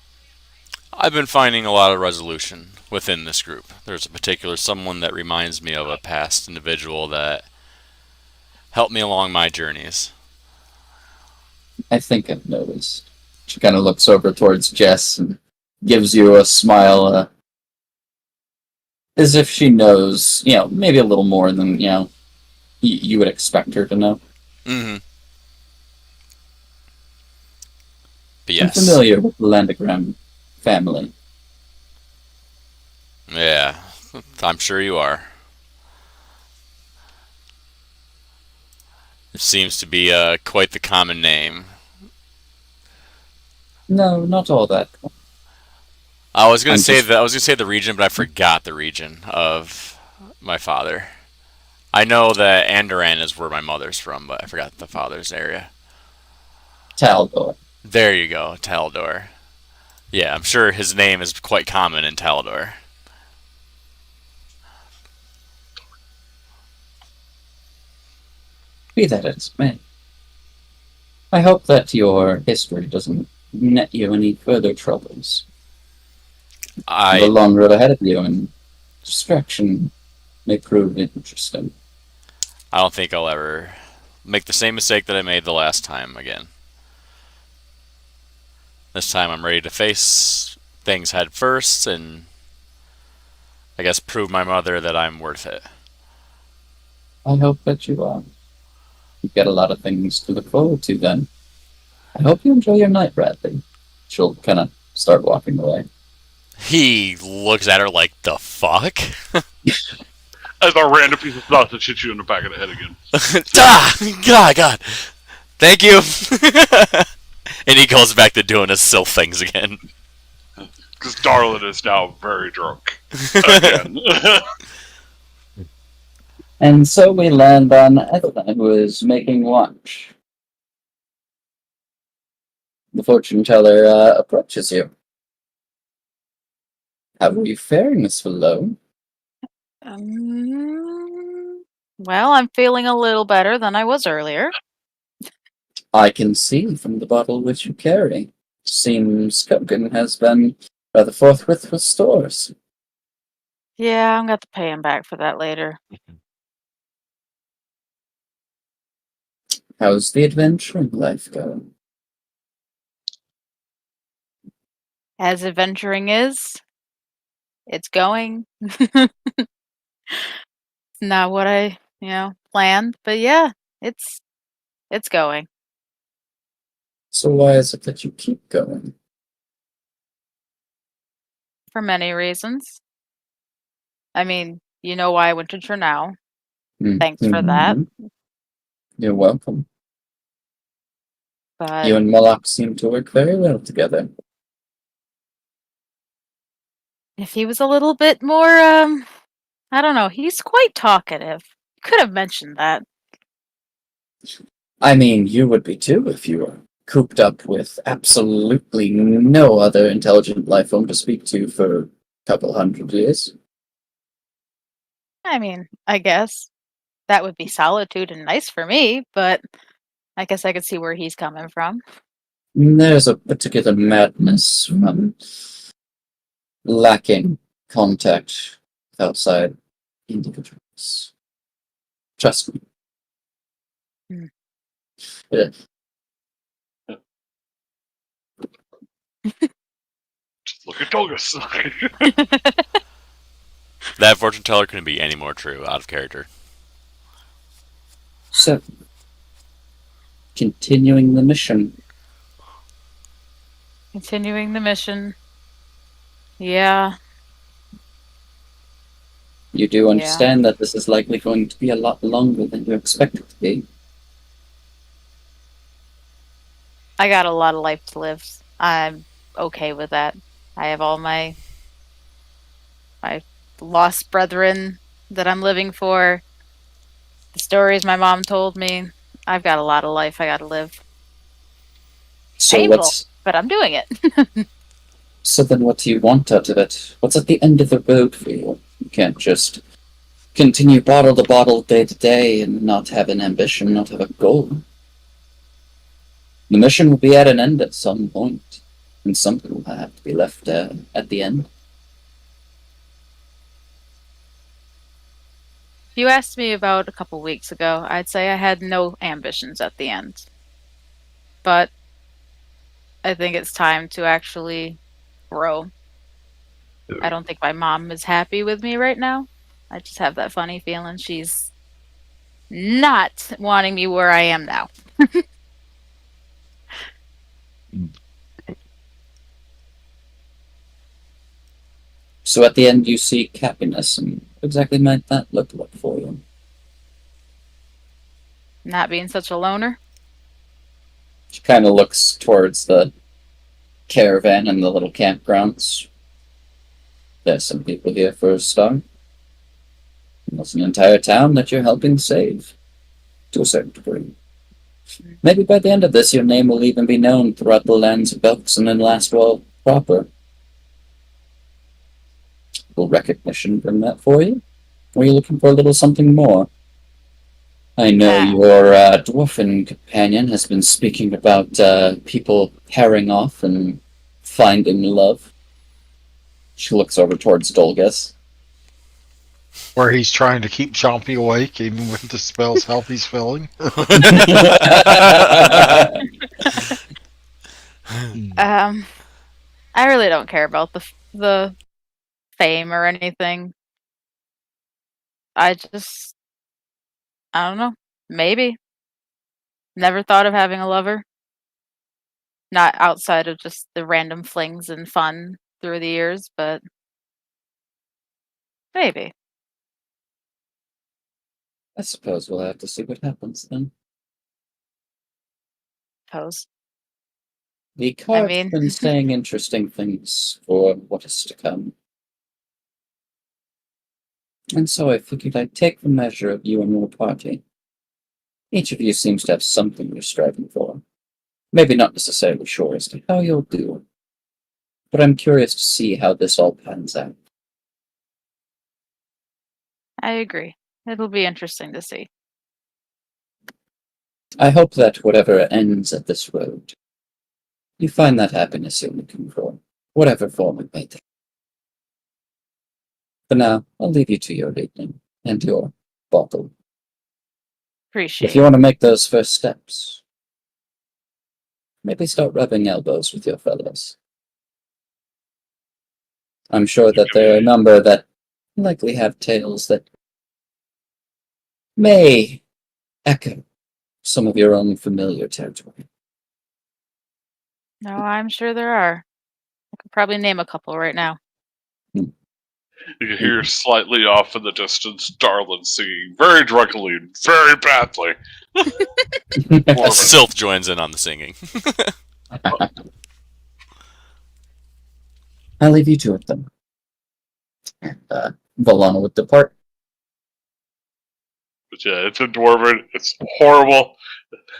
I've been finding a lot of resolution within this group. There's a particular someone that reminds me of a past individual that helped me along my journeys. I think I've noticed. She kind of looks over towards Jess and gives you a smile, as if she knows, maybe a little more than, you would expect her to know. Mm-hmm. But I'm yes. familiar with the Landergram family. Yeah, I'm sure you are. It seems to be quite the common name. No, not all that. I was gonna say the region, but I forgot the region of my father. I know that Andoran is where my mother's from, but I forgot the father's area. Taldor. There you go, Taldor. Yeah, I'm sure his name is quite common in Taldor. Be that as it may. I hope that your history doesn't net you any further troubles. The long road ahead of you and distraction may prove interesting. I don't think I'll ever make the same mistake that I made the last time again. This time I'm ready to face things head first and I guess prove my mother that I'm worth it. I hope that you are. You've got a lot of things to look forward to then. I hope you enjoy your night, Bradley. She'll kind of start walking away. He looks at her like, the fuck? As a random piece of sausage hits you in the back of the head again. God. Thank you. And he goes back to doing his Sylph things again. Because Darlin is now very drunk. Again. And so we land on Evelyn, who is making watch. The fortune teller approaches you. How are you faring, Miss Valo? Well, I'm feeling a little better than I was earlier. I can see from the bottle which you carry. Seems Kogan has been rather forthwith with stores. Yeah, I'm going to have to pay him back for that later. How's the adventuring life going? As adventuring is, It's going. Not what I, planned, but yeah, it's going So why is it that you keep going? for many reasons. I mean, you know why I went to Trunau. Thanks for that. You're welcome. But You and Moloch seem to work very well together. if he was a little bit more, I don't know, he's quite talkative. You could have mentioned that. I mean, you would be too if you were cooped up with absolutely no other intelligent life form to speak to for a couple hundred years. I mean, I guess that would be solitude and nice for me, but I guess I could see where he's coming from. There's a particular madness from lacking contact with outside individuals. Trust me. Hmm. Yeah. Just look at Togus. That fortune teller couldn't be any more true, out of character. So, continuing the mission. Continuing the mission. Yeah. You do understand that this is likely going to be a lot longer than you expect it to be. I got a lot of life to live. I'm okay with that. I have all my lost brethren that I'm living for. The stories my mom told me. I've got a lot of life I got to live. So Painful, but I'm doing it. So then what do you want out of it? What's at the end of the road for you? You can't just continue bottle to bottle, day to day, and not have an ambition, not have a goal. The mission will be at an end at some point, and something will have to be left at the end. If you asked me about a couple weeks ago, I'd say I had no ambitions at the end. But I think it's time to actually grow. I don't think my mom is happy with me right now. I just have that funny feeling she's not wanting me where I am now. So at the end you seek happiness, and what exactly might that look like for you? Not being such a loner. She kind of looks towards the caravan and the little campgrounds. There's some people here for a start. And there's an entire town that you're helping save, to a certain degree. Maybe by the end of this, your name will even be known throughout the lands of Belkson and Lastwall proper. Will recognition bring that for you? Or are you looking for a little something more? I know your dwarfen companion has been speaking about people pairing off and finding love. She looks over towards Dolgus. Where he's trying to keep Chompy awake, even with the spell's help he's filling. I really don't care about the fame or anything. I don't know. Maybe. Never thought of having a lover. Not outside of just the random flings and fun through the years, but maybe. I suppose we'll have to see what happens then. Suppose. The card's been saying interesting things for what is to come. And so I figured I'd take the measure of you and your party. Each of you seems to have something you're striving for. Maybe not necessarily sure as to how you'll do, but I'm curious to see how this all pans out. I agree. It'll be interesting to see. I hope that whatever ends at this road, you find that happiness you're looking for, whatever form it may take. For now, I'll leave you to your evening and your bottle. Appreciate If you want to make those first steps, maybe start rubbing elbows with your fellows. I'm sure that there are a number that likely have tales that may echo some of your own familiar territory. No, I'm sure there are. I could probably name a couple right now. You can hear slightly off in the distance Darlin singing very drunkenly and very badly. Sylph joins in on the singing. I'll leave you to it then. And Volana would depart. But yeah, it's in Dwarven. It's horrible.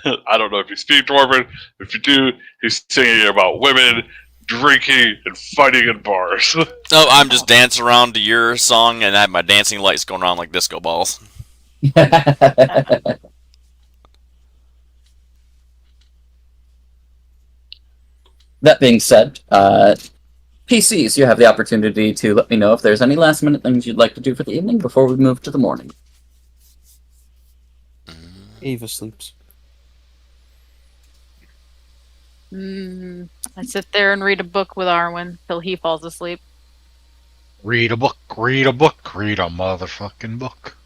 I don't know if you speak Dwarven. If you do, he's singing about women, drinking, and fighting in bars. Oh, I'm just dancing around to your song and I have my dancing lights going around like disco balls. That being said, PCs, you have the opportunity to let me know if there's any last minute things you'd like to do for the evening before we move to the morning. Ava sleeps. I sit there and read a book with Arwen till he falls asleep. Read a book, read a book, read a motherfucking book.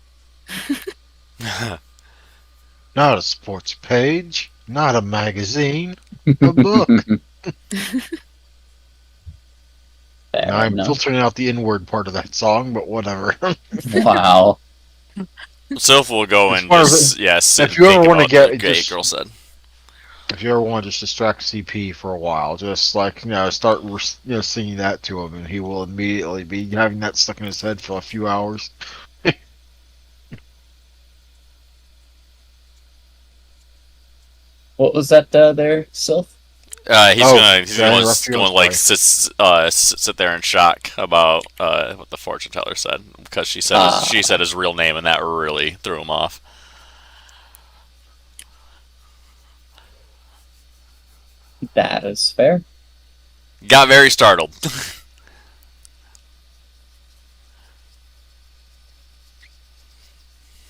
Not a sports page, not a magazine, a book. Now I'm filtering out the N-word part of that song, but whatever. Wow. Sylph will go and just, sit if you ever want to get what just, girl said. If you ever want to just distract CP for a while, just like start singing that to him, and he will immediately be having that stuck in his head for a few hours. What was that there, Sylph? He's gonna sit there in shock about what the fortune teller said, because she said his real name, and that really threw him off. That is fair. Got very startled.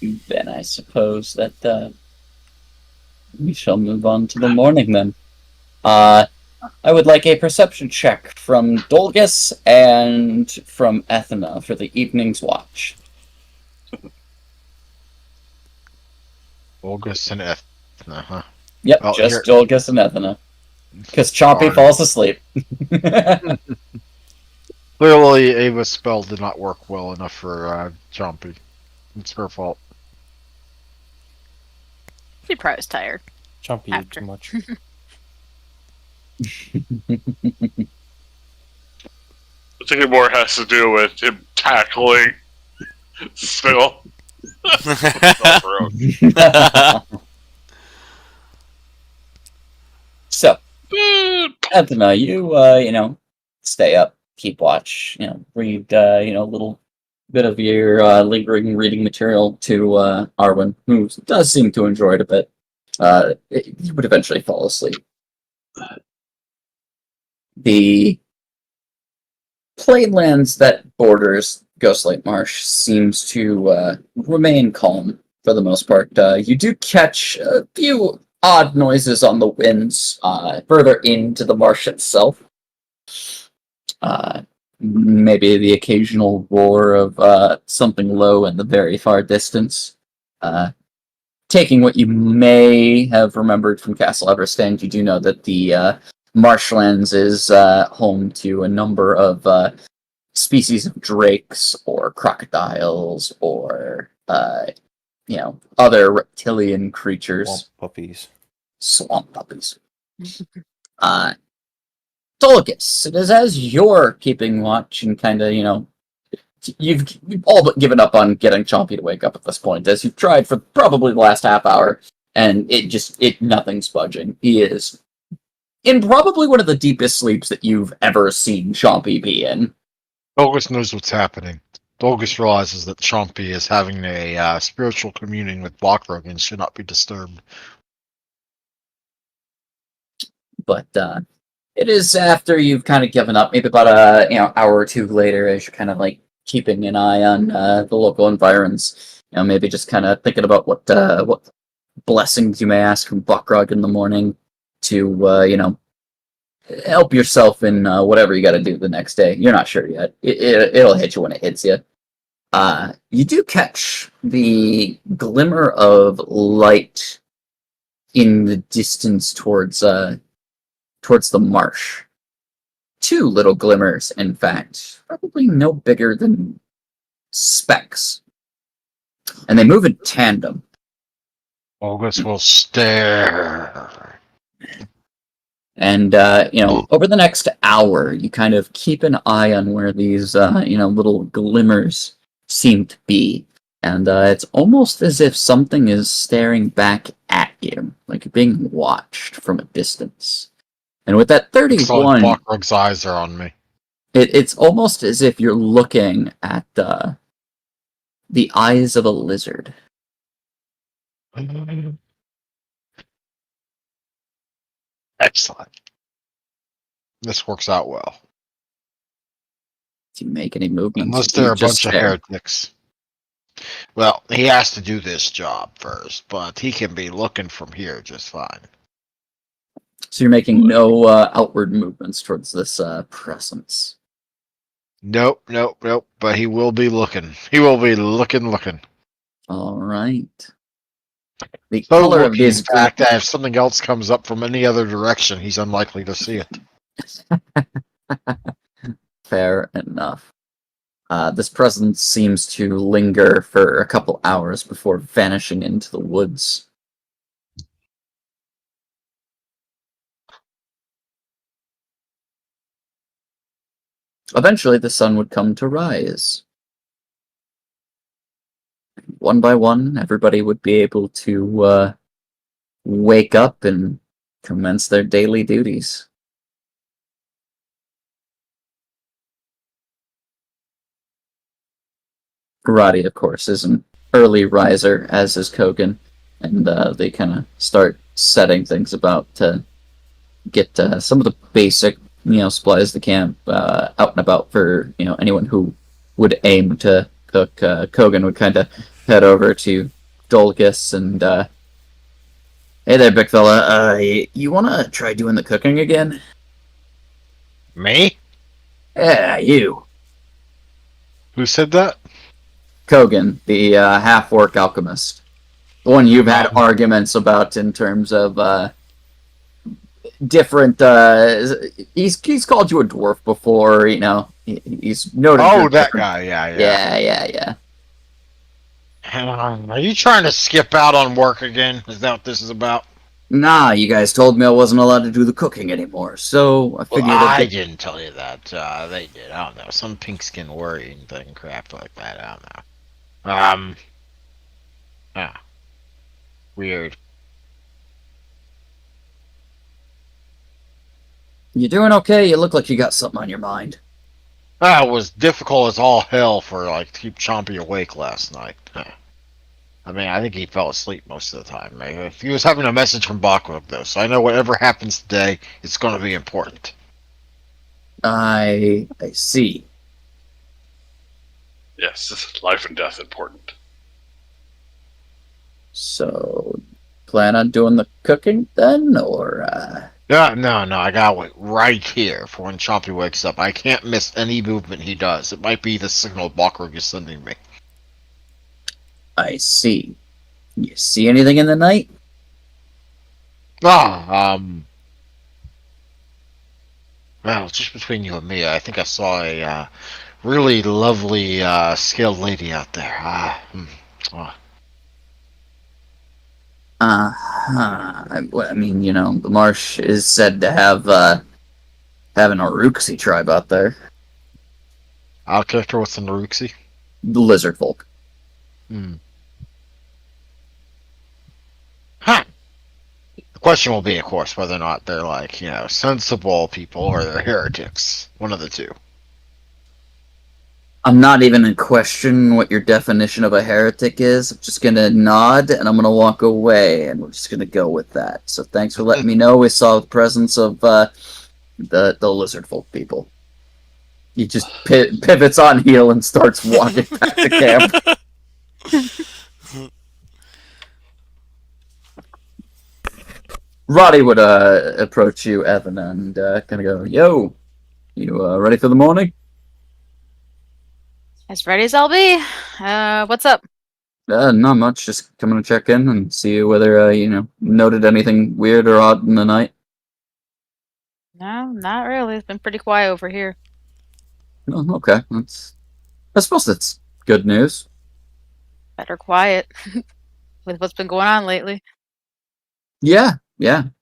Then I suppose that we shall move on to the morning then. I would like a perception check from Dolgus and from Ethna for the evening's watch. Dolgus and Ethna, huh? Yep, just Dolgus and Ethna. Because Chompy falls asleep. Clearly, Ava's spell did not work well enough for Chompy. It's her fault. She probably was tired. Chompy ate too much. I think it more has to do with him tackling Phil. So, Ethna, you stay up, keep watch, read, a little bit of your lingering reading material to Arwen, who does seem to enjoy it a bit. He would eventually fall asleep. The plainlands that borders Ghostlight Marsh seems to remain calm for the most part. You do catch a few odd noises on the winds further into the marsh itself. Maybe the occasional roar of something low in the very far distance. Taking what you may have remembered from Castle Everstand, you do know that the marshlands is home to a number of species of drakes or crocodiles or other reptilian creatures. Swamp puppies. Dolgus, it is as you're keeping watch and kind of, you've all but given up on getting Chompy to wake up at this point, as you've tried for probably the last half hour, and nothing's budging. He is in probably one of the deepest sleeps that you've ever seen Chompy be in. Dolgus knows what's happening. Dolgus realizes that Chompy is having a spiritual communion with Blockrogue and should not be disturbed. But it is after you've kind of given up, maybe about a hour or two later, as you're kind of like keeping an eye on the local environs. Maybe just kind of thinking about what blessings you may ask from Blockrogue in the morning to help yourself in whatever you got to do the next day. You're not sure yet. It'll hit you when it hits you. You do catch the glimmer of light in the distance towards the marsh. 2 little glimmers, in fact, probably no bigger than specks, and they move in tandem. August will stare. And over the next hour, you kind of keep an eye on where these little glimmers seem to be, and it's almost as if something is staring back at you, like you're being watched from a distance. And with that 31, Bachrock's eyes are on me. it's almost as if you're looking at the eyes of a lizard. Excellent. This works out well. Do you make any movements? Unless or do you they're a just bunch of stare? heretics. Well, he has to do this job first, but he can be looking from here just fine. So you're making no outward movements towards this presence. Nope. But he will be looking. He will be looking. All right. The So color of looking, these in fact, that if something else comes up from any other direction, he's unlikely to see it. Fair enough. This presence seems to linger for a couple hours before vanishing into the woods. Eventually, the sun would come to rise. One by one, everybody would be able to wake up and commence their daily duties. Roddy, of course, is an early riser, as is Kogan, and they kind of start setting things about to get some of the basic, supplies the camp out and about for anyone who would aim to cook. Kogan would kind of head over to Dolgus and, hey there, big fella. You want to try doing the cooking again? Me? Yeah, you. Who said that? Kogan, the half-orc alchemist. The one you've had arguments about in terms of different... he's called you a dwarf before, he's noted... Oh, that guy, yeah. Are you trying to skip out on work again? Is that what this is about? Nah, you guys told me I wasn't allowed to do the cooking anymore, so I figured... Well, I didn't tell you that. They did. I don't know. Some pink-skin worrying thing, crap like that. I don't know. Weird. You doing okay? You look like you got something on your mind. It was difficult as all hell for, to keep Chompy awake last night. I mean, I think he fell asleep most of the time. He was having a message from Bachrock, though, so I know whatever happens today, it's going to be important. I see. Yes, life and death important. So, plan on doing the cooking then, or... No, I gotta wait right here for when Chompy wakes up. I can't miss any movement he does. It might be the signal Bachrock is sending me. I see. You see anything in the night? Well, just between you and me, I think I saw a really lovely skilled lady out there. I mean, the marsh is said to have an Uruxi tribe out there. I'll character what's an Uruxi? The lizard folk. Huh. The question will be, of course, whether or not they're sensible people or they're heretics. One of the two. I'm not even in question what your definition of a heretic is. I'm just gonna nod and I'm gonna walk away, and we're just gonna go with that. So thanks for letting me know we saw the presence of the lizard folk people. He just pivots on heel and starts walking back to camp. Roddy would approach you, Evan, and kind of go, "Yo, you ready for the morning?" As ready as I'll be. What's up? Not much. Just coming to check in and see whether noted anything weird or odd in the night. No, not really. It's been pretty quiet over here. Oh, okay. I suppose that's good news. Better quiet with what's been going on lately. Yeah. Not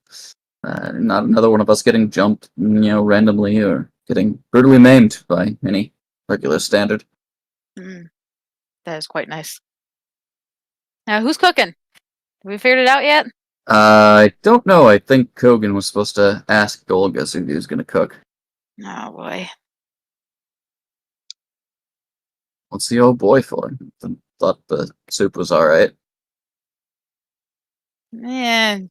another one of us getting jumped, randomly or getting brutally maimed by any regular standard. That is quite nice. Now, who's cooking? Have we figured it out yet? I don't know. I think Kogan was supposed to ask Dolgus if he was going to cook. Oh boy. What's the old boy for? Thought the soup was all right. Man,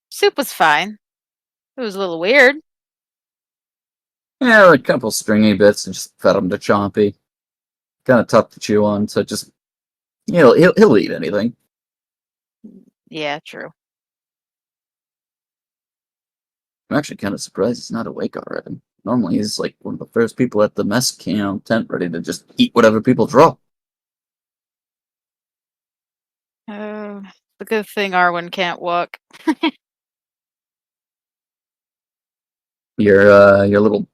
soup was fine. It was a little weird. Yeah, a couple stringy bits and just fed him to Chompy. Kind of tough to chew on, so just he'll eat anything. Yeah, true. I'm actually kind of surprised he's not awake already. Normally, he's like one of the first people at the mess tent, ready to just eat whatever people drop. The good thing Arwen can't walk. Your little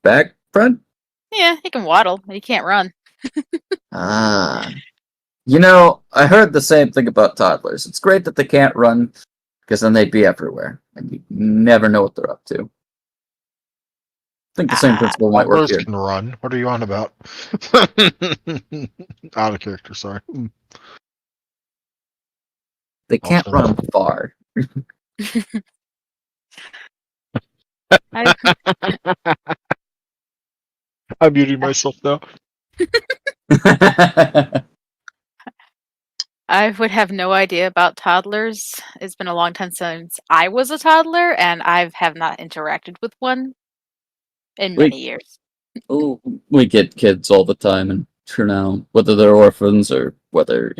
bag friend. Yeah, he can waddle, but he can't run. Ah, I heard the same thing about toddlers. It's great that they can't run, because then they'd be everywhere, and you never know what they're up to. I think the same principle might work here. Can run. What are you on about? Out of character, sorry. They can't run far. I'm muting myself now. I would have no idea about toddlers. It's been a long time since I was a toddler, and I have not interacted with one in many years. Oh, we get kids all the time, and for now, whether they're orphans or whether,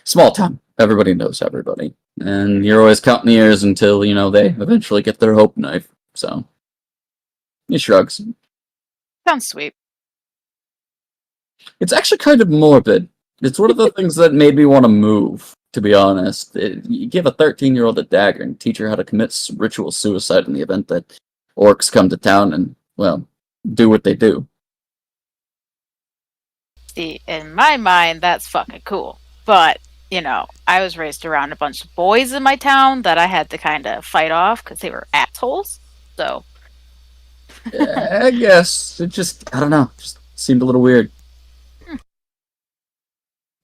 small town, everybody knows everybody. And you're always counting the years until, they eventually get their hope knife. So, he shrugs. Sounds sweet. It's actually kind of morbid. It's one of the things that made me want to move, to be honest. You give a 13-year-old a dagger and teach her how to commit ritual suicide in the event that orcs come to town and, do what they do. See, in my mind, that's fucking cool. But, I was raised around a bunch of boys in my town that I had to kind of fight off because they were assholes. So. Yeah, I guess. It just, I don't know, just seemed a little weird.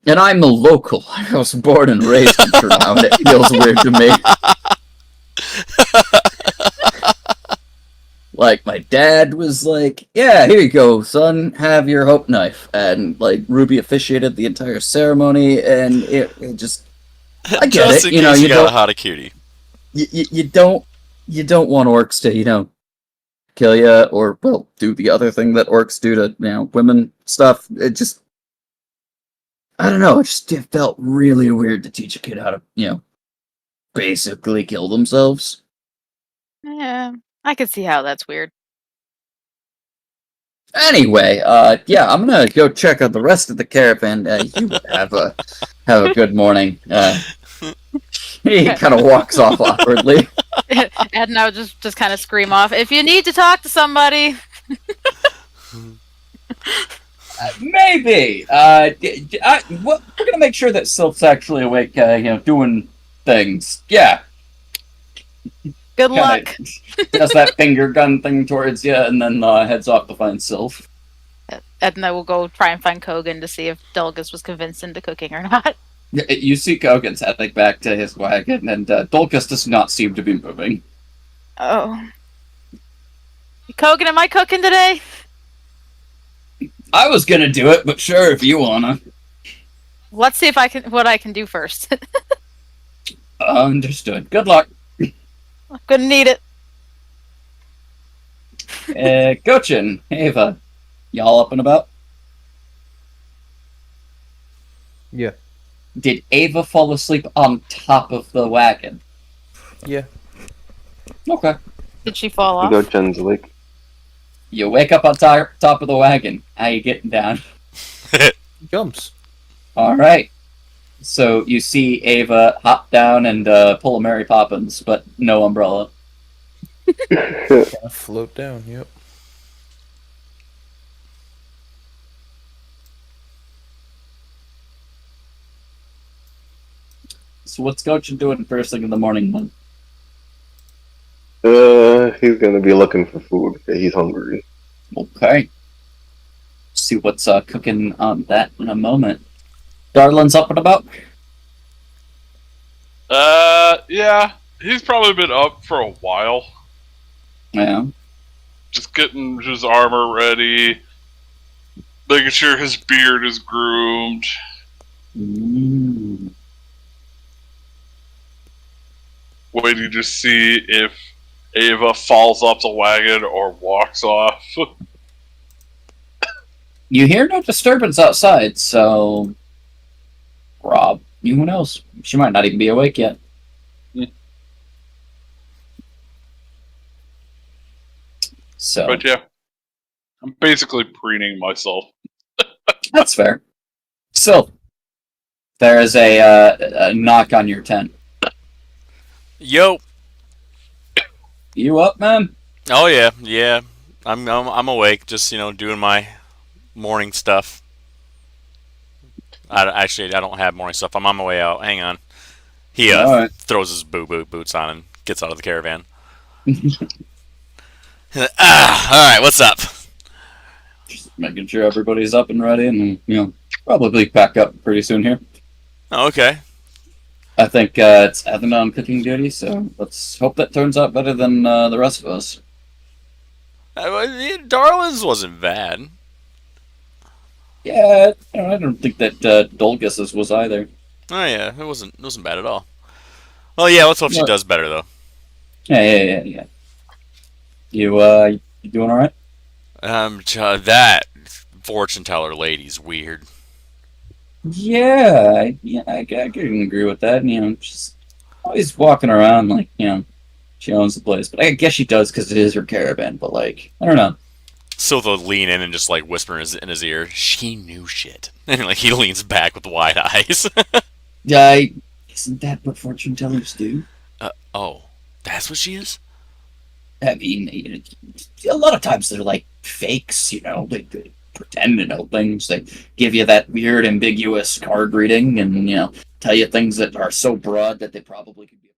And I'm a local. I was born and raised in Toronto. It feels weird to me. Like, my dad was like, yeah, here you go, son, have your hope knife. And, Ruby officiated the entire ceremony, and it just... I get Just it, in case you got a hot a cutie. You don't want orcs to, kill you, or, do the other thing that orcs do to, women stuff. It just... I don't know, it felt really weird to teach a kid how to, basically kill themselves. Yeah, I could see how that's weird. Anyway, I'm gonna go check out the rest of the caravan. You have a good morning. He kind of walks off awkwardly. Edna would just kind of scream off, if you need to talk to somebody. Maybe. We're gonna make sure that Sylph's actually awake, doing things. Yeah. Good luck. Does that finger gun thing towards you, and then heads off to find Sylph. Edna will go try and find Kogan to see if Dolgus was convinced into cooking or not. You see Kogan's heading back to his wagon, and Dolgus does not seem to be moving. Oh. Kogan, am I cooking today? I was gonna do it, but sure, if you wanna. Let's see if what I can do first. Understood. Good luck. Gonna need it. Gochin, Ava, y'all up and about? Yeah. Did Ava fall asleep on top of the wagon? Yeah. Okay. Did she fall You go, off? Jenslik. You wake up on top of the wagon. How you getting down? Jumps. All right. So you see Ava hop down and pull a Mary Poppins, but no umbrella. Kinda float down, yep. So what's Gochin doing first thing in the morning, then? He's gonna be looking for food. He's hungry. Okay. See what's cooking on that in a moment. Darlin's up and about? Yeah. He's probably been up for a while. Yeah. Just getting his armor ready, making sure his beard is groomed. Mm. Waiting to see if Ava falls off the wagon or walks off. You hear no disturbance outside, so... Rob, who knows? She might not even be awake yet. So, But yeah, I'm basically preening myself. that's fair. So, there is a knock on your tent. Yo. You up, man? Oh yeah. I'm awake, just doing my morning stuff. I don't have morning stuff. I'm on my way out. Hang on. He Alright. throws his boots on and gets out of the caravan. All right, what's up? Just making sure everybody's up and ready, and probably pack up pretty soon here. Oh, okay. I think it's Ethan on cooking duty, so let's hope that turns out better than the rest of us. Darlin's wasn't bad. Yeah, I don't think that Dolgus's was either. Oh yeah, it wasn't bad at all. Well, yeah, let's hope she What? does better though. Yeah. You doing all right? That fortune teller lady's weird. Yeah, I can agree with that. She's always walking around like she owns the place, but I guess she does because it is her caravan. But I don't know. So they'll lean in and just whisper in his ear, "She knew shit," and he leans back with wide eyes. Isn't that what fortune tellers do? Oh, that's what she is. I mean, a lot of times they're fakes. They pretend to know things. They give you that weird, ambiguous card reading, and tell you things that are so broad that they probably could be.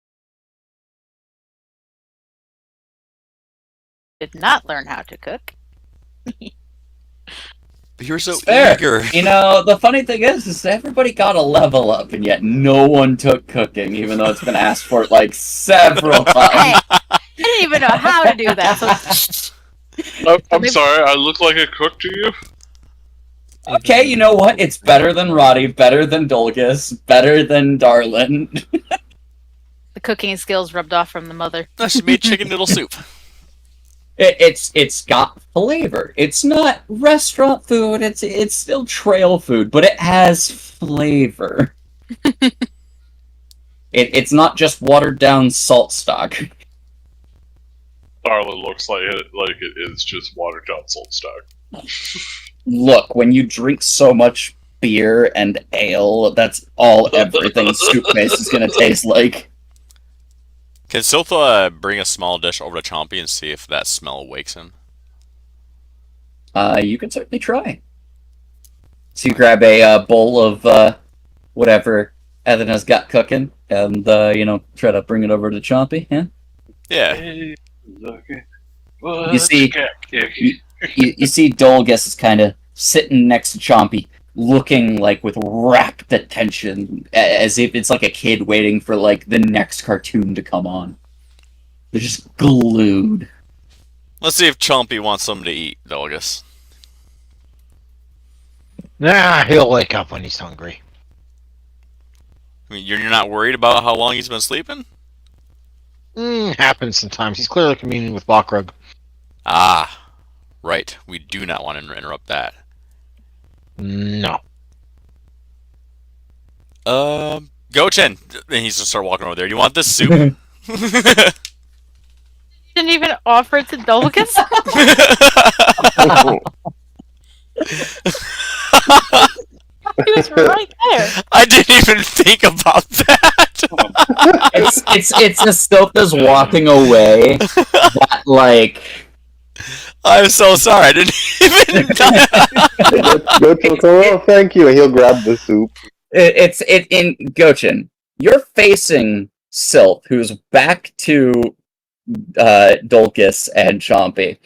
Did not learn how to cook. You're so It's fair. eager. The funny thing is everybody got a level up, and yet no one took cooking, even though it's been asked for several times. Hey, I didn't even know how to do that. So I'm sorry, I look like a cook to you? Okay, you know what? It's better than Roddy, better than Dolgus, better than Darlin. the cooking skills rubbed off from the mother. No, she made chicken noodle soup. It's got flavor. It's not restaurant food. It's still trail food, but it has flavor. It's not just watered down salt stock. Darla looks like it is just watered down salt stock. Look, when you drink so much beer and ale, that's all everything soup base is gonna taste like. Can Siltha bring a small dish over to Chompy and see if that smell wakes him? You can certainly try. So you grab a bowl of whatever Ethena's got cooking, and try to bring it over to Chompy. Yeah. Yeah. Hey, look You see, you see Dolgus is kind of sitting next to Chompy, looking with rapt attention, as if it's like a kid waiting for the next cartoon to come on. They're just glued. Let's see if Chompy wants something to eat, Dolgus. Nah, he'll wake up when he's hungry. I mean, you're not worried about how long he's been sleeping? Happens sometimes. He's clearly communing with Bakrug. Ah, right. We do not want to interrupt that. No. Go-Chen. And he's gonna start walking over there. You want this soup? Didn't even offer it to Dolgus? He was right there. I didn't even think about that. It's Astopa's walking away that, like... I'm so sorry. I didn't even. Go to him, oh, thank you, and he'll grab the soup. It's in Gochin. You're facing Sylph, who's back to Dolgus and Chompy.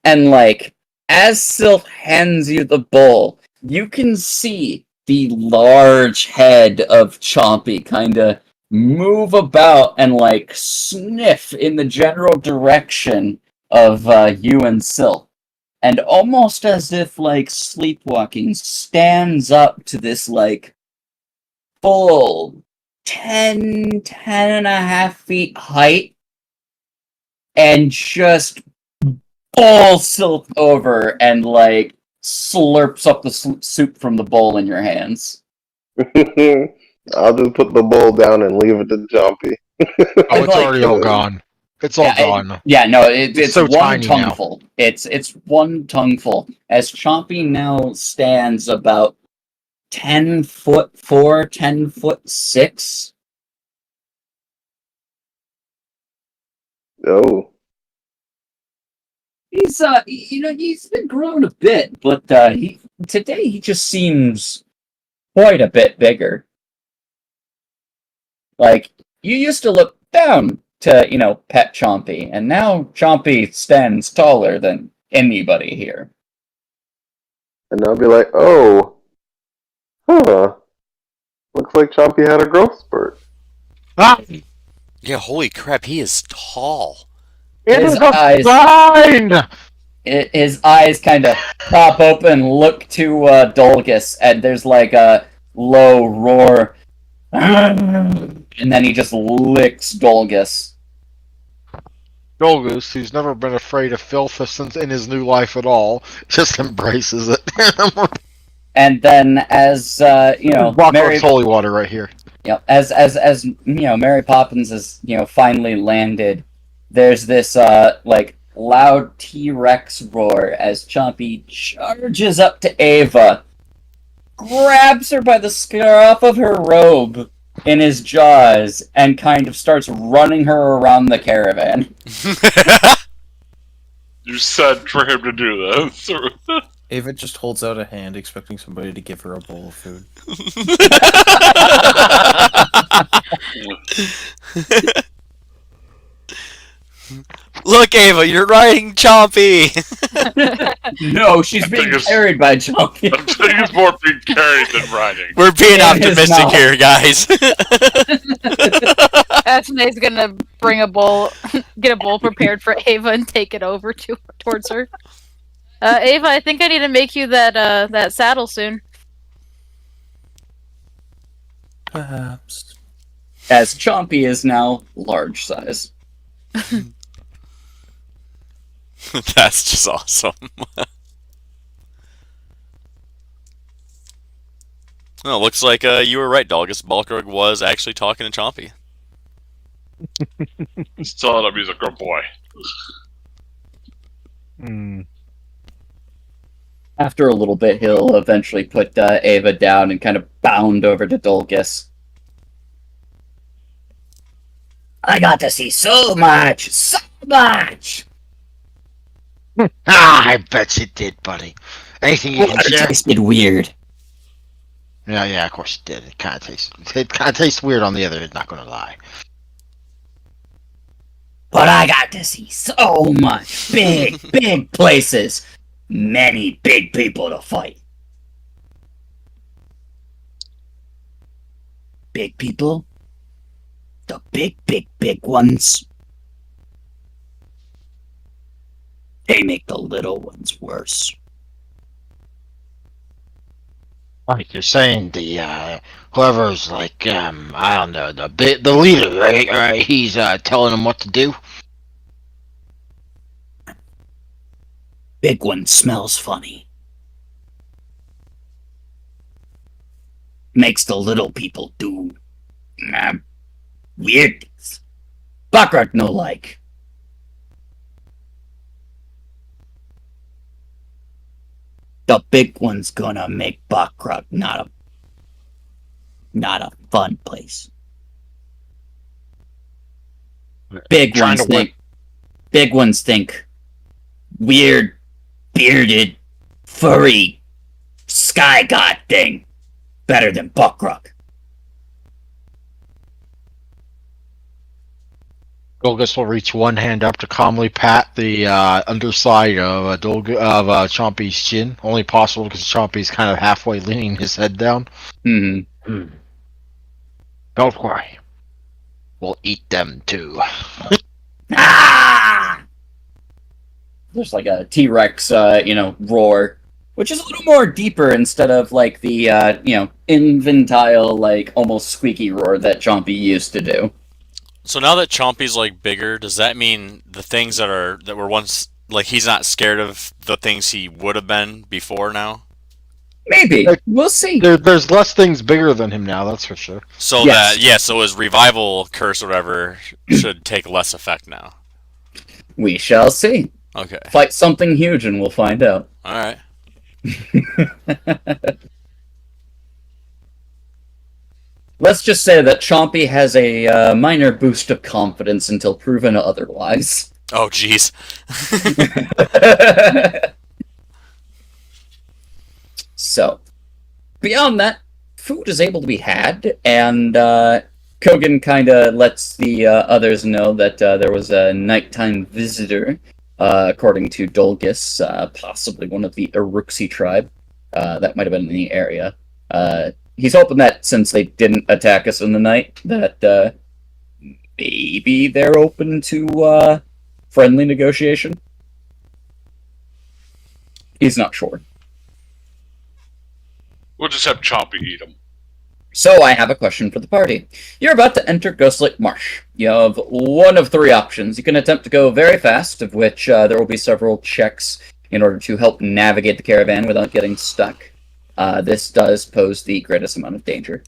And, like, as Sylph hands you the bowl, you can see the large head of Chompy kind of move about and, like, sniff in the general direction of you and Sylph. And almost as if, like, sleepwalking, stands up to this, like, full 10 and a half feet height and just pulls Sylph over and, like, slurps up the soup from the bowl in your hands. I'll just put the bowl down and leave it to Chompy. Oh, it's already all gone. It's all gone. It's so one tiny now. tongueful. It's one tongueful. As Chompy now stands about 10'4", 10'6". Oh. He's he's been grown a bit, but today he just seems quite a bit bigger. Like, you used to look down to, pet Chompy, and now Chompy stands taller than anybody here. And I'll be like, oh. Huh. Looks like Chompy had a growth spurt. Ah! Yeah, holy crap, he is tall. His eyes kind of pop open, look to Dolgus, and there's like a low roar. And then he just licks Dolgus. Dolgus, who's never been afraid of filth since in his new life at all, just embraces it. And then, as Rock's holy water right here. As Mary Poppins is finally landed. There's this like loud T-Rex roar as Chompy charges up to Ava, grabs her by the scarf of her robe in his jaws, and kind of starts running her around the caravan. You said for him to do this. Ava just holds out a hand, expecting somebody to give her a bowl of food. Look, Ava, you're riding Chompy. No, she's being carried by Chompy. I'm saying he's more being carried than riding. We're being optimistic here, guys. Asmodee's gonna bring a bowl, get a bowl prepared for Ava, and take it over towards her. Ava, I think I need to make you that saddle soon. Perhaps. As Chompy is now large size. That's just awesome. Well, looks like you were right, Dolgus. Balkrog was actually talking to Chompy. He's telling him he's a good boy. After a little bit, he'll eventually put Ava down and kind of bound over to Dolgus. I got to see so much! So much! I bet you did, buddy. Anything you can It share? tasted weird. Yeah, of course it did. It kind of tastes weird on the other end, not gonna lie. But I got to see so much. Big, big places. Many big people to fight. Big people? The big, big, big ones. They make the little ones worse. Like you're saying, the whoever's like I don't know, the leader, right? He's telling them what to do. Big one smells funny. makes the little people do weird things. Backrot no like. The big one's gonna make Backrot not a fun place. Big ones think weird, bearded, furry, sky god thing better than Buckrock. Golgus will reach one hand up to calmly pat the underside of Chompy's chin. Only possible because Chompy's kind of halfway leaning his head down. Mm-hmm. Don't worry. We'll eat them too. Ah! There's like a T-Rex, roar, which is a little more deeper instead of like the, infantile, like almost squeaky roar that Chompy used to do. So now that Chompy's like bigger, does that mean the things that were once like he's not scared of the things he would have been before now? Maybe. We'll see. There's less things bigger than him now, that's for sure. So Yes. so his revival curse or whatever should take less effect now. We shall see. Okay. Fight something huge and we'll find out. Alright. Let's just say that Chompy has a minor boost of confidence until proven otherwise. Oh jeez. So, beyond that, food is able to be had, and Kogan kind of lets the others know that there was a nighttime visitor, according to Dolgus, possibly one of the Uruxi tribe. That might have been in the area. He's hoping that since they didn't attack us in the night, that maybe they're open to friendly negotiation. He's not sure. We'll just have Chompy eat them. So I have a question for the party. You're about to enter Ghostlake Marsh. You have one of three options. You can attempt to go very fast, of which there will be several checks in order to help navigate the caravan without getting stuck. This does pose the greatest amount of danger.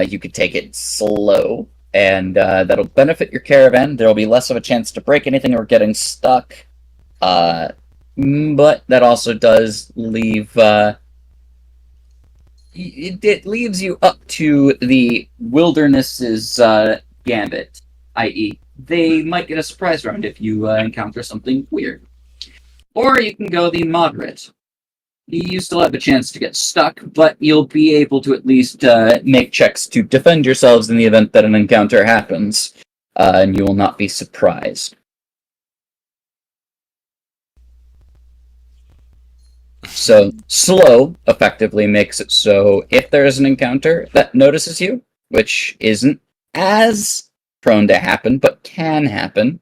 You could take it slow, and that'll benefit your caravan. There will be less of a chance to break anything or getting stuck. But that also does leave... It leaves you up to the wilderness's gambit, i.e., they might get a surprise round if you encounter something weird. Or you can go the moderate. You still have a chance to get stuck, but you'll be able to at least make checks to defend yourselves in the event that an encounter happens, and you will not be surprised. So, slow effectively makes it so if there is an encounter that notices you, which isn't as prone to happen, but can happen,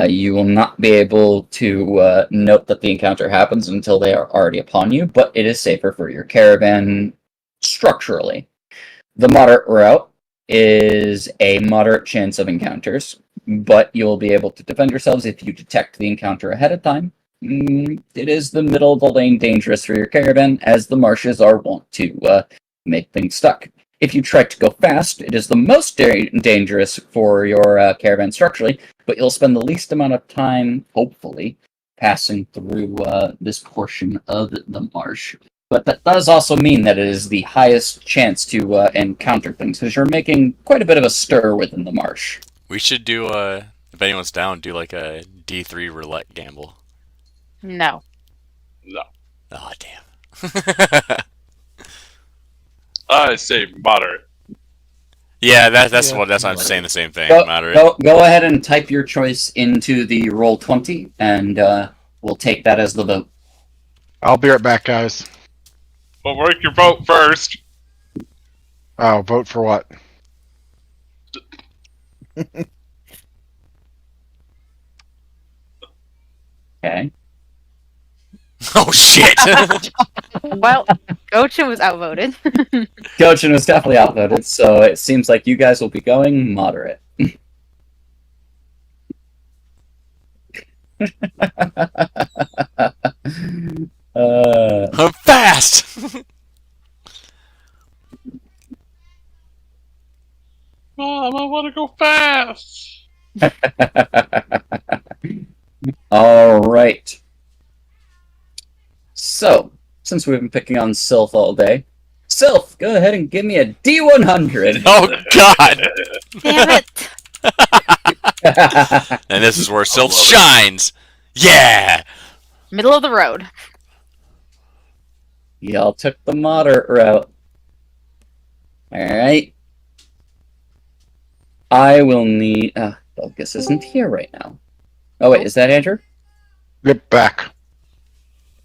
you will not be able to note that the encounter happens until they are already upon you, but it is safer for your caravan structurally. The moderate route is a moderate chance of encounters, but you'll be able to defend yourselves if you detect the encounter ahead of time. It is the middle of the lane dangerous for your caravan, as the marshes are wont to make things stuck. If you try to go fast, it is the most dangerous for your caravan structurally, but you'll spend the least amount of time, hopefully, passing through this portion of the marsh. But that does also mean that it is the highest chance to encounter things, because you're making quite a bit of a stir within the marsh. We should do if anyone's down, do like a D3 roulette gamble. No. No. Oh damn. I say moderate. Yeah, that's what I'm saying. The same thing. Moderate. Go ahead and type your choice into the Roll20, and we'll take that as the vote. I'll be right back, guys. But work your vote first. Oh, vote for what? Okay. Oh shit! Well, Gochin was outvoted. Gochin was definitely outvoted, so it seems like you guys will be going moderate. I'm fast! All right. So, since we've been picking on Sylph all day, Sylph, go ahead and give me a D100. Oh God! Damn it! And this is where Sylph love it. shines. Yeah. Middle of the road. Y'all took the moderate route. Alright. I will need... Belgus isn't here right now. Oh wait, is that Andrew? Get back.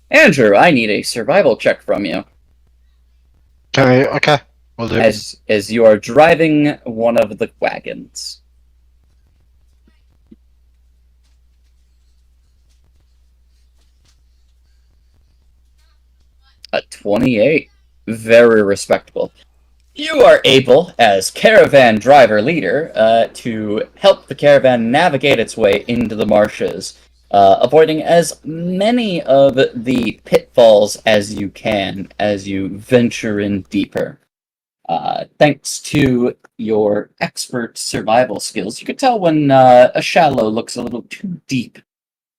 Andrew, I need a survival check from you. Okay. We'll do. As you are driving one of the wagons. A 28. Very respectable. You are able, as caravan driver leader, to help the caravan navigate its way into the marshes, avoiding as many of the pitfalls as you can as you venture in deeper. Thanks to your expert survival skills, you could tell when a shallow looks a little too deep.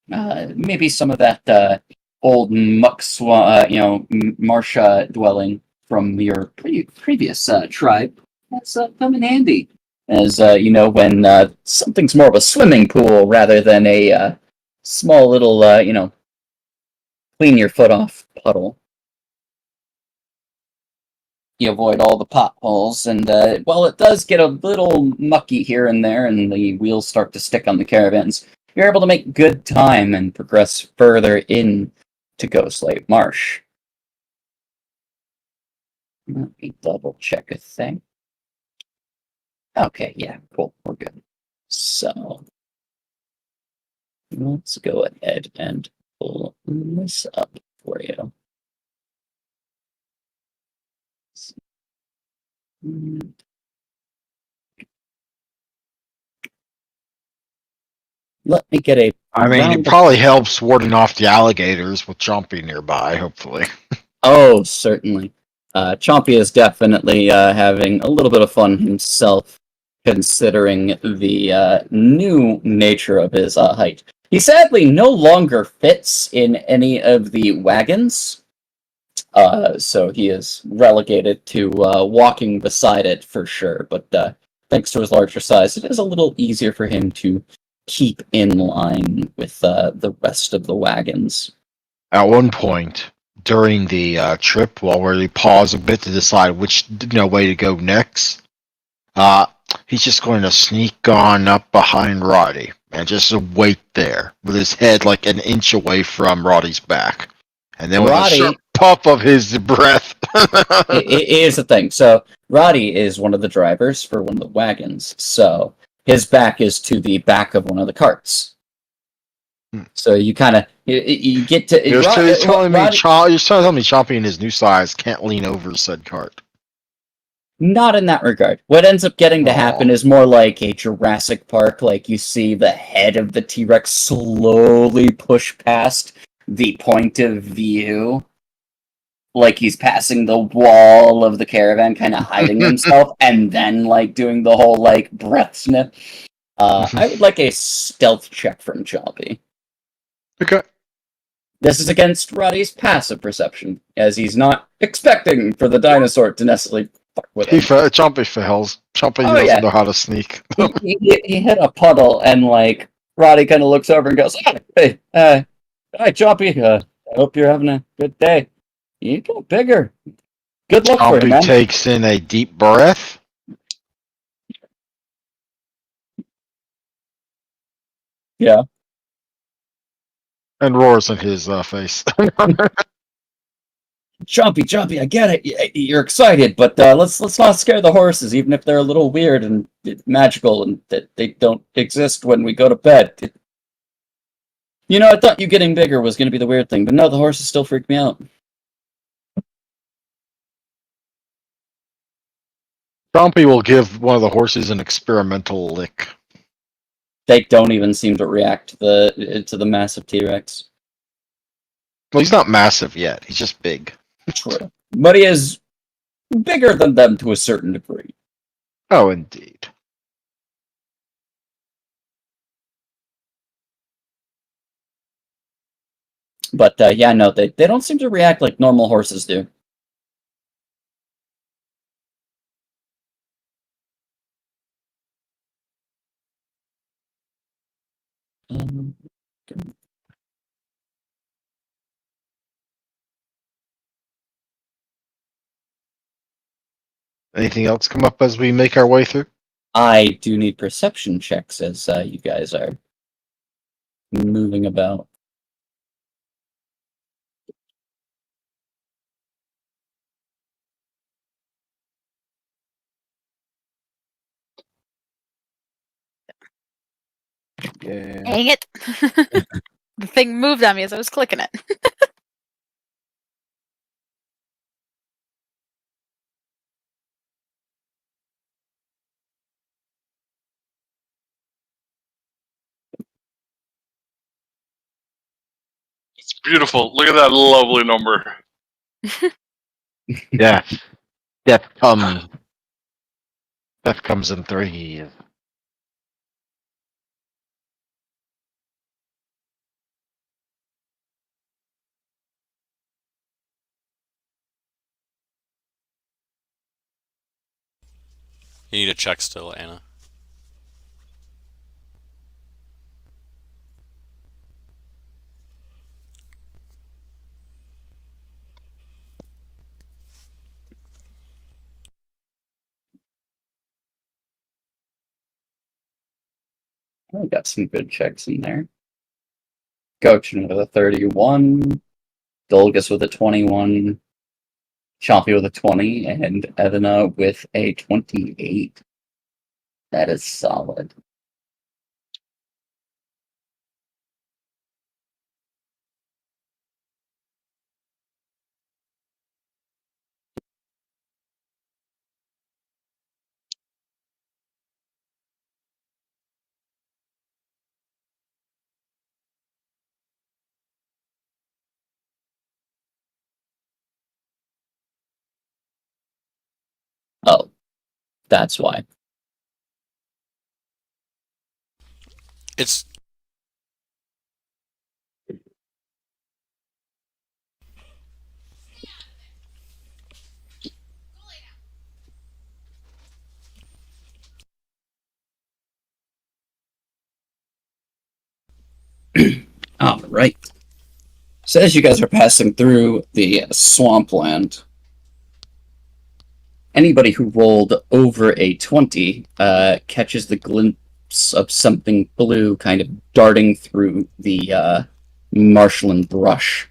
Maybe some of that old muck marsha dwelling from your previous tribe has come in handy. As when something's more of a swimming pool rather than a small little, clean your foot off puddle. You avoid all the potholes, and while it does get a little mucky here and there, and the wheels start to stick on the caravans, you're able to make good time and progress further in to Ghostlake Marsh. Let me double check a thing. Okay, yeah, cool, we're good. So, let's go ahead and pull this up for you. Let me get a... I mean, it probably helps warding off the alligators with Chompy nearby, hopefully. Oh, certainly. Chompy is definitely having a little bit of fun himself, considering the new nature of his height. He sadly no longer fits in any of the wagons, so he is relegated to walking beside it for sure, but thanks to his larger size, it is a little easier for him to keep in line with the rest of the wagons. At one point during the trip, while we pause a bit to decide which way to go next, he's just going to sneak on up behind Roddy and just wait there with his head like an inch away from Roddy's back. And then with a sharp puff of his breath. Here's the thing. So Roddy is one of the drivers for one of the wagons. So his back is to the back of one of the carts. So you kind of you get to. You're telling me Chompy in his new size can't lean over said cart. Not in that regard. What ends up getting to happen is more like a Jurassic Park. Like you see the head of the T-Rex slowly push past the point of view, like he's passing the wall of the caravan, kind of hiding himself, and then like doing the whole like breath sniff. I would like a stealth check from Chompy. Okay. This is against Roddy's passive perception, as he's not expecting for the dinosaur to necessarily fuck with him. Chompy fails. Chompy doesn't know how to sneak. he hit a puddle, and like Roddy kind of looks over and goes, "Hey, hi, Chompy. I hope you're having a good day. You get bigger. Good luck for you, man." Chompy takes in a deep breath. Yeah. And roars in his face. Chompy, I get it. You're excited, but let's not scare the horses, even if they're a little weird and magical, and that they don't exist when we go to bed. I thought you getting bigger was going to be the weird thing, but no, the horses still freak me out. Chompy will give one of the horses an experimental lick. They don't even seem to react to the massive T-Rex. Well, he's not massive yet. He's just big. True. But he is bigger than them to a certain degree. Oh, indeed. But yeah, no, they don't seem to react like normal horses do. Um, Anything else come up as we make our way through? I do need perception checks as you guys are moving about. Yeah. Dang it! The thing moved on me as I was clicking it. It's beautiful. Look at that lovely number. Yeah. Death comes. Death comes in 3. You need a check still, Anna. I got some good checks in there. Gochin with a 31, Dolgus with a 21, Chompy with a 20, and Evana with a 28. That is solid. Oh, that's why. It's All right. So as you guys are passing through the swampland, anybody who rolled over a 20 catches the glimpse of something blue kind of darting through the marshland brush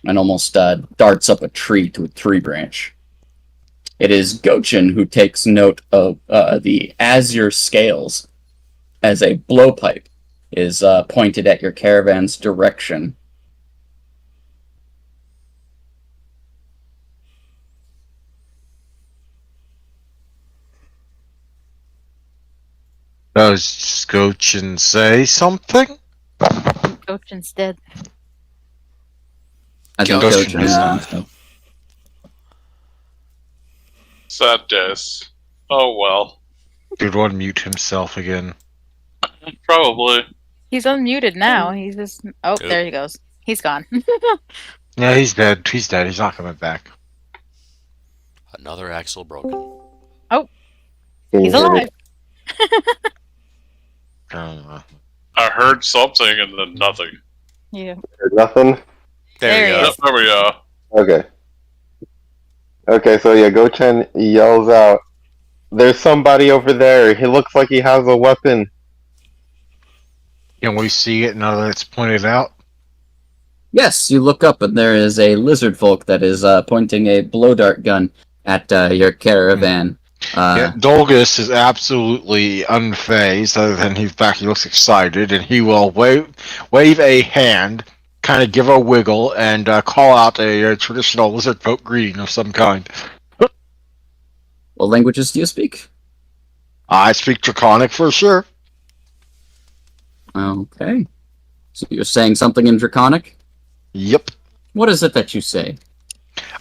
and almost darts up a tree to a tree branch. It is Gochin who takes note of the azure scales as a blowpipe is pointed at your caravan's direction. Does Scochin say something? Gochin's dead. I think Gochin Gochin is is not. Sad days. Oh well. Did one mute himself again? Probably. He's unmuted now. He's just. Oh, Oop. there he goes. He's gone. Yeah, he's dead. He's dead. He's not coming back. another axle broken. Can you He's hear me? alive. I heard something and then nothing. Yeah. Heard nothing? There he you is. go. Yep, there we go. Okay. Okay, so yeah, Gochen yells out, "There's somebody over there. He looks like he has a weapon." Can we see it now that it's pointed out? Yes, you look up and there is a lizard folk that is pointing a blow dart gun at your caravan. Yeah, Dolgus is absolutely unfazed, other than in fact he looks excited, and he will wave a hand, kind of give a wiggle, and call out a traditional lizard folk greeting of some kind. What languages do you speak? I speak Draconic for sure. Okay. So you're saying something in Draconic? Yep. What is it that you say?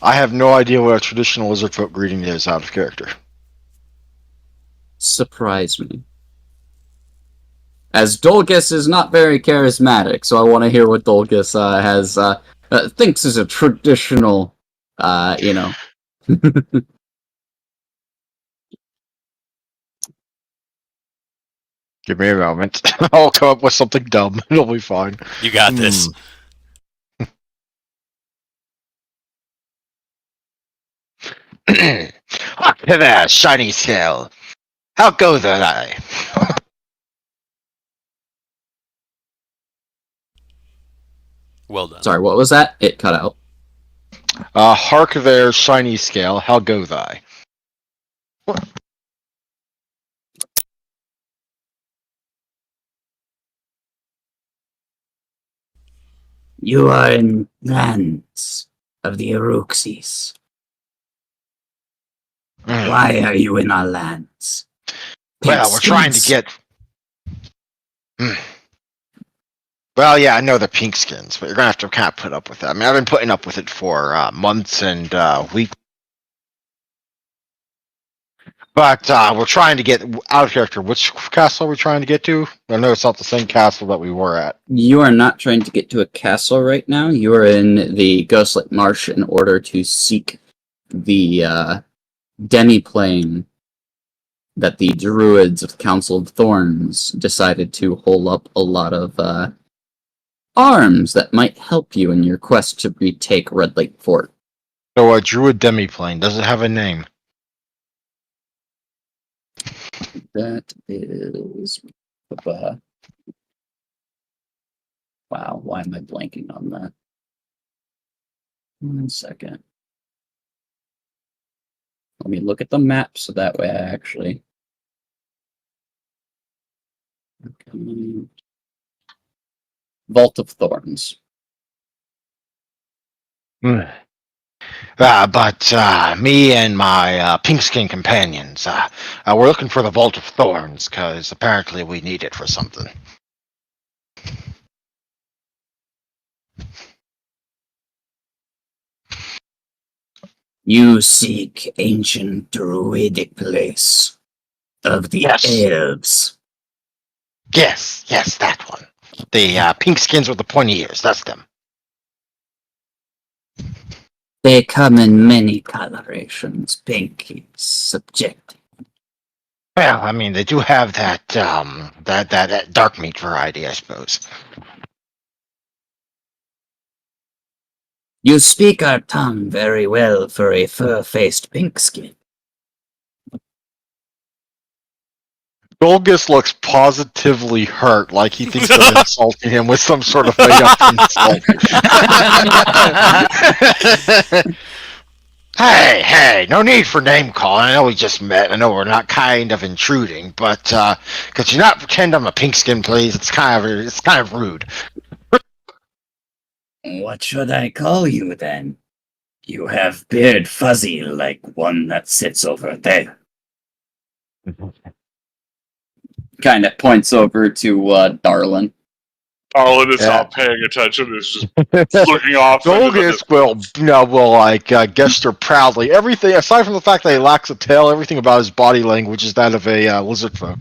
I have no idea what a traditional lizard folk greeting is out of character. Surprise me. as Dolgus is not very charismatic, so I want to hear what Dolgus thinks is a traditional, you know. Give me a moment. I'll come up with something dumb. It'll be fine. You got this. Up to there, shiny scale. How goes that eye? Well done. Sorry, what was that? It cut out. Hark there, shiny scale. How go thy? You are in lands of the Eruxis. Why are you in our lands? Well, we're trying to Pinkskins. get. Well, yeah, I know they're pink skins, but you're gonna have to kind of put up with that. I mean, I've been putting up with it for months and weeks. But we're trying to get out of character. Which castle are we trying to get to? I know it's not the same castle that we were at. You are not trying to get to a castle right now. You are in the Ghostlight Marsh in order to seek the demi-plane that the druids of the Council of Thorns decided to hole up a lot of arms that might help you in your quest to retake Red Lake Fort. So a druid demiplane, does it have a name? That is... Wow, why am I blanking on that? 1 second. Let me look at the map so that way I actually... Okay. Vault of Thorns. But me and my pink skin companions, we're looking for the Vault of Thorns, because apparently we need it for something. You seek ancient druidic place of the Yes. elves. Yes, that one. The pink skins with the pointy ears, that's them. They come in many colorations. Pink is subjective. Well, I mean, they do have that that dark meat variety, I suppose. You speak our tongue very well for a fur-faced pink skin. Dolgus looks positively hurt, like he thinks I'm insulting him with some sort of made-up insult. Hey, no need for name calling. I know we just met. I know we're not kind of intruding, but could you not pretend I'm a pink skin, please? It's kind of rude. What should I call you then? You have beard fuzzy like one that sits over there. Kind of points over to Darlin. Arlen is not paying attention. Is just looking off. Dolgus will like gesture proudly. Everything aside from the fact that he lacks a tail, everything about his body language is that of a lizard folk.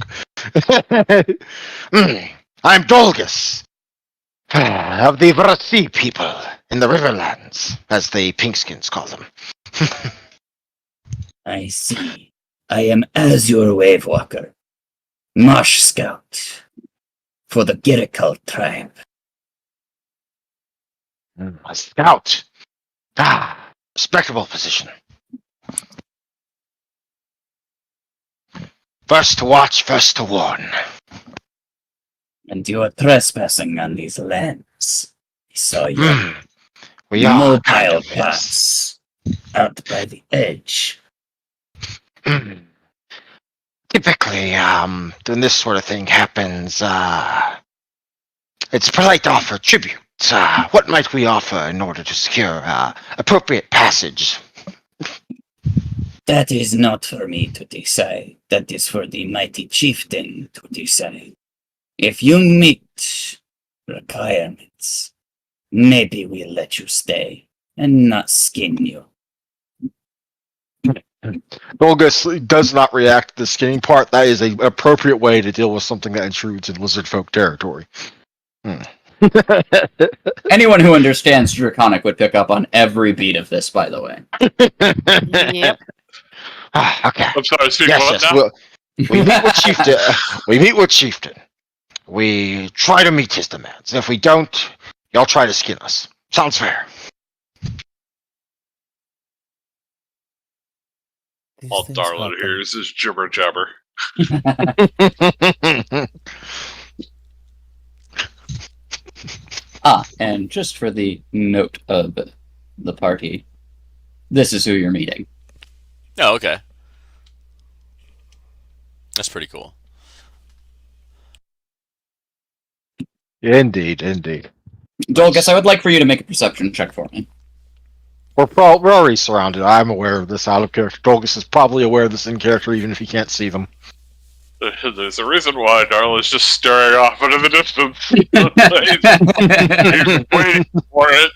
I'm Dolgus of the Vrasi people in the Riverlands, as the Pinkskins call them. I see. I am Azure Wavewalker, Marsh Scout for the Girikal tribe. A scout. Respectable position. First to watch, first to warn. And you are trespassing on these lands. I saw you. We are mobile kind of, yes. paths out by the edge. Typically, when this sort of thing happens, it's polite to offer tribute. What might we offer in order to secure appropriate passage? That is not for me to decide. That is for the mighty chieftain to decide. If you meet requirements, maybe we'll let you stay and not skin you. Dolgus does not react to the skinning part. That is an appropriate way to deal with something that intrudes in lizard folk territory. Anyone who understands Draconic would pick up on every beat of this, by the way. Yep. Okay. I'm sorry, speak Yes, up yes. now. We meet with Chieftain. We meet with Chieftain. We try to meet his demands. If we don't, y'all try to skin us. Sounds fair. These All things Darlin happen. hears is jibber jabber. And just for the note of the party, this is who you're meeting. Oh, okay. That's pretty cool. Indeed, indeed. Dolgus, I would like for you to make a perception check for me. We're already surrounded. I'm aware of this out of character. Dolgus is probably aware of this in character, even if he can't see them. There's a reason why Darla's just staring off into the distance. He's waiting for it.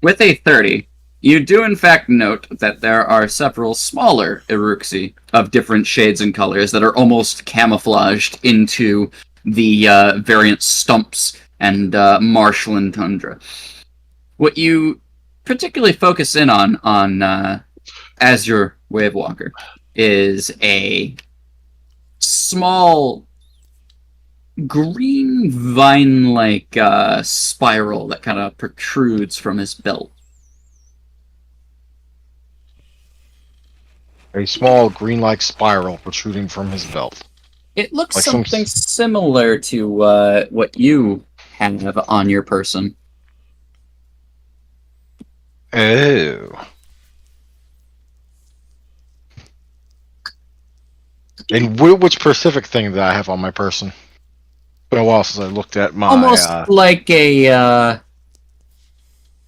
With a 30, you do in fact note that there are several smaller Iruxi of different shades and colors that are almost camouflaged into the variant stumps and marshland tundra. What you particularly focus in on as your Wave Walker is a small green vine-like spiral that kind of protrudes from his belt. A small green-like spiral protruding from his belt. It looks Like something similar to what you have on your person. Oh. And which specific thing that I have on my person? It's been a while since I looked at my. Almost like a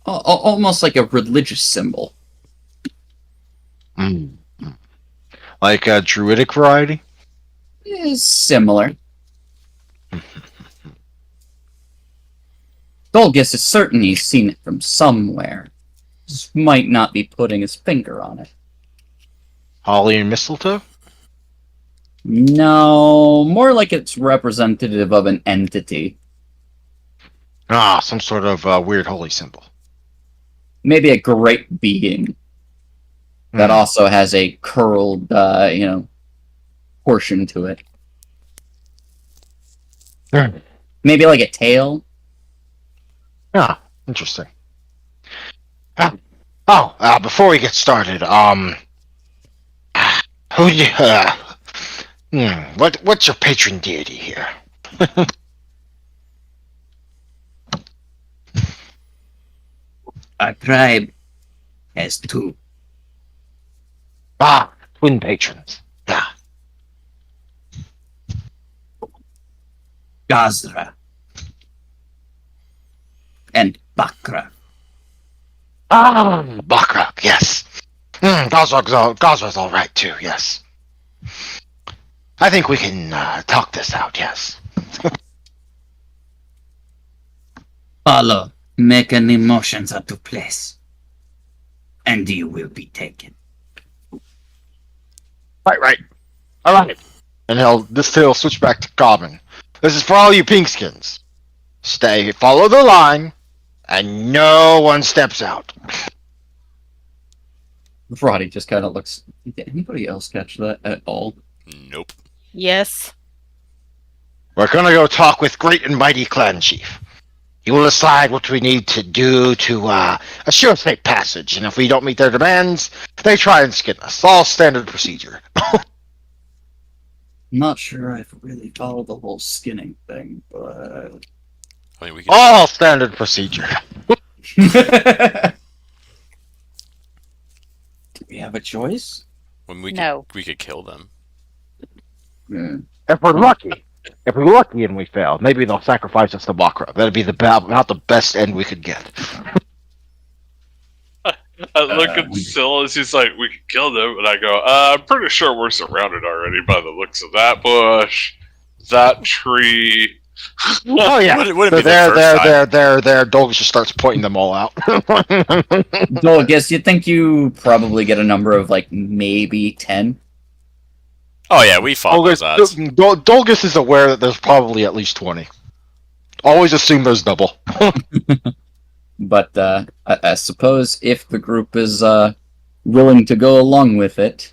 almost like a religious symbol. Like a druidic variety? Is similar. Dolgus is certain he's seen it from somewhere. Just might not be putting his finger on it. Holly and mistletoe? No, more like it's representative of an entity. Ah, some sort of weird holy symbol. Maybe a great being that also has a curled, portion to it. Maybe like a tail. Ah, interesting. Before we get started, what's your patron deity here? Our tribe has two. Twin patrons. Yeah. Gazra and Bakra. Bakra, yes. Gazra's all right too, yes. I think we can talk this out, yes. Follow. Make an emotions out to place. And you will be taken. Right. Alright. And he'll switch back to Goblin. This is for all you pinkskins. Follow the line, and no one steps out. Roddy just kind of looks. Did anybody else catch that at all? Nope. Yes. We're gonna go talk with Great and Mighty Clan Chief. He will decide what we need to do to assure safe passage, and if we don't meet their demands, they try and skin us. All standard procedure. Not sure I've really followed the whole skinning thing, but I mean, we could, All standard procedure. do we have a choice? when we No. we could kill them. Yeah. If we're lucky and we fail, maybe they'll sacrifice us to Bakra. That'd be about the best end we could get. I look at Syl as he's like, we could kill them, and I go, I'm pretty sure we're surrounded already by the looks of that bush, that tree, Oh yeah, Wouldn't be the there, first time. there. Dolgus just starts pointing them all out. Dolgus, you think you probably get a number of like maybe 10? Oh yeah, we fought those odds. Dolgus is aware that there's probably at least 20. Always assume there's double. But I suppose if the group is willing to go along with it,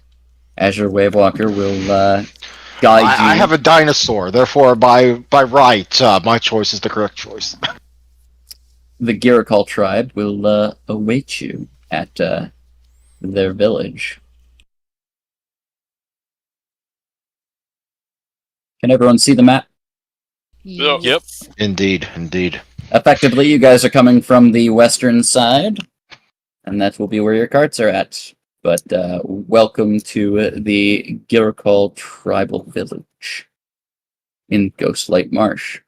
Azure Wavewalker will guide you. I have a dinosaur, therefore by right, my choice is the correct choice. The Girikal tribe will await you at their village. Can everyone see the map? Yep. Indeed. Effectively, you guys are coming from the western side, and that will be where your carts are at. But welcome to the Girikal Tribal Village in Ghostlight Marsh.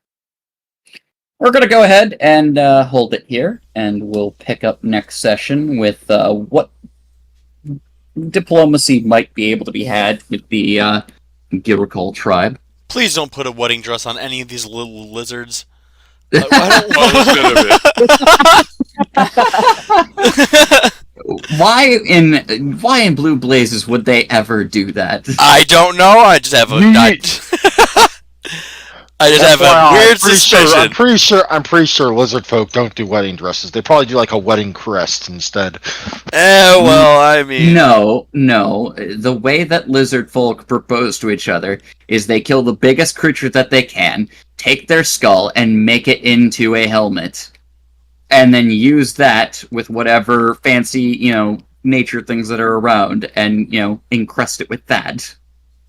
We're going to go ahead and hold it here, and we'll pick up next session with what diplomacy might be able to be had with the Girikal tribe. Please don't put a wedding dress on any of these little lizards. Why in Blue Blazes would they ever do that? I don't know. I just have a weird suspicion. I'm pretty sure lizard folk don't do wedding dresses. They probably do like a wedding crest instead. Well, I mean, No. The way that lizard folk propose to each other is they kill the biggest creature that they can, take their skull, and make it into a helmet. And then use that with whatever fancy, nature things that are around, and, encrust it with that.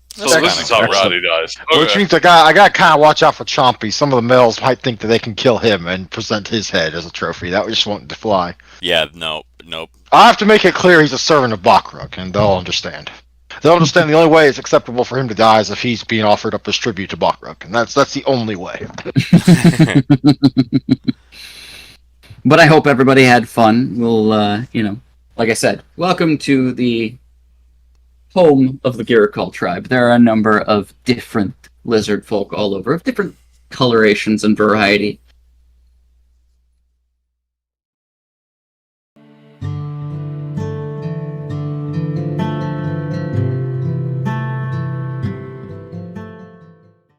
So this is how Roddy dies. Which Okay. means I got to kind of watch out for Chompy. Some of the males might think that they can kill him and present his head as a trophy. That just won't fly. yeah, nope. I have to make it clear he's a servant of Bakruk, and they'll understand. They'll understand the only way it's acceptable for him to die is if he's being offered up as tribute to Bakruk, and that's the only way. But I hope everybody had fun. We'll, like I said, welcome to the home of the Girikal tribe. There are a number of different lizard folk all over, of different colorations and variety.